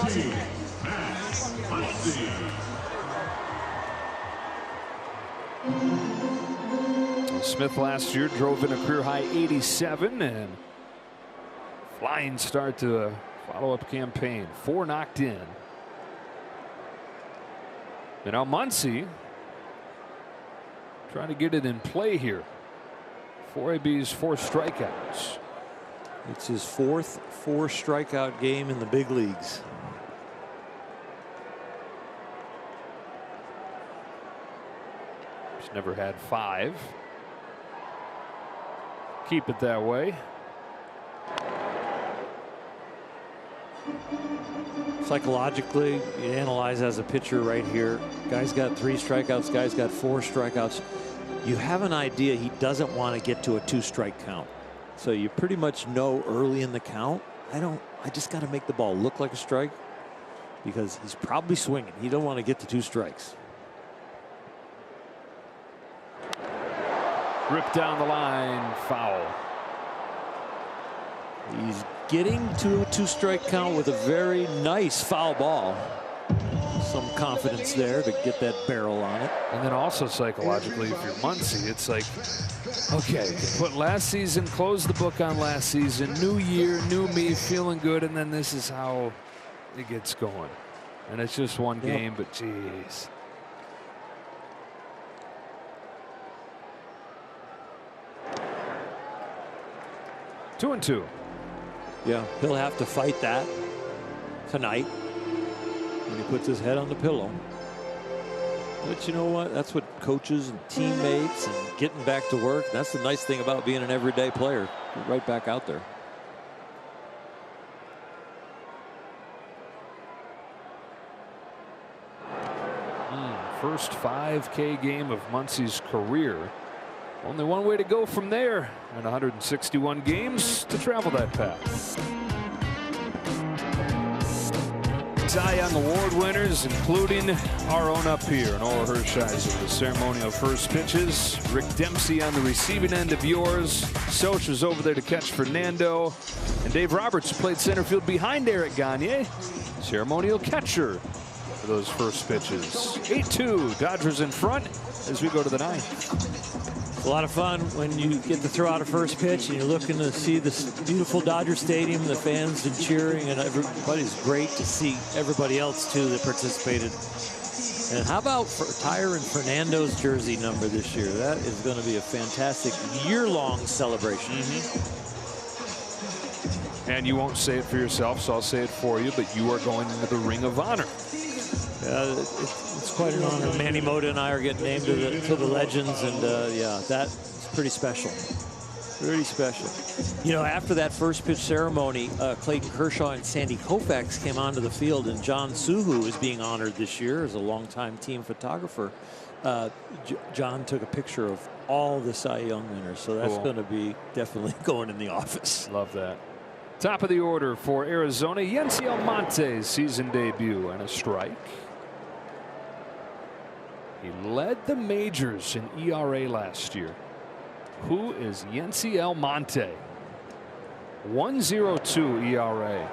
Smith last year drove in a career high 87, and flying start to a follow-up campaign. 4 knocked in. And now Muncy trying to get it in play here. 4 ABs, 4 strikeouts. It's his 4th 4-strikeout game in the big leagues. He's never had 5. Keep it that way. Psychologically, you analyze as a pitcher right here. Guy's got 3 strikeouts, guy's got 4 strikeouts. You have an idea he doesn't want to get to a 2-strike count. So you pretty much know early in the count, I just got to make the ball look like a strike, because he's probably swinging. He don't want to get to 2 strikes. Ripped down the line, foul. He's getting to a 2-strike count with a very nice foul ball. Some confidence there to get that barrel on it. And then also psychologically, if you're Muncy, it's like, okay, put last season, close the book on last season, new year, new me, feeling good, and then this is how it gets going. And it's just one game, but geez. Two and 2. Yeah, he'll have to fight that tonight when he puts his head on the pillow. But you know what? That's what coaches and teammates and getting back to work. That's the nice thing about being an everyday player. Get right back out there. First 5K game of Muncy's career. Only one way to go from there, and 161 games to travel that path. Cy Young Award winners, including our own up here, Noah Hershiser. The ceremonial first pitches. Rick Dempsey on the receiving end of yours. Soch was over there to catch Fernando. And Dave Roberts played center field behind Eric Gagne. Ceremonial catcher for those first pitches. 8-2, Dodgers in front as we go to the 9th. A lot of fun when you get to throw out a first pitch and you're looking to see this beautiful Dodger Stadium, the fans and cheering, and everybody's great to see everybody else too that participated. And how about Tyron Fernando's jersey number this year? That is going to be a fantastic year-long celebration. And you won't say it for yourself, so I'll say it for you, but you are going into the Ring of Honor. It's quite an honor. Manny Mota and I are getting named to the legends, and yeah, that's pretty special. Pretty special. You know, after that first pitch ceremony, Clayton Kershaw and Sandy Koufax came onto the field, and John Suhu is being honored this year as a longtime team photographer. John took a picture of all the Cy Young winners, so that's going to be definitely going in the office. Love that. Top of the order for Arizona, Yency Almonte's season debut, and a strike. He led the majors in ERA last year. Who is Yency Almonte? 1.02 ERA.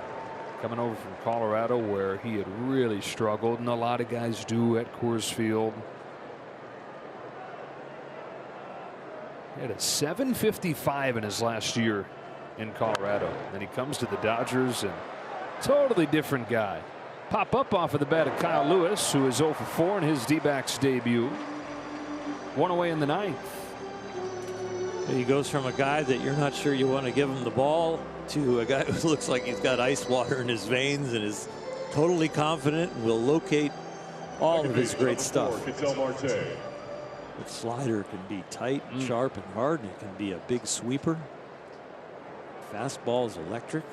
Coming over from Colorado, where he had really struggled, and a lot of guys do at Coors Field. He had a 7.55 in his last year in Colorado. Then he comes to the Dodgers, and totally different guy. Pop up off of the bat of Kyle Lewis, who is 0 for 4 in his D-backs debut. One away in the 9th. He goes from a guy that you're not sure you want to give him the ball to a guy who looks like he's got ice water in his veins and is totally confident and will locate all of his great stuff. The slider can be tight and sharp and hard, and it can be a big sweeper. Fastball is electric.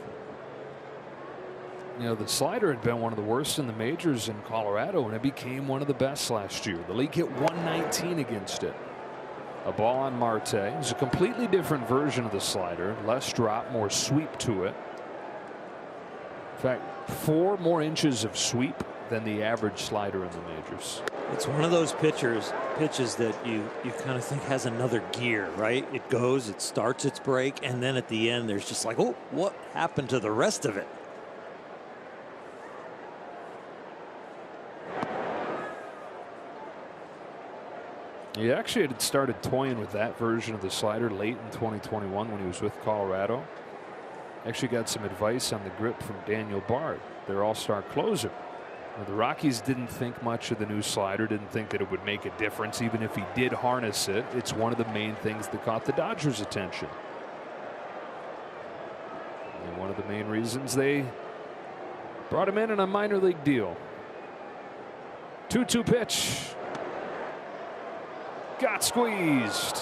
You know, the slider had been one of the worst in the majors in Colorado, and it became one of the best last year. The league hit 119 against it. A ball on Marte. It's a completely different version of the slider. Less drop, more sweep to it. In fact, 4 more inches of sweep than the average slider in the majors. It's one of those pitches that you kind of think has another gear, right? It goes, it starts its break, and then at the end there's just like, oh, what happened to the rest of it? He actually had started toying with that version of the slider late in 2021 when he was with Colorado. Actually got some advice on the grip from Daniel Bard, their all-star closer. Now, the Rockies didn't think much of the new slider, didn't think that it would make a difference even if he did harness it. It's one of the main things that caught the Dodgers' attention. And one of the main reasons they brought him in on a minor league deal. 2-2 pitch. Got squeezed.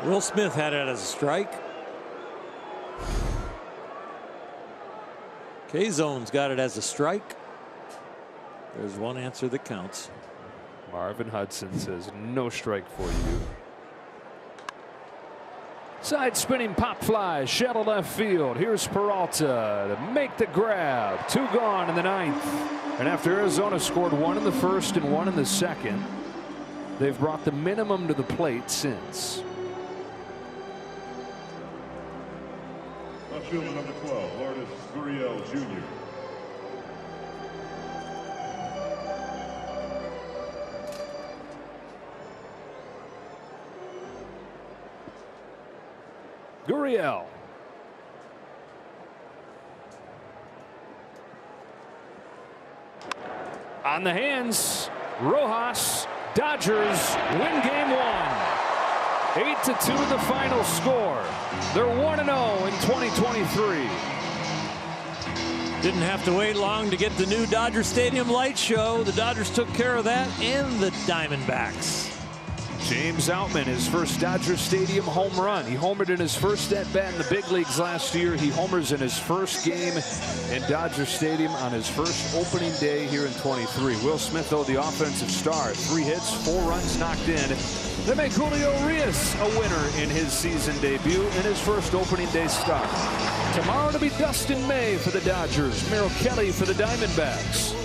Will Smith had it as a strike. K-Zone's got it as a strike. There's one answer that counts. Marvin Hudson says no strike for you. Side spinning pop fly, shallow left field. Here's Peralta to make the grab. 2 gone in the 9th. And after Arizona scored 1 in the 1st and 1 in the 2nd, they've brought the minimum to the plate since. Left fielder number 12, Lourdes Gurriel Jr. Gurriel. On the hands, Rojas. Dodgers win game 1. 8-2 the final score. They're 1-0 in 2023. Didn't have to wait long to get the new Dodger Stadium light show. The Dodgers took care of that, and the Diamondbacks. James Outman, his first Dodger Stadium home run. He homered in his first at-bat in the big leagues last year. He homers in his first game in Dodger Stadium on his first opening day here in 23. Will Smith, though, the offensive star. 3 hits, 4 runs knocked in. They make Julio Urias a winner in his season debut in his first opening day start. Tomorrow to be Dustin May for the Dodgers. Merrill Kelly for the Diamondbacks.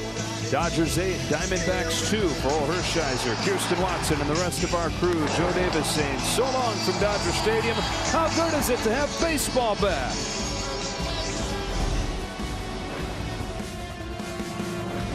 Dodgers 8, Diamondbacks 2 for Earl Hershiser, Kirsten Watson, and the rest of our crew. Joe Davis saying so long from Dodger Stadium. How good is it to have baseball back?